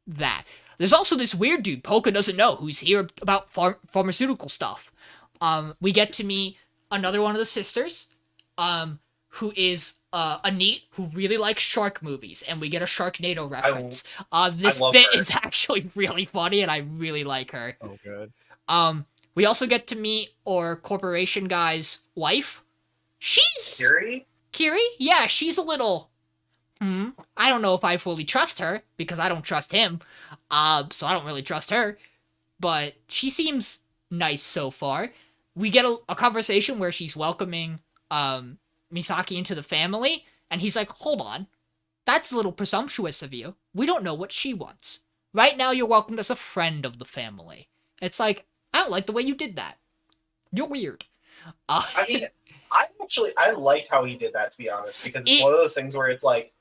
that. There's also this weird dude Polka doesn't know who's here about pharmaceutical stuff. We get to meet another one of the sisters, who is Anit, who really likes shark movies, and we get a Sharknado reference. This bit is actually really funny, and I really like her. Oh, good. We also get to meet our corporation guy's wife. She's Kiri? Yeah, she's a little. I don't know if I fully trust her because I don't trust him. So I don't really trust her. But she seems nice so far. We get a conversation where she's welcoming Misaki into the family, and he's like, "Hold on, that's a little presumptuous of you. We don't know what she wants. Right now, you're welcomed as a friend of the family." It's like, I don't like the way you did that. You're weird. I mean, I like how he did that, to be honest, because it's one of those things where it's like,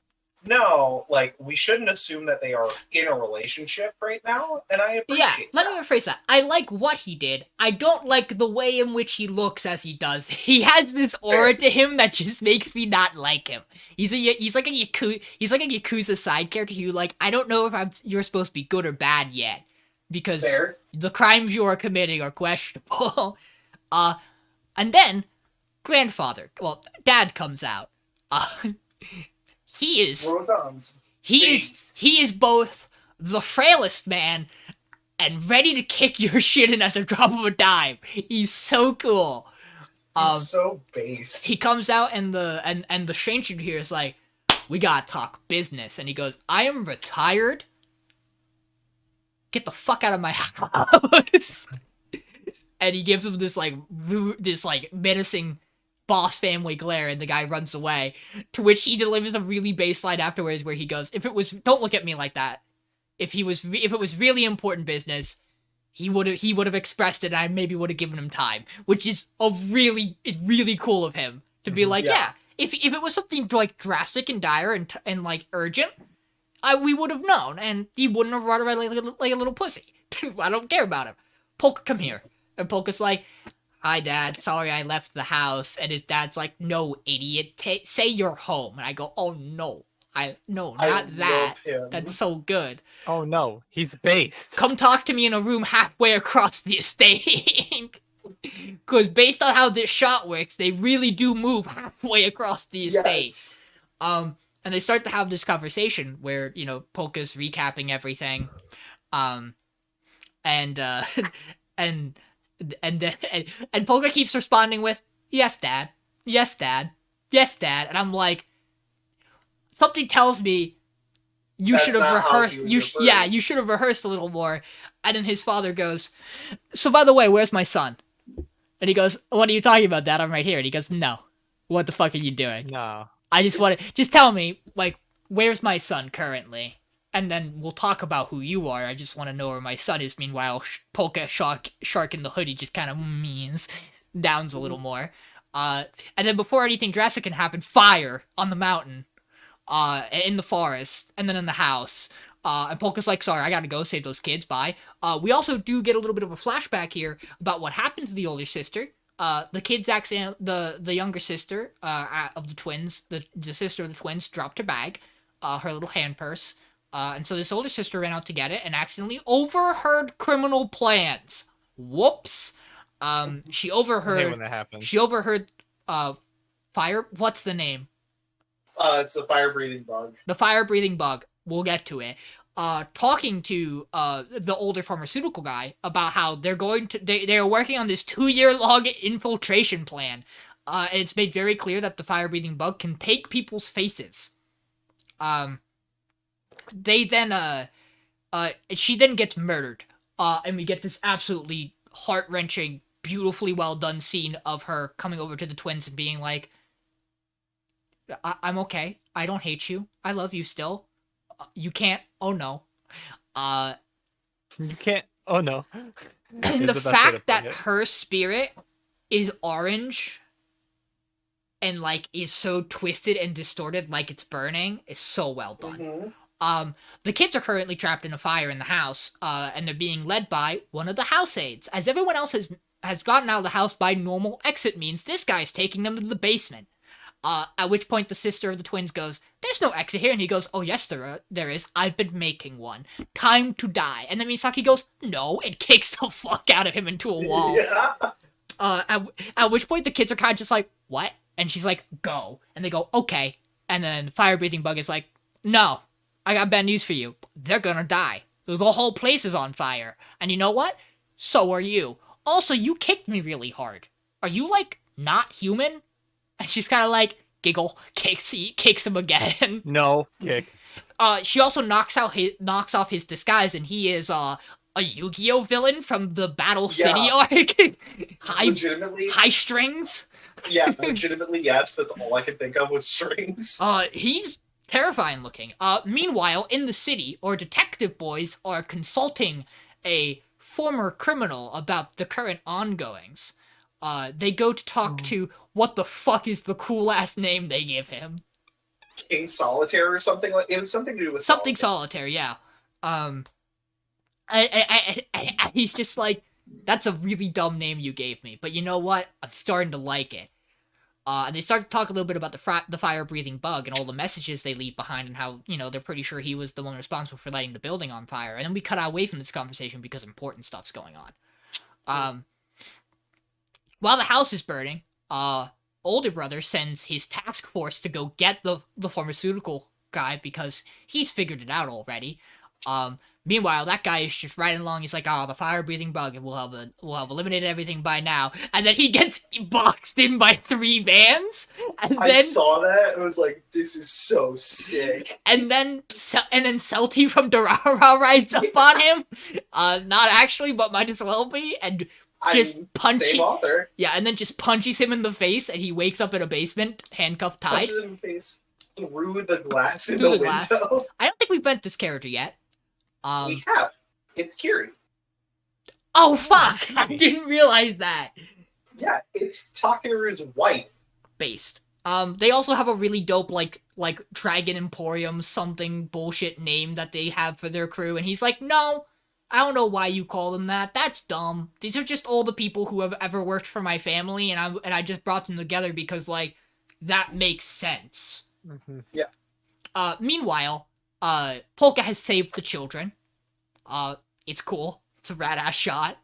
no, like, we shouldn't assume that they are in a relationship right now, and I appreciate let me rephrase that. I like what he did. I don't like the way in which he looks as he does. He has this aura to him that just makes me not like him. He's like a Yakuza side character who, like, I don't know if you're supposed to be good or bad yet, because the crimes you are committing are questionable. And then Dad comes out. He is both the frailest man and ready to kick your shit in at the drop of a dime. He's so cool. He's so based. He comes out and the stranger here is like, "We gotta talk business," and he goes, "I am retired. Get the fuck out of my house." And he gives him this menacing boss family glare, and the guy runs away, to which he delivers a really baseline afterwards where he goes, "Don't look at me like that. If it was really important business, he would have expressed it, and I maybe would have given him time," which is really cool of him to be like, yeah, if it was something like drastic and dire and like urgent, we would have known, and he wouldn't have run away like a little pussy. I don't care about him. Polka, come here. And Polka's like, "Hi, Dad. Sorry I left the house." And his dad's like, "No, idiot. Say you're home." And I go, "Oh, no. Not that. That's so good." Oh, no. He's based. "Come talk to me in a room halfway across the estate." Because based on how this shot works, they really do move halfway across the estate. Yes. And they start to have this conversation where, Polka's recapping everything. And Polka keeps responding with, "Yes, Dad. Yes, Dad. Yes, Dad." And I'm like, something tells me you should have rehearsed. You should have rehearsed a little more. And then his father goes, "So by the way, where's my son?" And he goes, "What are you talking about, Dad? I'm right here." And he goes, "No. What the fuck are you doing? No. I just tell me, like, where's my son currently? And then we'll talk about who you are. I just want to know where my son is." Meanwhile, Polka Shark in the hoodie just kind of downs a little more. And then before anything drastic can happen, fire on the mountain, in the forest, and then in the house. And Polka's like, "Sorry, I gotta go save those kids. Bye." We also do get a little bit of a flashback here about what happened to the older sister. The kids the younger sister of the twins, the sister of the twins, dropped her bag, her little hand purse. And so this older sister ran out to get it and accidentally overheard criminal plans. Whoops. She overheard. I hate when that happens. She overheard. Fire. What's the name? It's the fire-breathing bug. The fire-breathing bug. We'll get to it. Talking to the older pharmaceutical guy about how they're working on this 2-year-long infiltration plan. And it's made very clear that the fire-breathing bug can take people's faces. They then she then gets murdered, and we get this absolutely heart-wrenching, beautifully well done scene of her coming over to the twins and being like, I'm okay, I don't hate you, I love you still, you can't, oh no, you can't, oh no. And the fact that her spirit is orange and like is so twisted and distorted like it's burning is so well done. The kids are currently trapped in a fire in the house, and they're being led by one of the house aides. As everyone else has gotten out of the house by normal exit means, this guy's taking them to the basement. At which point the sister of the twins goes, "There's no exit here," and he goes, "Oh yes, there is. I've been making one. Time to die." And then Misaki goes, "No," and kicks the fuck out of him into a wall. Yeah. At which point the kids are kind of just like, "What?" And she's like, "Go," and they go, "Okay." And then Fire Breathing Bug is like, "No, I got bad news for you. They're gonna die. The whole place is on fire. And you know what? So are you. Also, you kicked me really hard. Are you, like, not human?" And she's kind of like, giggle, kicks him again. No, kick. She also knocks off his disguise, and he is, a Yu-Gi-Oh villain from the Battle City arc. Legitimately. High strings. Yeah, legitimately, yes. That's all I could think of was strings. He's terrifying looking. Meanwhile, in the city, our detective boys are consulting a former criminal about the current ongoings. They go to talk to, what the fuck is the cool-ass name they give him? King Solitaire or something like. It was something to do with Something Solitaire, yeah. He's just like, "That's a really dumb name you gave me, but you know what? I'm starting to like it." And they start to talk a little bit about the fire-breathing bug and all the messages they leave behind and how, they're pretty sure he was the one responsible for lighting the building on fire. And then we cut away from this conversation because important stuff's going on. While the house is burning, older brother sends his task force to go get the pharmaceutical guy because he's figured it out already. Meanwhile, that guy is just riding along. He's like, "Oh, the fire-breathing bug, and we'll have eliminated everything by now." And then he gets boxed in by 3 vans. And then I saw that. I was like, "This is so sick." And then Celty from Durara rides up on him. Not actually, but might as well be. And Same author. Yeah, and then just punches him in the face, and he wakes up in a basement, handcuffed, tied. Punches him in the face through the glass in the window. I don't think we've met this character yet. We have. It's Kiri. Oh fuck! I didn't realize that. Yeah, it's Takeru's wife. Based. They also have a really dope like Dragon Emporium something bullshit name that they have for their crew, and he's like, "No, I don't know why you call them that. That's dumb. These are just all the people who have ever worked for my family, and I just brought them together because like that makes sense." Mm-hmm. Yeah. Meanwhile, Polka has saved the children. It's cool. It's a rad ass shot.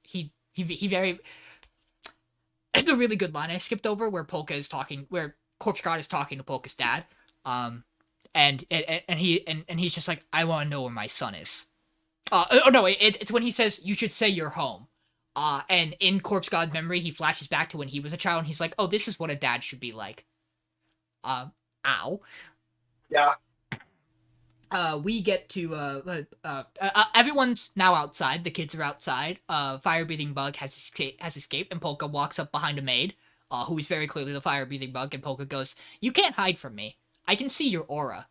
He very. It's a really good line I skipped over where where Corpse God is talking to Polka's dad. And he's just like, "I want to know where my son is." It's when he says, "You should say you're home." And in Corpse God's memory, he flashes back to when he was a child, and he's like, "Oh, this is what a dad should be like." Ow. Yeah. We get to, everyone's now outside. The kids are outside. Fire-breathing bug has escaped, and Polka walks up behind a maid, who is very clearly the fire-breathing bug, and Polka goes, "You can't hide from me. I can see your aura."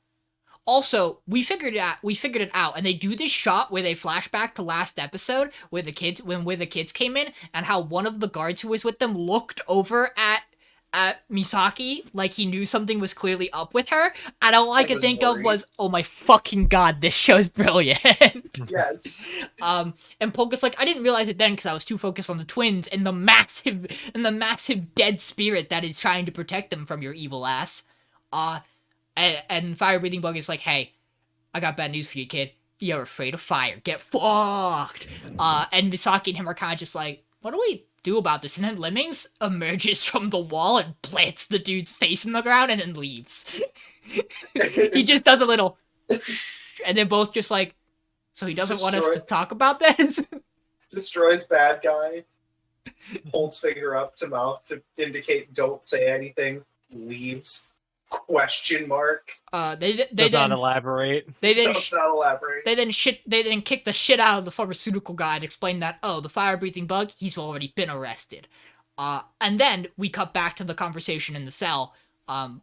Also, we figured it out, and they do this shot where they flash back to last episode where the kids came in, and how one of the guards who was with them looked over at Misaki like he knew something was clearly up with her, and all I could think of was, "Oh my fucking god, this show's brilliant." Yes. And Polka's like, "I didn't realize it then because I was too focused on the twins and the massive dead spirit that is trying to protect them from your evil ass." And Fire Breathing Bug is like, "Hey, I got bad news for you, kid. You're afraid of fire. Get fucked." And Misaki and him are kind of just like, "What do we do about this?" And then Lemmings emerges from the wall and plants the dude's face in the ground and then leaves. He just does a little, and they're both just like, "So he doesn't want us to talk about this?" Destroys bad guy. Holds finger up to mouth to indicate don't say anything. Leaves. Question mark. They does not elaborate. They They then kick the shit out of the pharmaceutical guy and explain that, "Oh, the fire-breathing bug, he's already been arrested." And then we cut back to the conversation in the cell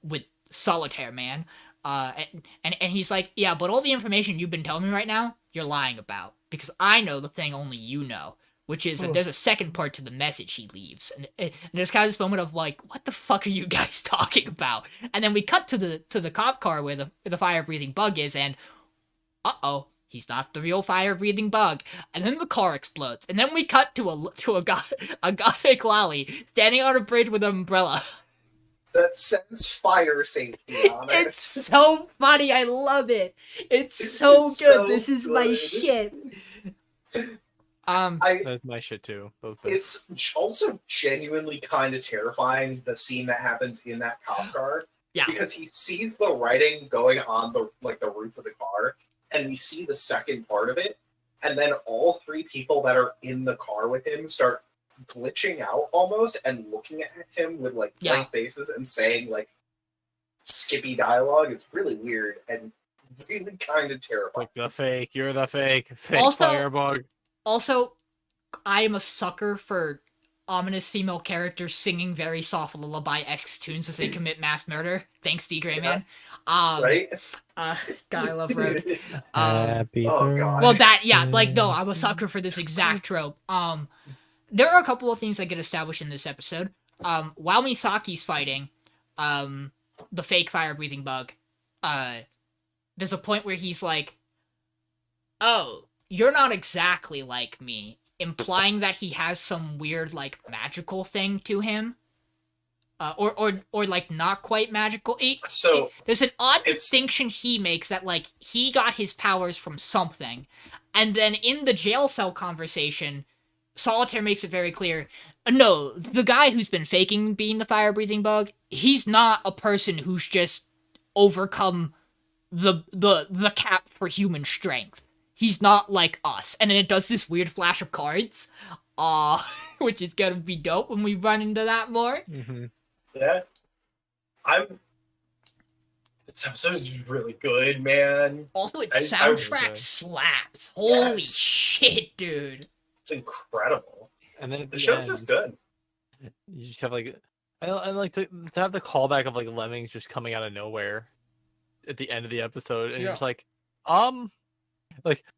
with Solitaire Man. And he's like, "Yeah, but all the information you've been telling me right now, you're lying about. Because I know the thing only you know. which is that there's a second part to the message he leaves, and there's kind of this moment of like, what the fuck are you guys talking about? And then we cut to the cop car where the fire breathing bug is, and he's not the real fire breathing bug. And then the car explodes, and then we cut to a gothic lolly standing on a bridge with an umbrella. That says fire safety on it. It's so funny. I love it. It's so It's good. so This is my good. shit. That's my shit too. Both bits. It's also genuinely kind of terrifying, the scene that happens in that cop car. Yeah. Because he sees the writing going on the roof of the car, and we see the second part of it, and then all three people that are in the car with him start glitching out almost and looking at him with like blank faces and saying like skippy dialogue. It's really weird and really kind of terrifying. Like the fake, you're the fake Also- firebug. Also, I am a sucker for ominous female characters singing very soft lullaby-esque tunes as they commit mass murder. Thanks, D. Gray Man. Right? God, I love Road. Happy oh, God. Well, no, I'm a sucker for this exact trope. There are a couple of things that get established in this episode. While Misaki's fighting, the fake fire-breathing bug, there's a point where he's like, "Oh, you're not exactly like me," implying that he has some weird, like, magical thing to him. Or like, not quite magical. There's an odd distinction he makes that, like, he got his powers from something. And then in the jail cell conversation, Solitaire makes it very clear, no, the guy who's been faking being the fire-breathing bug, he's not a person who's just overcome the cap for human strength. He's not like us. And then it does this weird flash of cards, which is gonna be dope when we run into that more. Mm-hmm. Yeah. This episode is really good, man. Also, its I soundtrack slaps. Holy Yes. shit, dude. It's incredible. And then at The the show's end, just good. you just have like, I like to have the callback of like lemmings just coming out of nowhere at the end of the episode, and you're just like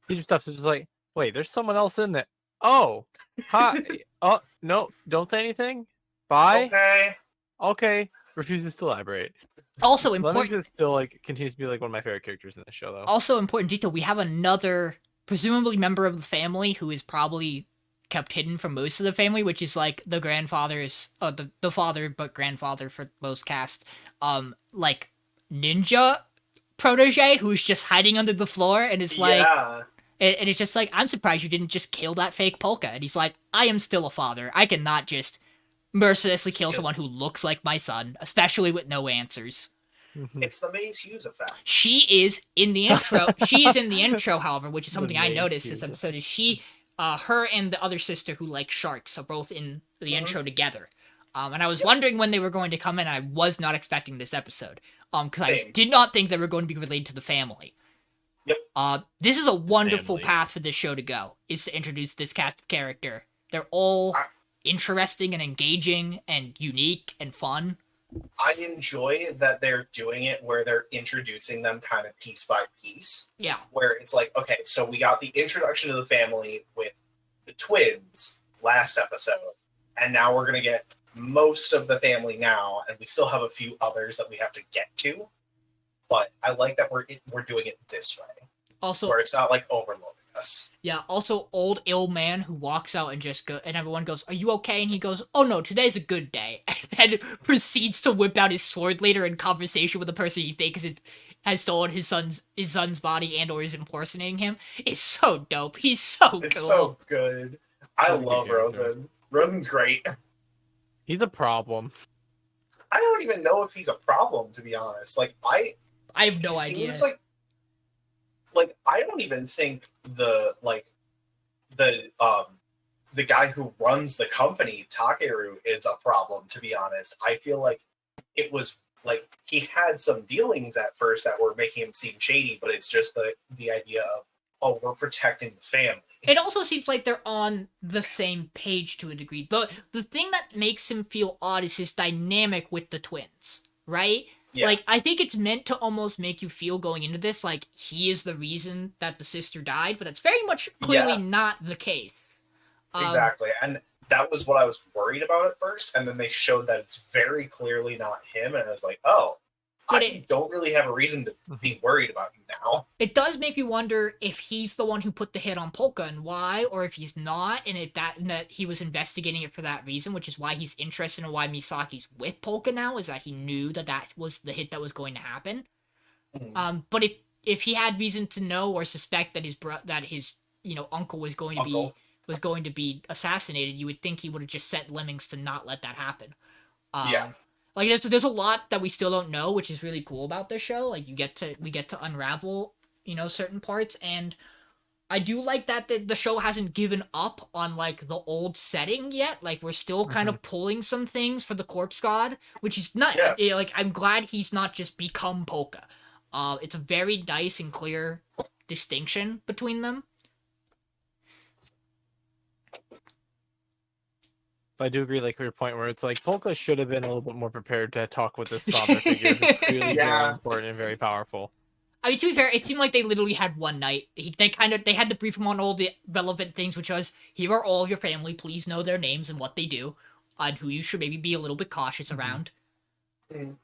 he just stops and just like, wait, there's someone else in there. Oh, hi. Oh no, don't say anything. Bye. Okay. Refuses to elaborate. Also Lemmings important. is still like continues to be like one of my favorite characters in the show, though. Also important detail. We have another, presumably member of the family, who is probably kept hidden from most of the family, which is like the grandfather's, the father but grandfather for most cast, like ninja protege who's just hiding under the floor and is like, and it's just like, I'm surprised you didn't just kill that fake polka. And he's like, I am still a father. I cannot just mercilessly kill someone who looks like my son, especially with no answers. It's the Maze Hughes effect. She is in the intro. She is in the intro, however, which is something I Maze noticed Hughes this episode. Is she, her and the other sister who likes sharks are both in the intro together. And I was wondering when they were going to come in. I was not expecting this episode. Because I did not think they were going to be related to the family. Yep. This is a wonderful Family. path for this show to go, is to introduce this cast of character. They're all interesting and engaging and unique and fun. I enjoy that they're doing it where they're introducing them kind of piece by piece. Yeah. Where it's like, okay, so we got the introduction to the family with the twins last episode, and now we're going to get most of the family now, and we still have a few others that we have to get to. But I like that we're doing it this way, Also, where it's not like overloading us. yeah, also old ill man who walks out and just go, and everyone goes, "Are you okay?" And he goes, "Oh no, today's a good day." And then proceeds to whip out his sword later in conversation with the person he thinks has stolen his son's body and or is impersonating him. It's so dope. He's so It's cool. so good. I He's a good love character. Rosen. Rosen's great. He's a problem. I don't even know if he's a problem, to be honest. Like I have no it idea. seems like I don't even think the guy who runs the company, Takeru, is a problem, to be honest. I feel like it was like he had some dealings at first that were making him seem shady, but it's just the idea of, oh, we're protecting the family. It also seems like they're on the same page to a degree. The thing that makes him feel odd is his dynamic with the twins, right? Yeah. Like, I think it's meant to almost make you feel going into this like he is the reason that the sister died, but that's very much clearly not the case. Exactly. And that was what I was worried about at first. And then they showed that it's very clearly not him. And I was like, oh, But I don't really have a reason to be worried about you now. It does make me wonder if he's the one who put the hit on Polka and why, or if he's not, and that he was investigating it for that reason, which is why he's interested in why Misaki's with Polka now, is that he knew that was the hit that was going to happen. But if he had reason to know or suspect that his uncle was going to be assassinated, you would think he would have just sent Lemmings to not let that happen. Yeah. Like there's a lot that we still don't know, which is really cool about this show. Like we get to unravel, certain parts, and I do like that the show hasn't given up on like the old setting yet. Like we're still kind of pulling some things for the Corpse God, which is not like I'm glad he's not just become Polka. It's a very nice and clear distinction between them. But I do agree, like your point where it's like Polka should have been a little bit more prepared to talk with this father figure who's clearly very important and very powerful. I mean, to be fair, it seemed like they literally had one night. They had to brief him on all the relevant things, which was, here are all of your family. Please know their names and what they do, and who you should maybe be a little bit cautious around. Mm.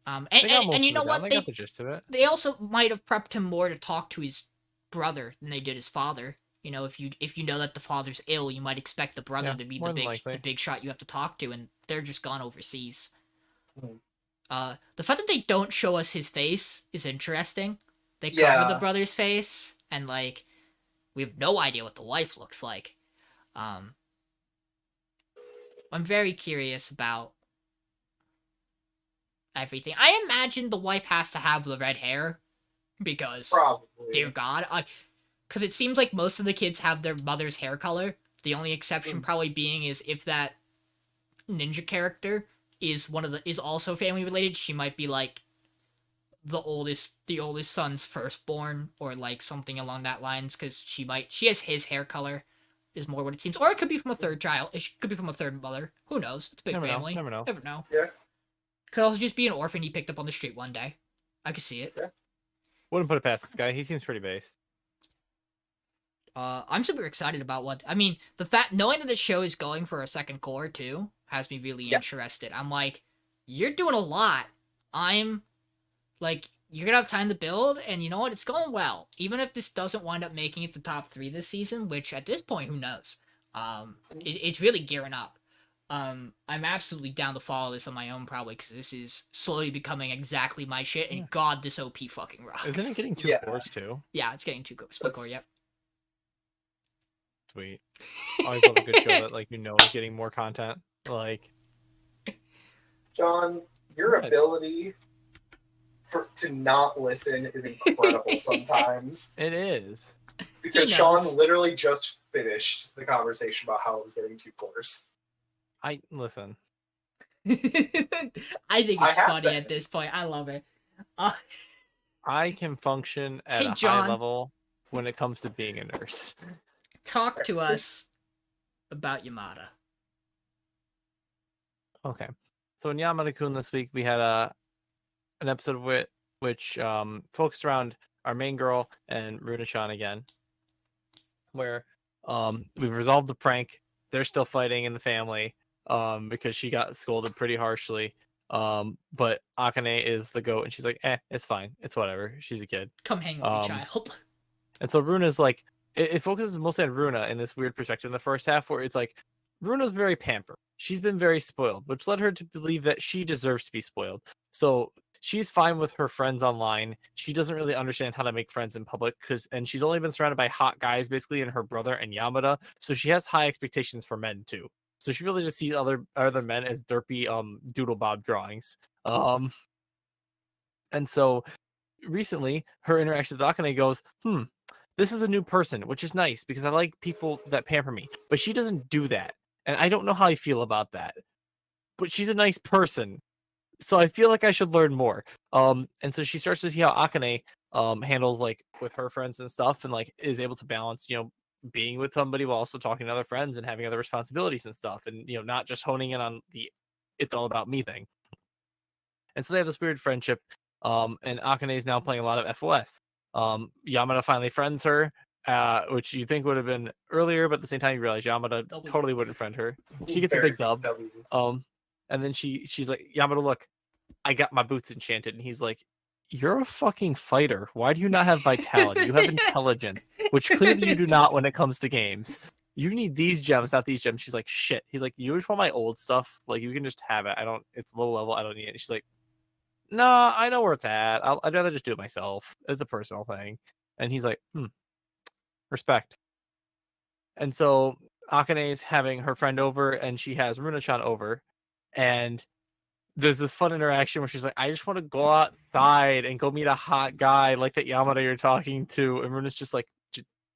And you know what? They got the gist of it. They also might have prepped him more to talk to his brother than they did his father. If you know that the father's ill, you might expect the brother to be the big shot you have to talk to, and they're just gone overseas. Mm. The fact that they don't show us his face is interesting. They cover the brother's face, and like we have no idea what the wife looks like. I'm very curious about everything. I imagine the wife has to have the red hair because, probably, dear God, because it seems like most of the kids have their mother's hair color. The only exception probably being is if that ninja character is is also family related. She might be like the oldest son's firstborn, or like something along that lines, because she has his hair color is more what it seems, or it could be from a third child. It could be from a third mother. Who knows? It's a big family. Never know. Yeah. Could also just be an orphan he picked up on the street one day. I could see it. Yeah. Wouldn't put it past this guy. He seems pretty based. I'm super excited about the fact knowing that the show is going for a second core too has me really interested. I'm like, you're doing a lot. I'm like, you're gonna have time to build, and you know what? It's going well. Even if this doesn't wind up making it the top 3 this season, which at this point, who knows? It's really gearing up. I'm absolutely down to follow this on my own, probably, because this is slowly becoming exactly my shit, and God, this OP fucking rocks. Isn't it getting 2 cores too? Yeah, it's getting 2 cores. Split core, yep. Sweet. Always love a good show that is getting more content. Like, John, your ability to not listen is incredible sometimes. It is. Because Sean literally just finished the conversation about how it was getting 2 cores. Listen. I think it's funny at this point. I love it. I can function at a high level when it comes to being a nurse. Talk to us about Yamada. Okay. So in Yamada-Kun this week, we had an episode which focused around our main girl and Runa-chan again, where we've resolved the prank. They're still fighting in the family because she got scolded pretty harshly. But Akane is the goat, and she's like, it's fine. It's whatever. She's a kid. Come hang with me, child. And so Runa's like, it focuses mostly on Runa in this weird perspective in the first half, where it's like, Runa's very pampered. She's been very spoiled, which led her to believe that she deserves to be spoiled. So she's fine with her friends online. She doesn't really understand how to make friends in public, and she's only been surrounded by hot guys, basically, and her brother and Yamada. So she has high expectations for men, too. So she really just sees other men as derpy doodle bob drawings. And so recently, her interaction with Akane goes, this is a new person, which is nice because I like people that pamper me. But she doesn't do that. And I don't know how I feel about that. But she's a nice person. So I feel like I should learn more. And so she starts to see how Akane handles like with her friends and stuff, and like is able to balance, being with somebody while also talking to other friends and having other responsibilities and stuff, and not just honing in on the it's all about me thing. And so they have this weird friendship. And Akane is now playing a lot of FOS. Yamada finally friends her, which you think would have been earlier, but at the same time you realize Yamada W. totally wouldn't friend her. She gets a Very big dub. W. And then she's like, Yamada, look, I got my boots enchanted, and he's like, you're a fucking fighter. Why do you not have vitality? You have intelligence, which clearly you do not when it comes to games. You need these gems, not these gems. She's like, shit. He's like, you just want my old stuff. Like, you can just have it. It's low level. I don't need it. And she's like, nah, I know where it's at. I'd rather just do it myself. It's a personal thing. And he's like, respect. And so Akane's having her friend over, and she has Runa-chan over. And there's this fun interaction where she's like, I just want to go outside and go meet a hot guy like that Yamada you're talking to. And Runa's just like,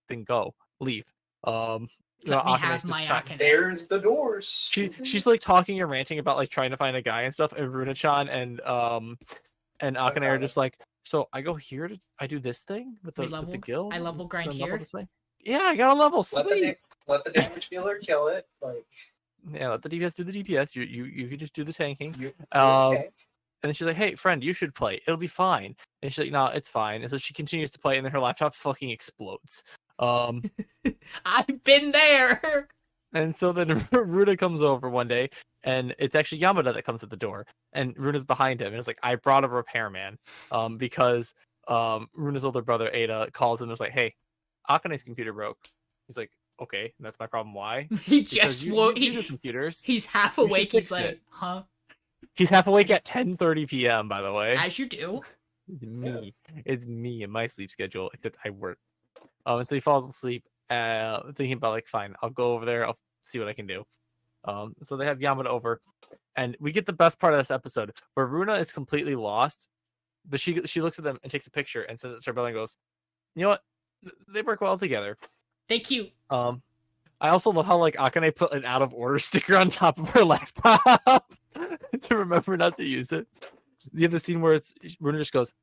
then go, leave. Let me have my Akane. There's the doors. She's like talking and ranting about like trying to find a guy and stuff. And Runa-chan and Akane are just like, so I go here I do this thing with the guild. I level grind here. Yeah, I got a level. Sweet. Let the damage dealer kill it. Like, yeah, let the DPS do the DPS. You can just do the tanking. Okay. And then she's like, hey, friend, you should play. It'll be fine. And she's like, no, it's fine. And so she continues to play, and then her laptop fucking explodes. I've been there. And so then Runa comes over one day, and it's actually Yamada that comes at the door, and Runa's behind him, and it's like, I brought a repairman, because Runa's older brother Ada calls him and is like, hey, Akane's computer broke. He's like, okay, that's my problem. Why? He just woke. You do computers. He's half awake. He's like, huh? He's half awake at 10:30 p.m. By the way. As you do. It's me. It's me and my sleep schedule. Except I work. And so he falls asleep, thinking about like, fine, I'll go over there. I'll see what I can do. So they have Yamada over, and we get the best part of this episode where Runa is completely lost, but she looks at them and takes a picture and says it to her brother and goes, you know what? They work well together. They cute. I also love how like Akane put an out of order sticker on top of her laptop to remember not to use it. You have the scene where Runa just goes,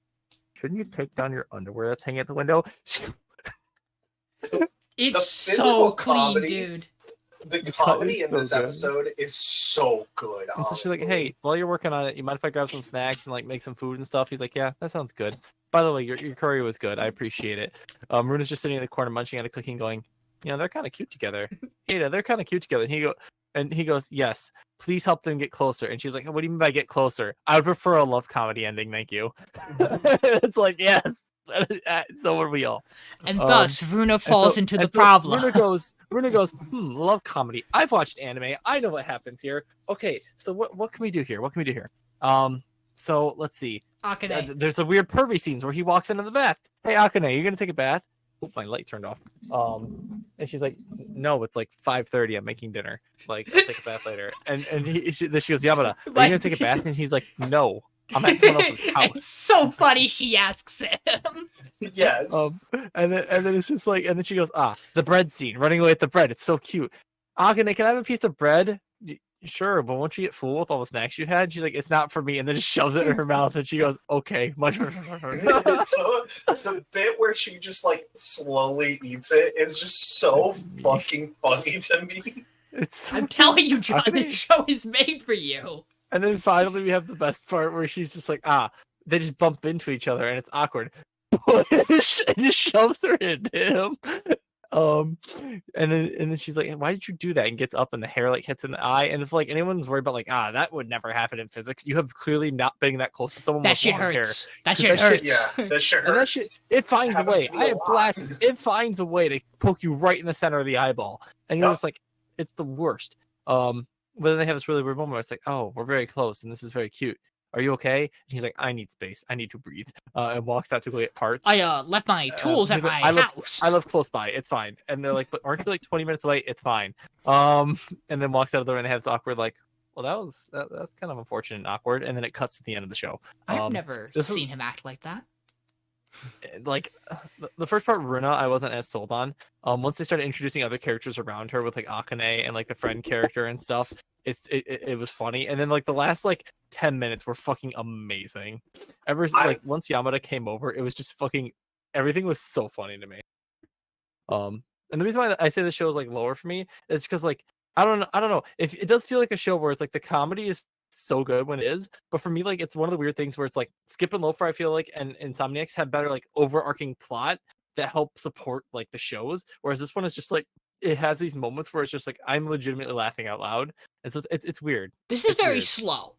"Shouldn't you take down your underwear that's hanging at the window?" It's so clean, comedy, dude. The comedy in this episode is so good. And so she's like, "Hey, while you're working on it, you mind if I grab some snacks and like make some food and stuff?" He's like, "Yeah, that sounds good. By the way, your curry was good. I appreciate it." Runa's just sitting in the corner munching at a cookie, going, "You know, they're kind of cute together. Yeah, they're kind of cute together." And he goes, "Yes, please help them get closer." And she's like, "What do you mean by get closer? I would prefer a love comedy ending, thank you." It's like, yes. So are we all. And thus, Runa falls into the problem. Runa goes, love comedy. I've watched anime. I know what happens here. Okay, so what can we do here? So let's see. Akane. There's a weird pervy scenes where he walks into the bath. Hey, Akane, you gonna take a bath? Oh, my light turned off. And she's like, no, it's like 5:30. I'm making dinner. Like, I'll take a bath later. And she goes, Yamada, are you gonna take a bath? And he's like, no, I'm at someone else's house. It's so funny. She asks him. Yes. And then it's just like, and then she goes, the bread scene, running away with the bread. It's so cute. Akane, can I have a piece of bread? Sure, but won't you get full with all the snacks you had? She's like, it's not for me, and then just shoves it in her mouth, and she goes, okay, much. So the bit where she just like slowly eats it is just so fucking funny to me. I'm telling you, John, this show is made for you. And then finally we have the best part where she's just like, they just bump into each other, and it's awkward. Push, and just shoves her into him. And then she's like, why did you do that? And gets up and the hair like hits in the eye. And if like anyone's worried about like, that would never happen in physics, you have clearly not been that close to someone that with shit long hurts. hair. That shit hurts. Yeah, that shit hurts. And that shit, it finds a way. I have glasses. It finds a way to poke you right in the center of the eyeball. And you're just like, it's the worst. But then they have this really weird moment where it's like, oh, we're very close and this is very cute. Are you okay? And he's like, I need space. I need to breathe. And walks out to go get parts. I left my tools at my house. I live close by. It's fine. And they're like, but aren't you like 20 minutes away? It's fine. And then walks out of the door and they have this awkward like, well, that's kind of unfortunate and awkward. And then it cuts to the end of the show. I've never seen him act like that. Like the first part, Runa, I wasn't as sold on. Once they started introducing other characters around her with like Akane and like the friend character and stuff, it was funny. And then like the last like 10 minutes were fucking amazing. Like once Yamada came over, it was just fucking everything was so funny to me. And the reason why I say the show is like lower for me is because like I don't know if it does feel like a show where it's like the comedy is so good when it is, but for me like it's one of the weird things where it's like Skip and Loafer I feel like and Insomniacs have better like overarching plot, that help support like the shows. Whereas this one is just like it has these moments where it's just like I'm legitimately laughing out loud, and so it's weird. This is It's very weird. slow.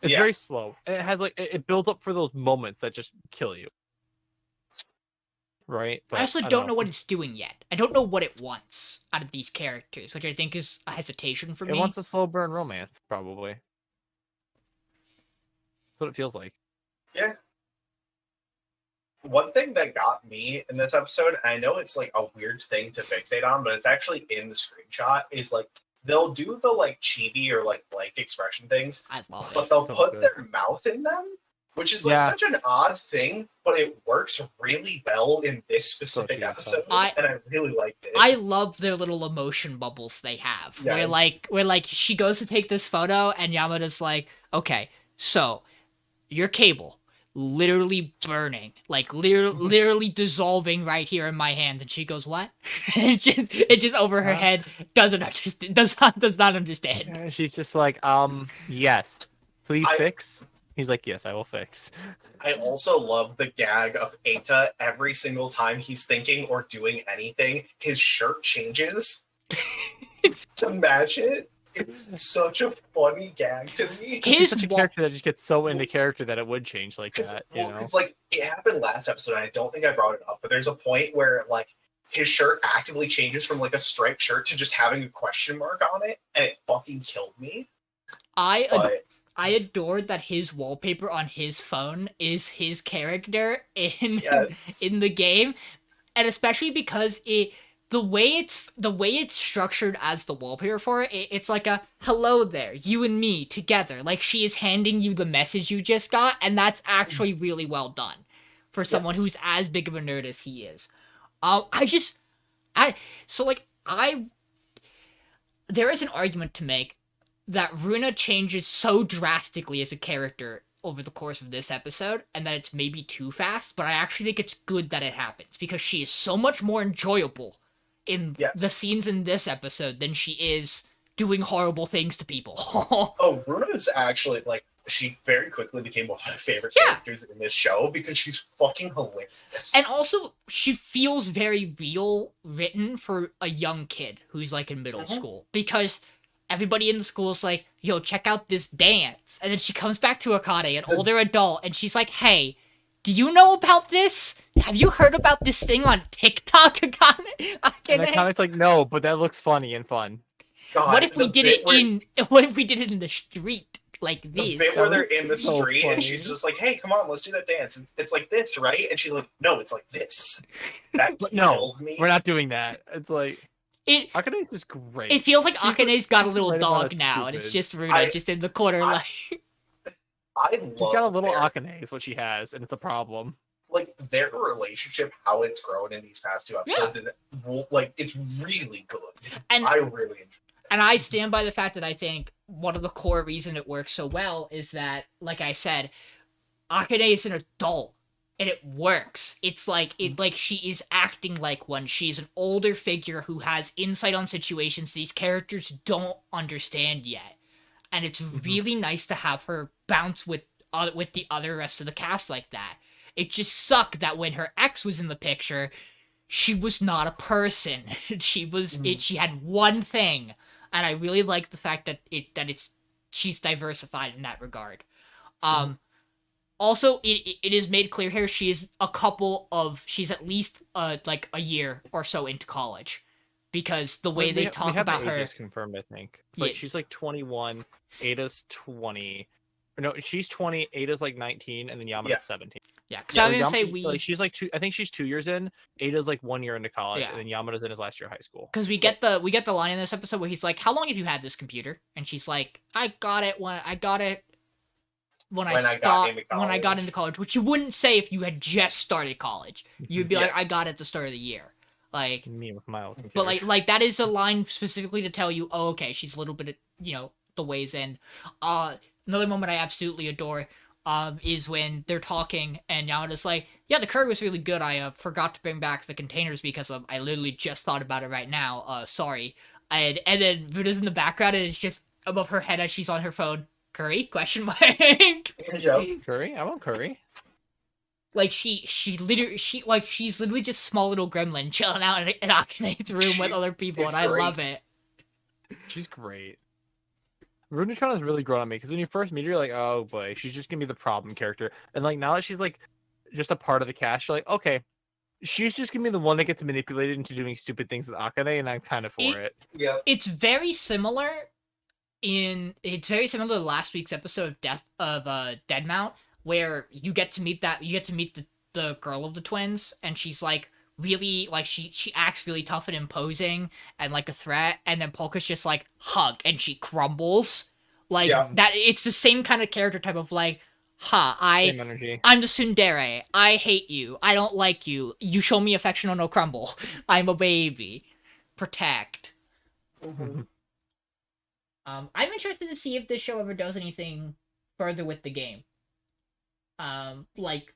It's Yeah. very slow, and it has like it builds up for those moments that just kill you. Right? But I also don't don't know what it's doing yet. I don't know what it wants out of these characters, which I think is a hesitation for It me. wants a slow burn romance, probably. That's what it feels like. Yeah. One thing that got me in this episode, and I know it's like a weird thing to fixate on, but it's actually in the screenshot, is like they'll do the like chibi or like blank expression things, I love it. but they'll So put good. their mouth in them, which is like Yeah. such an odd thing, but it works really well in this specific yeah, episode, I- and I really liked it. I love their little emotion bubbles they have. Yes. Where like she goes to take this photo and Yamada's like, okay, so your cable literally burning, like literally dissolving right here in my hand, and she goes, "What?" it's just over her Huh? head. Does not understand. And she's just like, yes, please I- fix. He's like, yes, I will fix. I also love the gag of Eita every single time he's thinking or doing anything, his shirt changes to match it. It's such a funny gag to me. He's His such a wa- character that just gets so into character that it would change like that. You know? It's like it happened last episode, and I don't think I brought it up, but there's a point where like his shirt actively changes from like a striped shirt to just having a question mark on it, and it fucking killed me. But I adored that his wallpaper on his phone is his character in yes, in the game, and especially because the way it's structured as the wallpaper for it, it's like a hello there, you and me together. Like she is handing you the message you just got, and that's actually really well done for someone Yes. who's as big of a nerd as he is. There is an argument to make that Runa changes so drastically as a character over the course of this episode, and that it's maybe too fast, but I actually think it's good that it happens, because she is so much more enjoyable in Yes. the scenes in this episode than she is doing horrible things to people. Oh, Runa is actually like she very quickly became one of my favorite Yeah. characters in this show because she's fucking hilarious. And also, she feels very real written for a young kid who's like in middle Mhm. school, because everybody in the school is like, yo, check out this dance. And then she comes back to Akane, an The- older adult, and she's like, hey, do you know about this? Have you heard about this thing on TikTok, Akane? And Akane's like, no, but that looks funny and fun. God, What if we the did bit it where- what if we did it in the street like the this? bit where they're in the So street and funny. she's just like, "Hey, come on, let's do that dance. It's like this, right?" And she's like, "No, it's like this." That But no, killed me. We're not doing that. It's like It Akane's just great. it feels like She's Akane's got a she's little right about dog it now, and it's stupid. just Runa I- just in the corner, I- like I She's love got a little their, Akane is what she has, and it's a problem. like their relationship, how it's grown in these past two episodes is like it's really good. and I really enjoy. And I stand by the fact that I think one of the core reason it works so well is that, like I said, Akane is an adult, and it works. It's like she is acting like one. She's an older figure who has insight on situations these characters don't understand yet, and it's really nice to have her bounce with the other rest of the cast like that. It just sucked that when her ex was in the picture, she was not a person. She was she had one thing. And I really like the fact that she's diversified in that regard. Also, it is made clear here she's at least like a year or so into college, because the way they talk have about the her. ages confirmed, I think. It's Yeah. like she's like 21, Ada's 20. No, she's 20, Ada's like 19, and then Yamada's Yeah. 17. Yeah, because Yeah, I was gonna say Like she's like I think she's 2 years in. Ada's like 1 year into college, Yeah. and then Yamada's in his last year of high school. because we get the line in this episode where he's like, "How long have you had this computer?" And she's like, "I got it when I got into college," which you wouldn't say if you had just started college. You'd be Yeah. like, "I got it at the start of the year." Like, Me with my old computer. but like that is a line specifically to tell you, oh, okay, she's a little bit, the ways in. Another moment I absolutely adore is when they're talking and Yamada's like, yeah, the curry was really good. I forgot to bring back the containers because I literally just thought about it right now. Sorry. And then Buddha's in the background and it's just above her head as she's on her phone. Curry? Question mark. Yep. Curry? I want curry. Like she's literally just small little gremlin chilling out in Akane's room with other people, and It's I great. love it. She's great. Runetron has really grown on me because when you first meet her, you're like, oh boy, she's just gonna be the problem character. And like now that she's like just a part of the cast, you're like, okay, she's just gonna be the one that gets manipulated into doing stupid things with Akane, and I'm kind of for it. Yep. It's very similar to last week's episode of Deadmount, where you get to meet the girl of the twins, and she's like really like she acts really tough and imposing and like a threat, and then Polka's just like hug and she crumbles. Like Yeah. that it's the same kind of character type of like, Same energy. I'm the tsundere. I hate you. I don't like you. You show me affection or no crumble. I'm a baby. Protect. Mhm. I'm interested to see if this show ever does anything further with the game. Like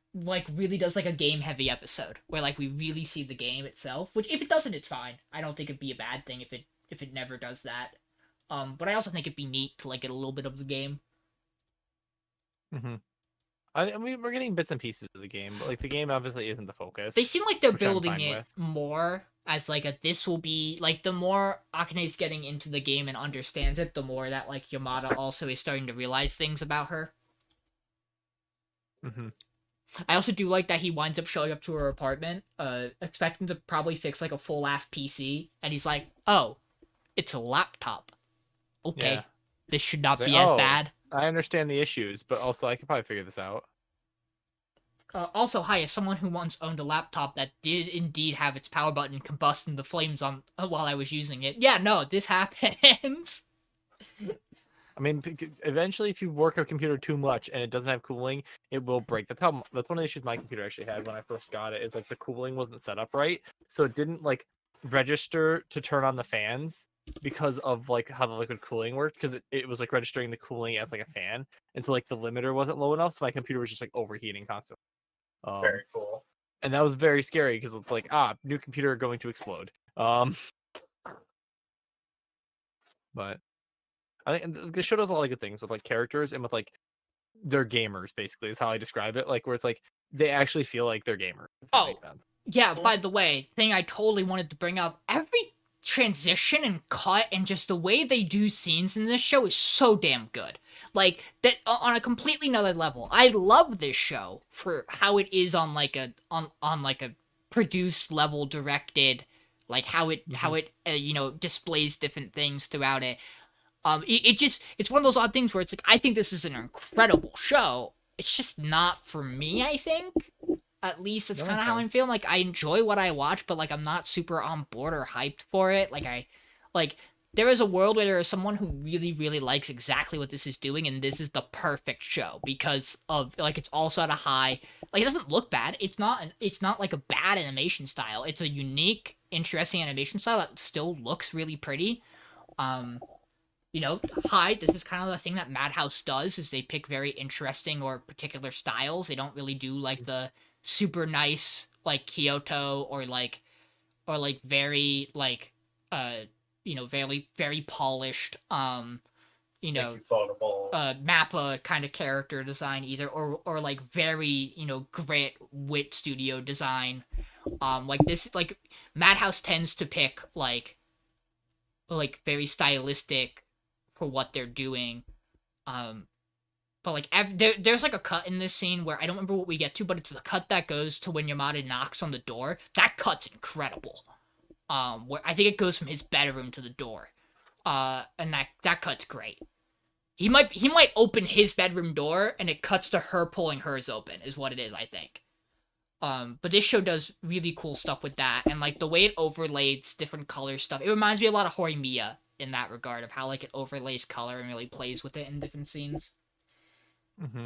really does like a game heavy episode where like we really see the game itself. Which if it doesn't, it's fine. I don't think it'd be a bad thing if it never does that. But I also think it'd be neat to like get a little bit of the game. Mm-hmm. I mean, we're getting bits and pieces of the game, but like the game obviously isn't the focus. They seem like they're which I'm building fine it with. more as like this will be like the more Akane's getting into the game and understands it, the more that like Yamada also is starting to realize things about her. Mm-hmm. I also do like that he winds up showing up to her apartment, expecting to probably fix like a full ass PC, and he's like, "Oh, it's a laptop. Okay, Yeah. this should not It's be like, as oh, bad." I understand the issues, but also I could probably figure this out. Also, hi, as someone who once owned a laptop that did indeed have its power button combust into flames on while I was using it. Yeah, no, this happens. I mean, eventually, if you work a computer too much and it doesn't have cooling, it will break. That's one of the issues my computer actually had when I first got it. Is like the cooling wasn't set up right, so it didn't like register to turn on the fans because of like how the liquid cooling worked. Because it was like registering the cooling as like a fan, and so like the limiter wasn't low enough, so my computer was just like overheating constantly. Very cool. And that was very scary because it's like new computer going to explode. But I think the show does a lot of good things with like characters and with like they're gamers. Basically, is how I describe it. Like where it's like they actually feel like they're gamers. If that makes sense. Yeah, by the way, thing I totally wanted to bring up, every transition and cut and just the way they do scenes in this show is so damn good. Like that on a completely another level. I love this show for how it is on like a on like a produced level, directed, like how it displays different things throughout it. It's one of those odd things where it's like I think this is an incredible show. It's just not for me, I think. At least it's That kind of makes how I'm sense. feeling. Like I enjoy what I watch, but like I'm not super on board or hyped for it. Like there is a world where there is someone who really, really likes exactly what this is doing, and this is the perfect show because of like it's also at a high. Like it doesn't look bad. It's not like a bad animation style. It's a unique, interesting animation style that still looks really pretty. Um, this is kind of the thing that Madhouse does is they pick very interesting or particular styles. They don't really do like the super nice like Kyoto or like very like very very polished Make you foldable. Mappa kind of character design either or like very grit wit studio design. Like this like Madhouse tends to pick like very stylistic for what they're doing. But like there's like a cut in this scene where I don't remember what we get to, but it's the cut that goes to when Yamada knocks on the door. That cut's incredible. Where I think it goes from his bedroom to the door. And that cut's great. He might open his bedroom door and it cuts to her pulling hers open is what it is, I think. But this show does really cool stuff with that, and like the way it overlays different color stuff. It reminds me a lot of Horimiya in that regard of how like it overlays color and really plays with it in different scenes. Mm-hmm.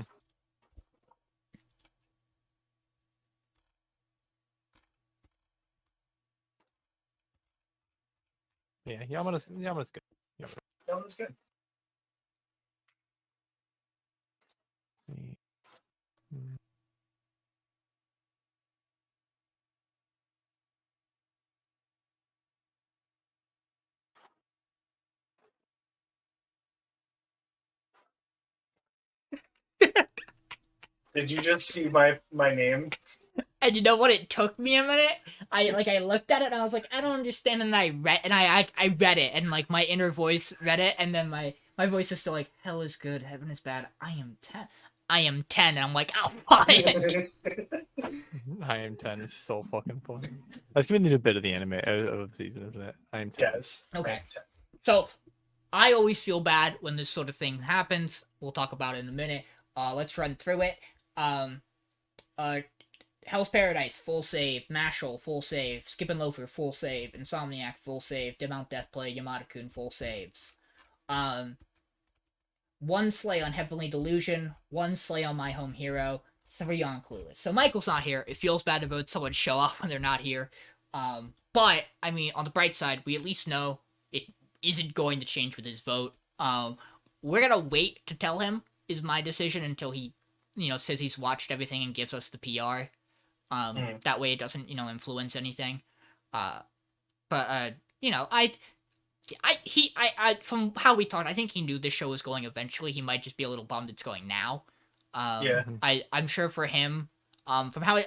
Yeah, Yamada's good. That was good. Mm. Did you just see my name? And you know what? It took me a minute. I looked at it and I was like, I don't understand. And I read it, and like my inner voice read it, and then my voice is still like, hell is good, heaven is bad. I am 10. I am 10, and I'm like, oh, fine. I am 10 is so fucking funny. That's gonna be the new bit of the anime of the season, isn't it? I am 10. Yes. Okay. I am 10. So I always feel bad when this sort of thing happens. We'll talk about it in a minute. Let's run through it. Hell's Paradise, full save. Mashle, full save. Skip and Loafer, full save. Insomniac, full save. Demount Deathplay, Yamada-Kun, full saves. One slay on Heavenly Delusion, one slay on My Home Hero, 3 on Clueless. So Michael's not here. It feels bad to vote someone show off when they're not here. But, I mean, on the bright side, we at least know it isn't going to change with his vote. We're gonna wait to tell him is my decision until he, says he's watched everything and gives us the PR. That way it doesn't, influence anything. I from how we talked, I think he knew this show was going eventually. He might just be a little bummed it's going now. Yeah. I'm sure for him, from how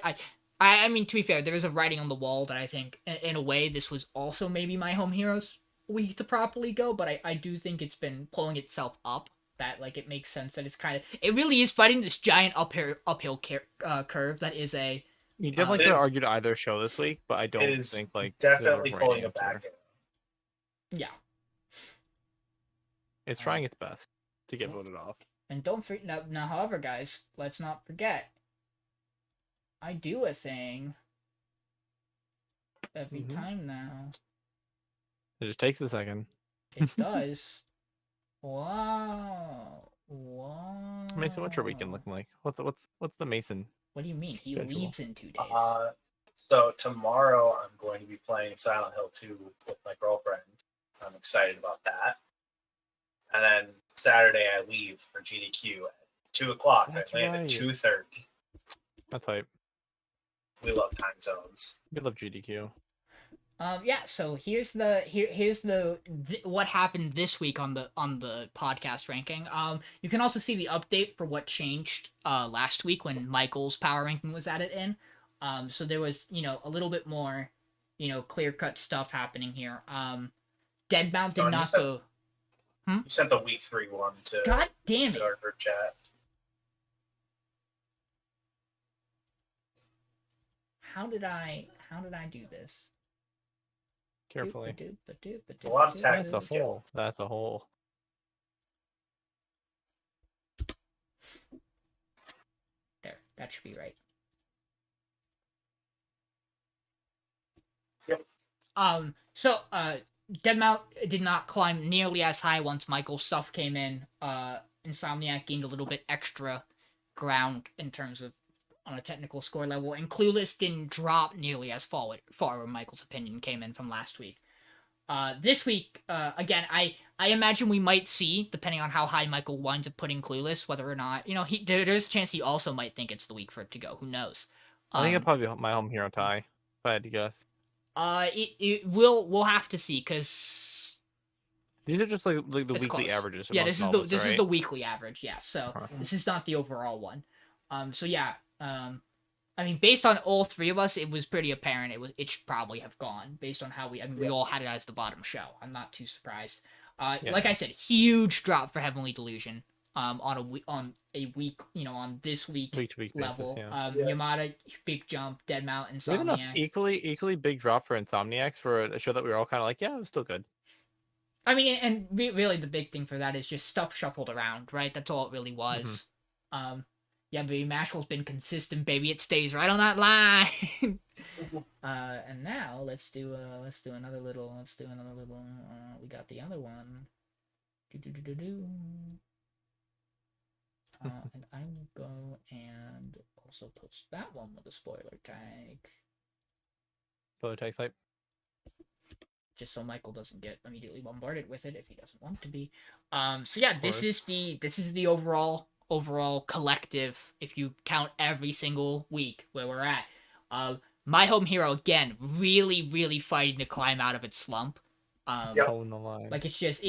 I mean, to be fair, there is a writing on the wall that I think, in a way, this was also maybe My Home Hero's week to properly go, but I do think it's been pulling itself up. That, like, it makes sense that it really is fighting this giant uphill curve that is a... You definitely could have argued either show this week, but I don't think, like... Definitely pulling it back. Yeah. It's trying its best to get voted off. And don't forget... Now, however, guys, let's not forget, I do a thing every time now. It just takes a second. It does. Wow. Mason, what's your weekend looking like? What's the Mason? What do you mean? He schedule? leaves in 2 days. So tomorrow I'm going to be playing Silent Hill 2 with my girlfriend. I'm excited about that. And then Saturday I leave for GDQ at 2 o'clock. That's I land at 2:30. That's hype. We love time zones. We love GDQ. Yeah, so here's what happened this week on the podcast ranking. You can also see the update for what changed last week when Michael's power ranking was added in. So there was, a little bit more, clear-cut stuff happening here. Deadmount did not go... You sent the week 3 one to God damn it. our group chat. How did I do this? Carefully. A lot of tech. That's a hole. That's a hole. There, that should be right. Yep. So, Deadmount did not climb nearly as high once Michael's stuff came in. Insomniac gained a little bit extra ground in terms of on a technical score level, and Clueless didn't drop nearly as far where Michael's opinion came in from last week. This week, again, I imagine we might see, depending on how high Michael winds up putting Clueless, whether or not, there's a chance he also might think it's the week for it to go. Who knows? I think it'll probably be My Home Hero tie, if I had to guess. We'll have to see, because these are just like the weekly close. averages. Yeah, this is the weekly average. Yeah, so Huh. This is not the overall one. So yeah, I mean, based on all 3 of us, it was pretty apparent it should probably have gone based on how we all had it as the bottom show. I'm not too surprised. Like I said, huge drop for Heavenly Delusion. On a week, on this week-to-week level. Basis, Yamada, big jump. Deadmount, Insomniac. Enough equally big drop for Insomniacs for a show that we were all kind of like, yeah, it was still good. I mean, and really the big thing for that is just stuff shuffled around, right? That's all it really was. Yeah, baby, Mashle's been consistent, baby. It stays right on that line. And now let's do another little. We got the other one. And I will go and also post that one with a spoiler tag. Spoiler tag type. Just so Michael doesn't get immediately bombarded with it if he doesn't want to be. So yeah, this is the overall collective, if you count every single week where we're at. My Home Hero, again, really fighting to climb out of its slump. Holding the line. Like, it's just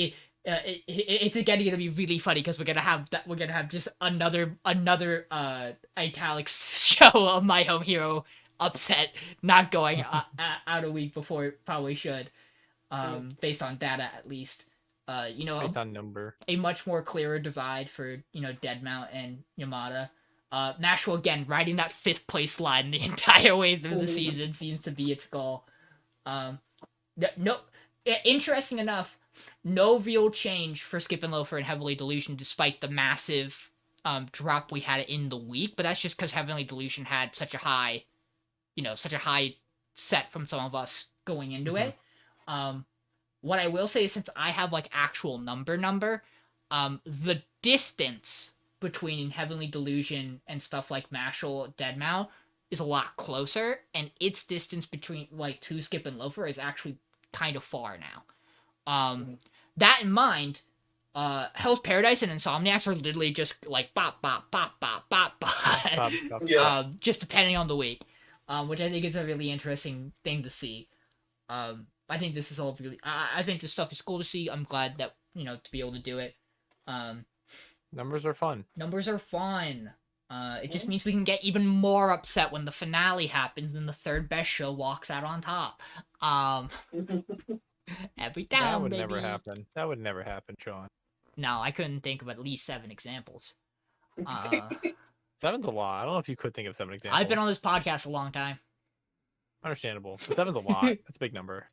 It's again gonna be really funny because we're gonna have just another italics show of My Home Hero upset not going out a week before it probably should, based on data at least. Based on number. A much more clearer divide for Deadmount and Yamada. Mashle again riding that 5th place line the entire way through the season seems to be its goal. No, interesting enough, no real change for Skip and Loafer and Heavenly Delusion despite the massive drop we had in the week, but that's just because Heavenly Delusion had such a high set from some of us going into it. What I will say is, since I have like actual number, the distance between Heavenly Delusion and stuff like Mashle, Deadmau is a lot closer, and its distance between like 2 Skip and Loafer is actually kind of far now. That in mind, Hell's Paradise and Insomniacs are literally just like bop bop bop bop bop bop, Yeah. just depending on the week, which I think is a really interesting thing to see. I think this is all really. I think this stuff is cool to see. I'm glad that to be able to do it. Numbers are fun. Numbers are fun. It just means we can get even more upset when the finale happens and the 3rd best show walks out on top. Every time. That would baby. never happen. That would never happen, Sean. No, I couldn't think of at least 7 examples. 7's a lot. I don't know if you could think of 7 examples. I've been on this podcast a long time. Understandable. But 7's a lot. That's a big number.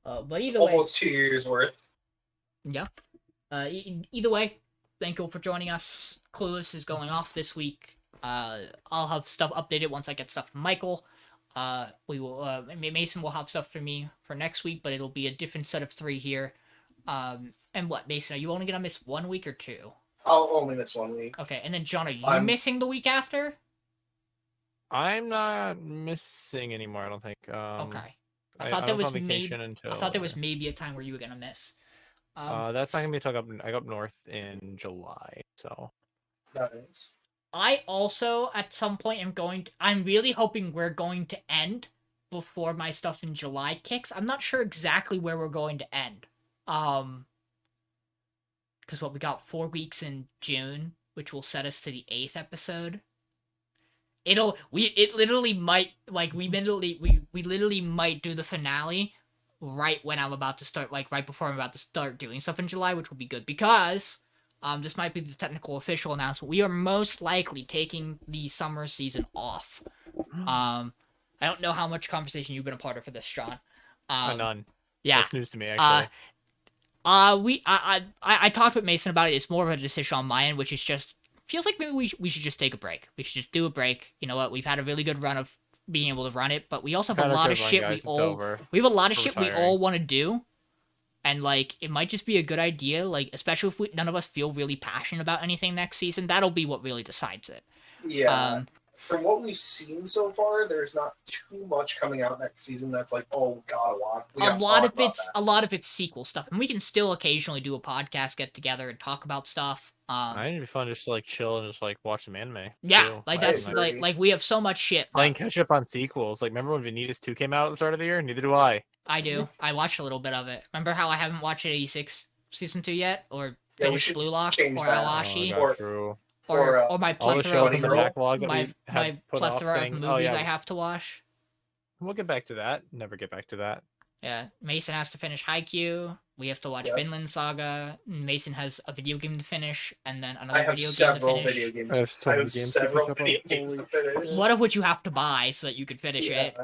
But either way, Almost 2 years worth. Yeah. Either way, thank you for joining us. Clueless is going off this week. I'll have stuff updated once I get stuff from Michael. We will. Mason will have stuff for me for next week, but it'll be a different set of 3 here. And what, Mason? Are you only gonna miss 1 week or 2? I'll only miss 1 week. Okay, and then John, are you missing the week after? I'm not missing anymore. I don't think. Okay. I thought there was maybe. Until, I thought there was maybe a time where you were gonna miss. That's not gonna be until I go up north in July. So. Nice. I also at some point I'm really hoping we're going to end before my stuff in July kicks. I'm not sure exactly where we're going to end. Because we got 4 weeks in June, which will set us to the 8th episode. We literally might do the finale right when I'm about to start, like right before I'm about to start doing stuff in July, which will be good because this might be the technical official announcement. We are most likely taking the summer season off. I don't know how much conversation you've been a part of for this, Sean. None. Yeah. That's news to me, actually. I talked with Mason about it. It's more of a decision on my end, which is just feels like maybe we should just take a break. We should just do a break. You know what? We've had a really good run of being able to run it, but we also have a lot of shit we all want to do. And like it might just be a good idea, like especially if none of us feel really passionate about anything next season. That'll be what really decides it. Yeah. From what we've seen so far, there's not too much coming out next season that's like, oh god, a lot of it's sequel stuff, and we can still occasionally do a podcast, get together, and talk about stuff. I think it'd be fun just to like chill and just like watch some anime. Yeah, too. like that's like we have so much shit. Playing catch up on sequels. Like remember when Vanitas 2 came out at the start of the year? Neither do I. I do. I watched a little bit of it. Remember how I haven't watched 86 season 2 yet, or finished Blue Lock, or Awashi, or my plethora of my plethora of movies I have to watch. We'll get back to that. Never get back to that. Yeah, Mason has to finish Haikyuu. We have to watch Vinland Saga. Mason has a video game to finish, and then another video game to finish. I have several video games to finish. One of which you have to buy so that you can finish it.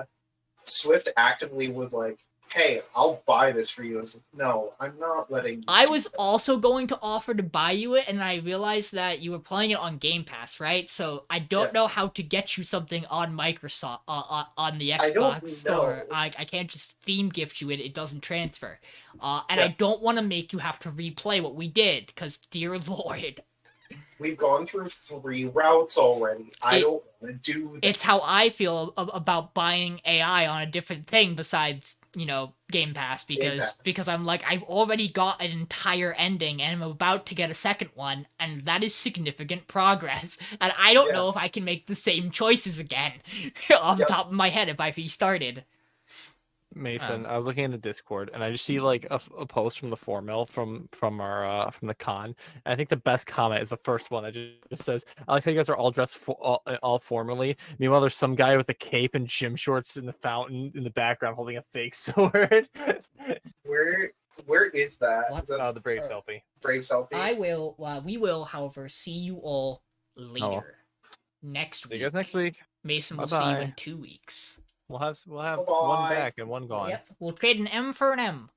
Swift actively was like, hey, I'll buy this for you. I was like, no, I'm not letting you. I was also going to offer to buy you it, and I realized that you were playing it on Game Pass, right? So I don't know how to get you something on Microsoft, on the Xbox store. I can't just Steam gift you it. It doesn't transfer. I don't want to make you have to replay what we did, because dear Lord. We've gone through 3 routes already. I don't want to do that. It's how I feel about buying AI on a different thing besides, Game Pass, because I'm like, I've already got an entire ending and I'm about to get a second one, and that is significant progress. And I don't know if I can make the same choices again off the top of my head if I restarted. Mason, I was looking in the Discord, and I just see like a post from the Formil from from the con. And I think the best comment is the first one that just says, "I like how you guys are all dressed all formally. Meanwhile, there's some guy with a cape and gym shorts in the fountain in the background holding a fake sword." Where is that? What? Is that The brave selfie. brave selfie? We will, however, see you all later. Next See week. you guys next week. Mason will see you Bye-bye. in 2 weeks. We'll have one Bye-bye. back and one gone. Yep. We'll trade an M for an M.